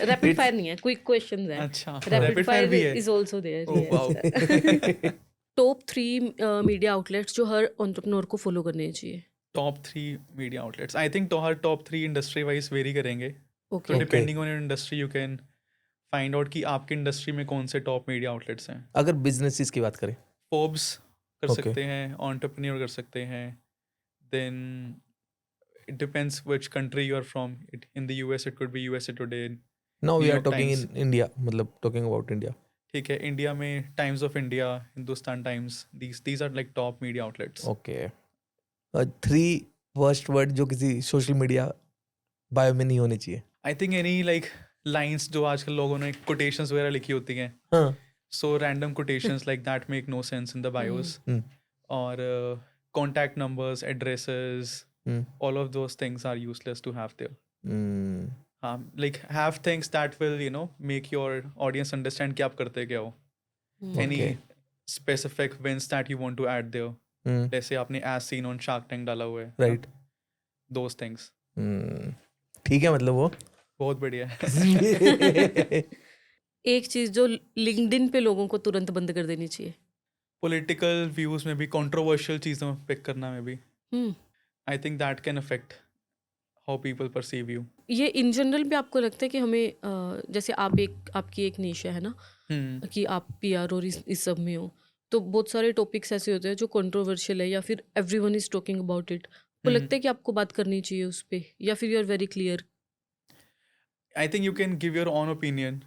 रैपिड फायर नहीं है, क्विक क्वेश्चंस हैं। अच्छा, रैपिड rapid fire फायर भी है। Is also there. Oh, wow. Top 3 media outlets जो हर एंटरप्रेन्योर को फॉलो करने चाहिए। Top 3 media outlets, I think तो हर टॉप 3 इंडस्ट्री वाइज वेरी करेंगे। तो okay. Depending on your industry you can find out कि आपकी इंडस्ट्री में कौन से टॉप मीडिया आउटलेट्स हैं। अगर बिजनेसेस की बात करें, फोर्ब्स कर Okay. सकते हैं, एंटरप्रेन्योर कर सकते हैं। Then it depends which country you are from. In the US it could be USA today. Now we New are York talking Times. In India, मतलब टॉकिंग अबाउट इंडिया। ठीक है, India में Times of India, Hindustan Times, these are like top media outlets. Okay. 3 worst word जो किसी social media bio में नहीं होने चाहिए। I think any like lines जो आजकल लोगों ने कोटेशंस वगैरह लिखी होती हैं, हाँ। so random quotations like that make no sense in the bios. Hmm. Or contact numbers, addresses, Hmm. all of those things are useless to have there. Hmm. Like have things that will make your audience understand कि आप करते क्या हो. Any Okay. specific wins that you want to add there. Hmm. जैसे आपने as seen on Shark Tank डाला हुआ है. Right. Those things. Hmm. ठीक है, मतलब वो बहुत बढ़िया है. एक चीज जो लिंक्डइन पे लोगों को तुरंत बंद कर देनी चाहिए। Political views में भी, controversial चीज़ों पिक करना में भी. हम्म। I think that can affect how people perceive you. ये इन जनरल भी आपको लगता है कि हमें जैसे आपकी एक निशा है ना कि आप पीआर और इस सब में हो, तो बहुत सारे टॉपिक्स ऐसे होते हैं जो कंट्रोवर्शियल है या फिर everyone is talking about it, तो लगता है कि आपको बात करनी चाहिए उस पे, या फिर you are very clear? I think you can give your own opinion.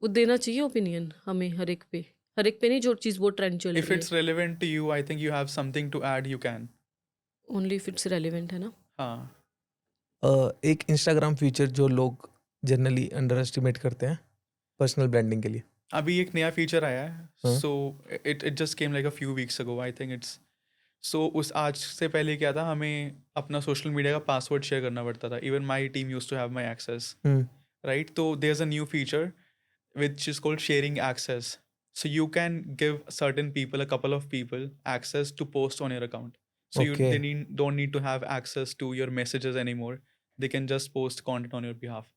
वो देना चाहिए ओपिनियन हमें हर एक पे नहीं, जो चीज़ वो ट्रेंड चल If रही it's relevant to you, I think you have something to add, you can. है, ओनली इफ इट्स रेलेवेंट, है ना? हाँ, एक इंस्टाग्राम फीचर जो लोग जनरली अंडर एस्टिमेट करते हैं पर्सनल ब्रांडिंग के लिए। अभी एक नया फीचर आया है, हाँ। so it just came like a few weeks ago. I think it's so उस आज से पहले क्या था, हमें अपना सोशल मीडिया का पासवर्ड शेयर करना पड़ता था. Even my team used to have my access, hmm. right? So there's a new feature which is called sharing access. So you can give certain people, a couple of people, access to post on your account. So Okay. they don't need to have access to your messages anymore. They can just post content on your behalf.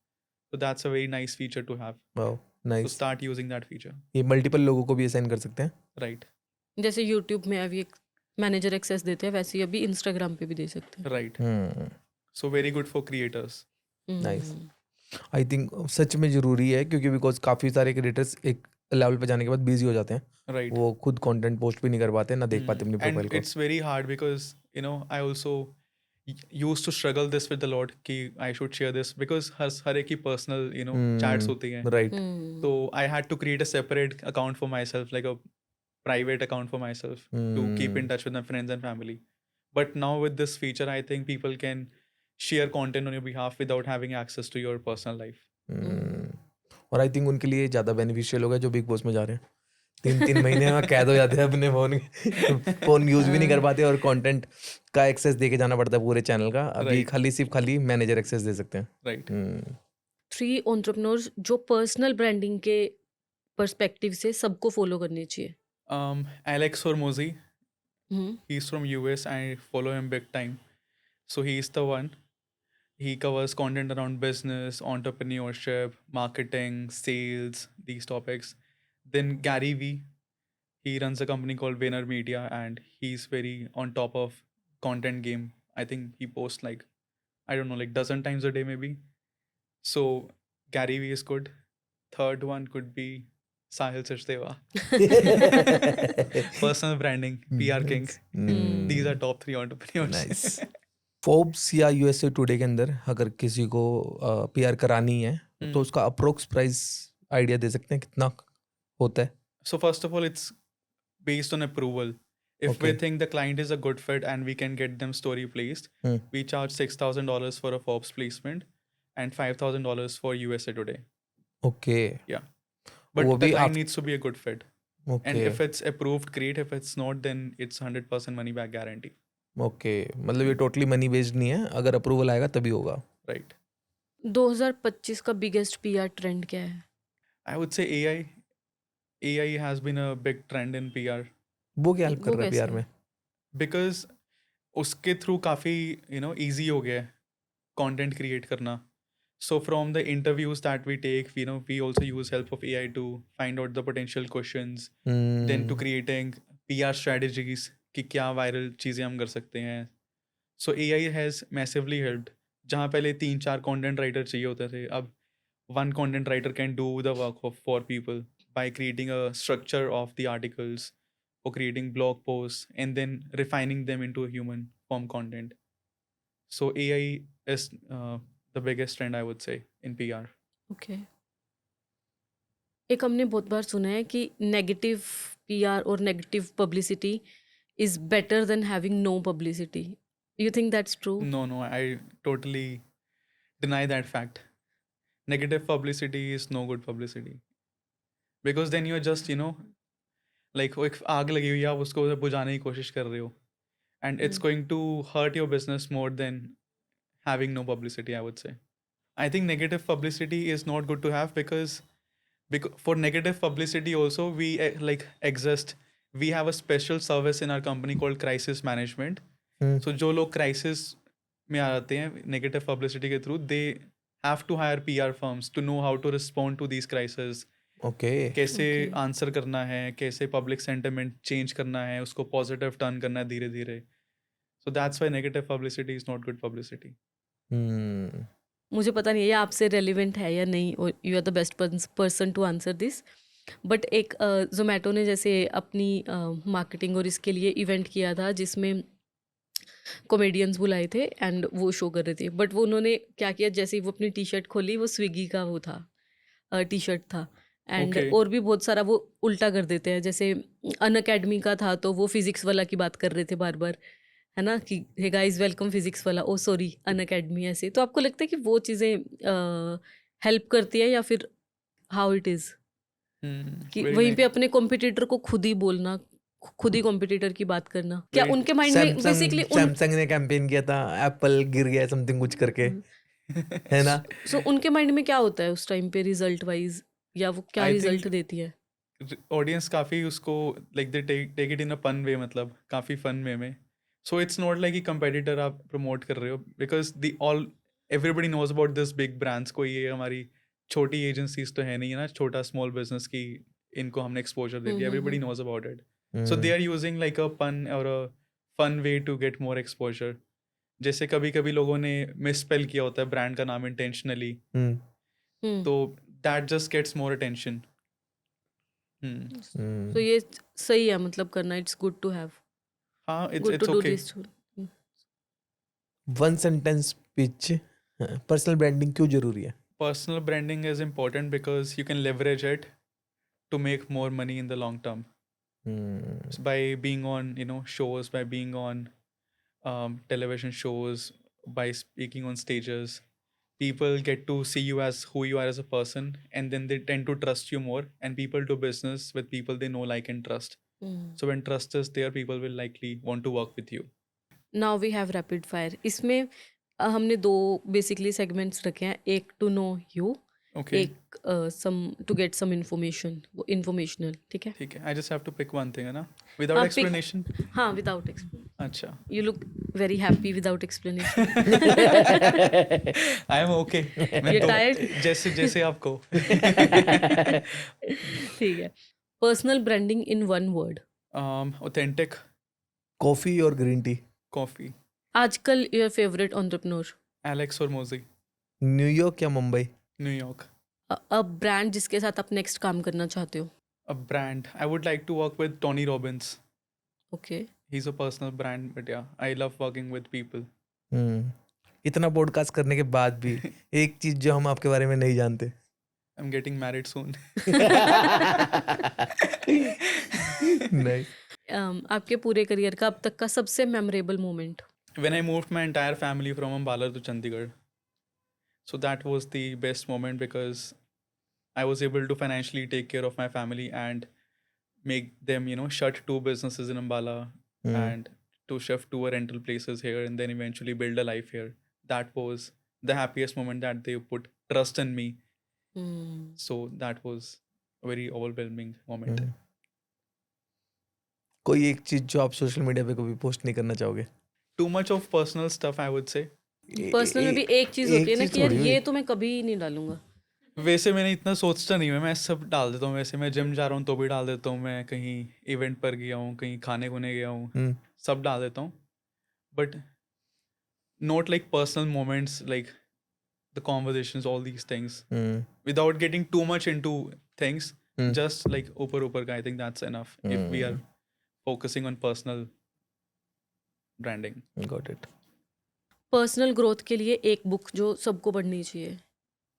So that's a very nice feature to have. Wow, So nice. start using that feature. ये multiple लोगों को भी assign कर सकते हैं। Right. जैसे YouTube में अभी एक मैनेजर एक्सेस देते हैं, वैसे ही अभी इंस्टाग्राम पे भी दे सकते हैं। Right. Hmm. So very good for creators. Nice. I think such में ज़रूरी है, क्योंकि बिकॉज काफ़ी सारे क्रिएटर्स एक लेवल पे जाने के बाद बिजी हो जाते हैं, Right. वो खुद कंटेंट पोस्ट भी नहीं कर पाते, ना देख पाते अपनी प्रोफाइल And को। it's very hard because I also used to struggle this with a lot कि I should share this because हर एक की personal chats होती हैं. Right. So I had to create a separate account for myself, like a private account for myself to keep in touch with my friends and family. But now with this feature, I think people can share content on your behalf without having access to your personal life. और I think उनके लिए ज़्यादा beneficial होगा जो big boss में जा रहे हैं। 3 महीने में कैद हो जाते हैं अपने फ़ोन यूज़ भी नहीं कर पाते, और कंटेंट का एक्सेस दे के जाना पड़ता है पूरे चैनल का। अभी Right. सिर्फ खाली मैनेजर एक्सेस दे सकते हैं। Right. 3 एंटरप्रेन्योर्स जो पर्सनल ब्रांडिंग के पर्सपेक्टिव से सबको फॉलो करनी चाहिए। Alex Hormozy, hmm. he's from US. I follow him big time. So he's the one. he covers content around business, entrepreneurship, marketing, sales, these topics. Then Gary Vee, he runs a company called VaynerMedia, and he's very on top of content game. I think he posts like, I don't know, like dozen times a day maybe. So Gary Vee is good. Third one could be Sahil Sachdeva. Personal branding, PR king. These are top 3 entrepreneurs. Nice Forbes या USA today के अंदर अगर किसी को PR करानी है तो उसका अप्रोक्स प्राइस आइडिया दे सकते हैं कितना होता है So first of all, it's based on approval. If we Okay. think the client is a good fit and we can get them story placed, we charge $6,000 for a Forbes placement and $5,000 for USA Today. Okay Yeah. But वो the भी client needs to be a good fit. And okay if it's approved, great. If it's not, then it's 100% money back guarantee. Okay मतलब ये totally money based नहीं है अगर approval आएगा तभी होगा Right. 2025 का बिगेस्ट पीआर ट्रेंड क्या है? I would say AI. AI has been a big trend in PR वो क्या हेल्प कर वो रहा है कैसे? पीआर में because उसके थ्रू काफ़ी easy हो गया है content create करना. So from the interviews that we take, we also use help of AI to find out the potential questions, then to creating PR strategies कि क्या viral चीज़ें हम कर सकते हैं. So AI has massively helped. जहाँ पहले 3-4 content writer चाहिए होते थे, अब one content writer can do the work for people by creating a structure of the articles or creating blog posts and then refining them into a human form content. So AI is the biggest trend, I would say, in PR. Okay एक हमने बहुत बार सुना है कि negative PR और negative publicity is better than having no publicity. You think that's true? No, I totally deny that fact. Negative publicity is no good publicity. Because then you're just, like वो एक आग लगी हुई है, आप उसको बुझाने की कोशिश कर रहे हो. And it's going to hurt your business more than having no publicity, I would say. I think negative publicity is not good to have because for negative publicity also we exist. We have a special service in our company called crisis management. So जो लोग crisis में आते हैं negative publicity के through, they have to hire PR firms to know how to respond to these crises. Okay कैसे Okay. Answer करना है, कैसे पब्लिक सेंटिमेंट चेंज करना है, उसको पॉजिटिव टर्न करना है धीरे धीरे. So that's why negative publicity is not good publicity. मुझे पता नहीं है ये आपसे रेलिवेंट है या नहीं, और you are the best person to answer this. But एक जोमेटो ने जैसे अपनी मार्केटिंग और इसके लिए इवेंट किया था जिसमें कॉमेडियंस बुलाए थे एंड वो शो कर रहे थे. बट वो उन्होंने क्या किया, जैसे ही वो अपनी टी शर्ट खोली वो स्विगी का वो था, टी शर्ट था. And Okay. और भी बहुत सारा वो उल्टा कर देते हैं. जैसे अन अकेडमी का था तो वो फिजिक्स वाला की बात कर रहे थे बार बार, है ना, कि हे गाइस वेलकम फिजिक्स वाला, ओ सॉरी अन अकेडमी. ऐसे तो आपको लगता है कि वो चीज़ें हेल्प करती है या फिर हाउ इट इज़ कि वहीं पे अपने कॉम्पिटिटर को खुद ही बोलना, खुद ही कॉम्पिटिटर की बात करना, क्या Right. उनके माइंड में बेसिकली सैमसंग ने कैंपेन किया था एप्पल गिर गया समथिंग कुछ करके है ना सो उनके माइंड में क्या होता है उस टाइम पे रिजल्ट वाइज, या वो क्या I रिजल्ट think- देती है? ऑडियंस काफ़ी उसको like they take it in a fun way, मतलब काफ़ी फन वे में. सो इट्स नॉट लाइक कि कंपेटिटर आप प्रमोट कर रहे हो, because everybody knows about this big brands. कोई ये हमारी छोटी एजेंसीज तो है नहीं है ना, छोटा स्मॉल बिजनेस की इनको हमने एक्सपोजर दे दिया. Everybody knows about it. So they are using like a pun or a fun way to get more exposure. जैसे कभी कभी लोगों ने मिसस्पेल किया होता है ब्रांड का नाम इंटेंशनली, तो that just gets more attention. तो ये सही है, मतलब करना, इट्स गुड टू हैव, हाँ, good it's to do okay. This. One sentence pitch personal branding क्यों जरूरी है Personal branding is important because you can leverage it to make more money in the long term. So by being on shows, by being on television shows, by speaking on stages, people get to see you as who you are as a person, and then they tend to trust you more, and people do business with people they know, like, and trust. So when trust is there, people will likely want to work with you. Now we have rapid fire. इसमें हमने दो basically segments रखे हैं, एक to know you, Okay. एक some to get some information, वो informational. ठीक है, ठीक है. I just have to pick one thing, है ना? Without pick. explanation. हाँ, विदाउट एक्सप्लेन. अच्छा. You look very happy without explanation. I am okay. मैं You're तो tired? जैसे जैसे आपको. ठीक है. Personal branding in one word. Authentic. Coffee और ग्रीन टी. Coffee. आजकल your favorite entrepreneur. Alex Hormozy. New York या Mumbai. New York. A brand जिसके साथ आप next काम करना चाहते हो. A brand. I would like to work with Tony Robbins. Okay. He's a personal brand, but yeah, I love working with people. इतना podcast करने के बाद भी एक चीज जो हम आपके बारे में नहीं जानते. I'm getting married soon. नहीं. आपके पूरे करियर का अब तक का सबसे memorable moment. When I moved my entire family from Ambala to Chandigarh, so that was the best moment because I was able to financially take care of my family and make them, shut 2 businesses in Ambala and to shift to a rental places here and then eventually build a life here. That was the happiest moment that they put trust in me. So that was a very overwhelming moment. कोई एक चीज जो आप social media पे कभी post नहीं करना चाहोगे. Too much of personal stuff, I would say. Personal में भी एक चीज होती है ना चीज कि यार थोड़ी ये हुई. तो मैं कभी नहीं डालूंगा. वैसे मैंने इतना सोचता नहीं हूँ, मैं सब डाल देता हूँ. वैसे मैं जिम जा रहा हूँ तो भी डाल देता हूँ, मैं कहीं इवेंट पर गया हूँ, कहीं खाने खुने गया हूँ, सब डाल देता हूँ. But not like personal moments like the conversations, all these things, without getting too much into things, just like ऊपर का. I think that's enough if we are focusing on personal branding. Got it. Personal growth के लिए एक book जो सबको पढ़नी चाहिए.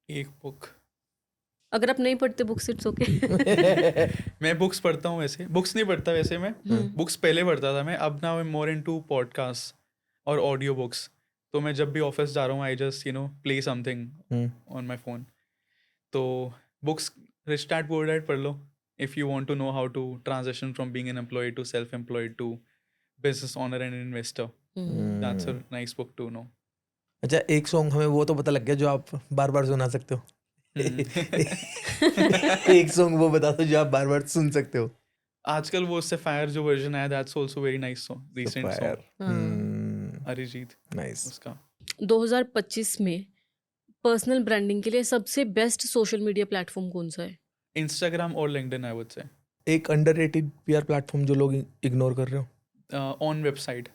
एक बुक. अगर आप नहीं पढ़ते बुक्स इट्स ओके. मैं बुक्स पढ़ता हूँ. वैसे बुक्स नहीं पढ़ता वैसे मैं. बुक्स पहले पढ़ता था मैं. अब now I am more into podcast और ऑडियो बुक्स. तो मैं जब भी ऑफिस जा रहा हूँ, I just play something on my phone. तो books Rich Dad Poor Dad पढ़ लो if you want to know how to transition from being an employ to self employed to business owner and investor. That's a nice book to know. अच्छा, एक song हमें वो तो पता लग गया जो आप बार बार सुना सकते हो. एक सॉन्ग वो बता दो जो आप बार बार सुन सकते हो. आजकल वो उससे फायर जो वर्जन आया, that's also very nice song. Recent Fire. Song Arijit nice. उसका. 2025 में पर्सनल ब्रांडिंग के लिए सबसे बेस्ट सोशल मीडिया प्लेटफॉर्म कौन सा है? इंस्टाग्राम और लिंक्डइन, आई वुड से. एक अंडररेटेड पीआर प्लेटफॉर्म जो लोग इग्नोर कर रहे हो. On website.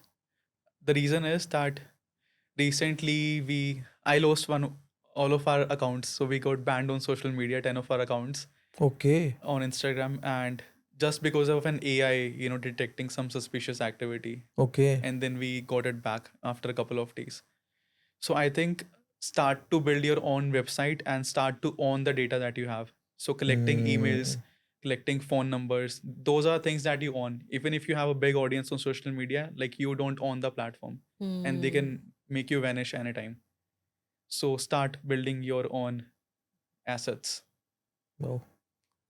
The reason is that recently I lost all of our accounts, so we got banned on social media, 10 of our accounts okay. on Instagram, and just because of an AI detecting some suspicious activity, okay. and then we got it back after a couple of days. So I think start to build your own website and start to own the data that you have. So collecting emails, collecting phone numbers, those are things that you own. Even if you have a big audience on social media, like you don't own the platform and they can make you vanish anytime. So start building your own assets.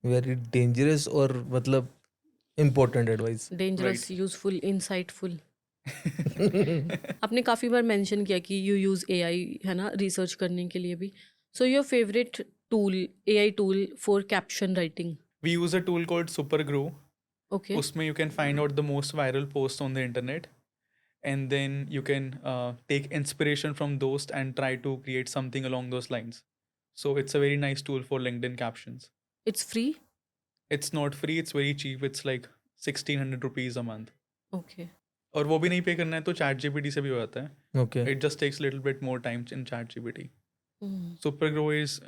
Very dangerous और मतलब important advice. Dangerous, useful, insightful. आपने काफ़ी बार mention किया कि you use AI है ना research करने के लिए भी. So your favourite tool, AI tool for caption writing? We use a tool called Supergrow. Okay. Usme you can find out the most viral posts on the internet, and then you can take inspiration from those and try to create something along those lines. So it's a very nice tool for LinkedIn captions. It's free? It's not free, it's very cheap. It's like 1600 rupees a month. Okay. और वो भी नहीं पे करना है तो chat GPT से भी हो जाता है. Okay. It just takes a little bit more time in chat GPT. Supergrow is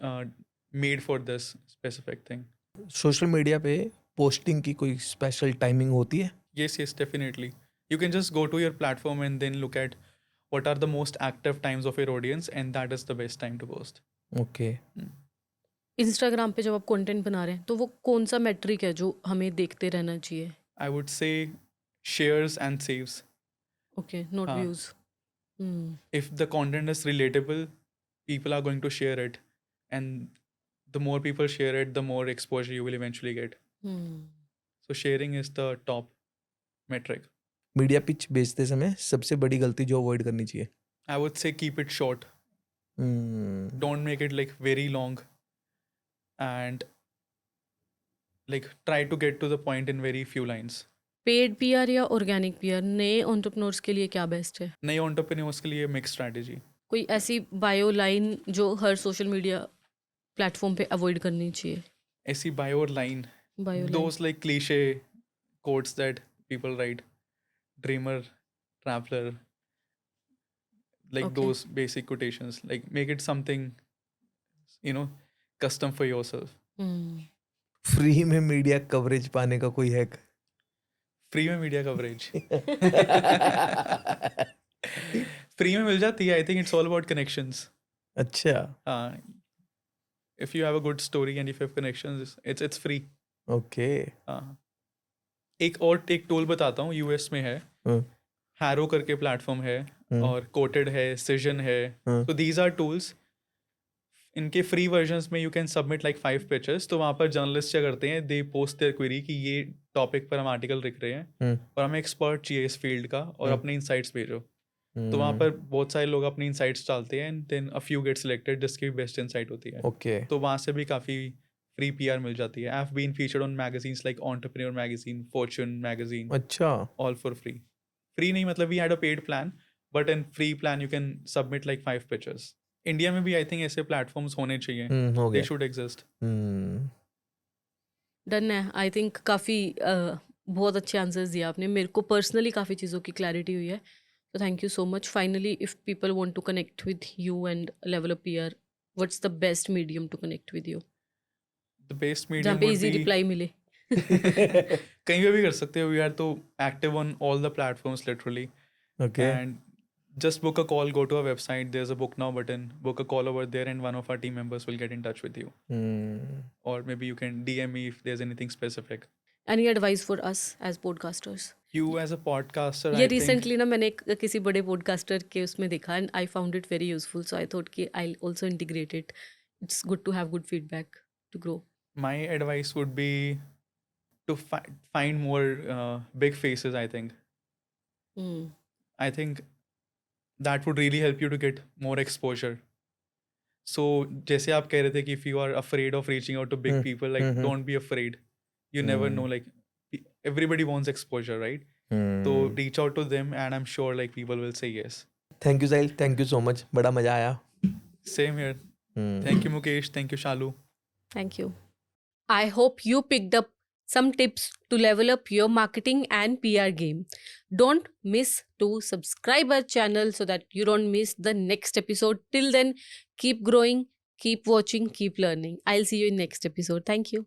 made for this specific thing. Social media पे पोस्टिंग की कोई स्पेशल टाइमिंग होती है? Yes, definitely. You can just go to your platform and then look at what are the most active times of your audience, and that is the best time to post. Okay. Instagram पे जब आप content बना रहे हैं तो वो कौन सा मेट्रिक है जो हमें देखते रहना चाहिए? I would say shares and saves. Okay, not हाँ. Views. If the content is relatable, people are going to share it, and the more people share it, the more exposure you will eventually get. So sharing is the top metric. Media pitch बेचते समय सबसे बड़ी गलती जो avoid करनी चाहिए? I would say keep it short. Don't make it like very long, and like try to get to the point in very few lines. Paid PR या organic PR नए एंटरप्रेन्योर्स के लिए क्या बेस्ट है? नए entrepreneurs के लिए mix strategy. कोई ऐसी बायो लाइन जो हर सोशल मीडिया प्लेटफॉर्म पे अवॉइड करनी चाहिए? ऐसी bio line, bio line those like cliche quotes that people write, dreamer, traveler, like Okay. those basic quotations, like make it something, custom for yourself. फ्री में media coverage पाने का कोई hack? फ्री में मीडिया कवरेज फ्री में मिल जाती है। I think it's all about connections. अच्छा, if you have a good story and if you have connections, it's free. Okay. एक टूल बताता हूँ, यूएस में है, हैरो करके प्लेटफॉर्म है, और कोटेड है, सिजन है। तो दीज आर टूल्स, इनके फ्री वर्जन्स में you can submit like 5 pitches. तो वहाँ पर जर्नलिस्ट क्या करते हैं, दे पोस्ट देयर क्वेरी कि ये टॉपिक पर हम आर्टिकल लिख रहे हैं और हमें एक्सपर्ट चाहिए इस फील्ड का, और अपने इंसाइट्स भेजो। तो वहाँ पर बहुत सारे लोग अपनी इंसाइट्स डालते हैं, and then a few get selected जिसकी बेस्ट इंसाइट होती है। ओके। तो वहाँ से भी काफ़ी फ्री पीआर मिल जाती है। I have been featured on magazines like entrepreneur magazine, fortune magazine, अच्छा, ऑल फॉर फ्री। फ्री नहीं, मतलब we had a paid plan, but in free plan you can submit like 5 pitches. India में भी I think ऐसे platforms होने चाहिए, हो दे गया। Should exist. डन है। आई थिंक काफ़ी बहुत अच्छे आंसर्स दिए आपने। मेरे को पर्सनली काफ़ी चीज़ों की क्लैरिटी हुई है, तो thank you so much. Finally if people want to connect with you and level up PR, what's the best medium to connect with you? The best जहाँ मीडियम पे वुड इजी बी रिप्लाई मिले। कहीं पे भी कर सकते हो। We are तो active on all the platforms literally, okay. and just book a call, go to our website, there's a book now button, book a call over there, and one of our team members will get in touch with you, or maybe you can DM me if there's anything specific. Any advice for us as podcasters? You as a podcaster, ये I think recently ना मैंने किसी बड़े podcaster के उसमें देखा, and I found it very useful, so I thought कि I also integrate it. It's good to have good feedback to grow. my advice would be to find more big faces. I think that would really help you to get more exposure. So जैसे आप कह रहे थे कि if you are afraid of reaching out to big people, like don't be afraid. You never know, like everybody wants exposure, right? So reach out to them, and I'm sure like people will say yes. Thank you Sahil, thank you so much, बड़ा मजा आया। Same here. Thank you Mukesh, thank you Shalu. Thank you. I hope you picked up some tips to level up your marketing and PR game. Don't miss to subscribe our channel so that you don't miss the next episode. Till then, keep growing, keep watching, keep learning. I'll see you in next episode. Thank you.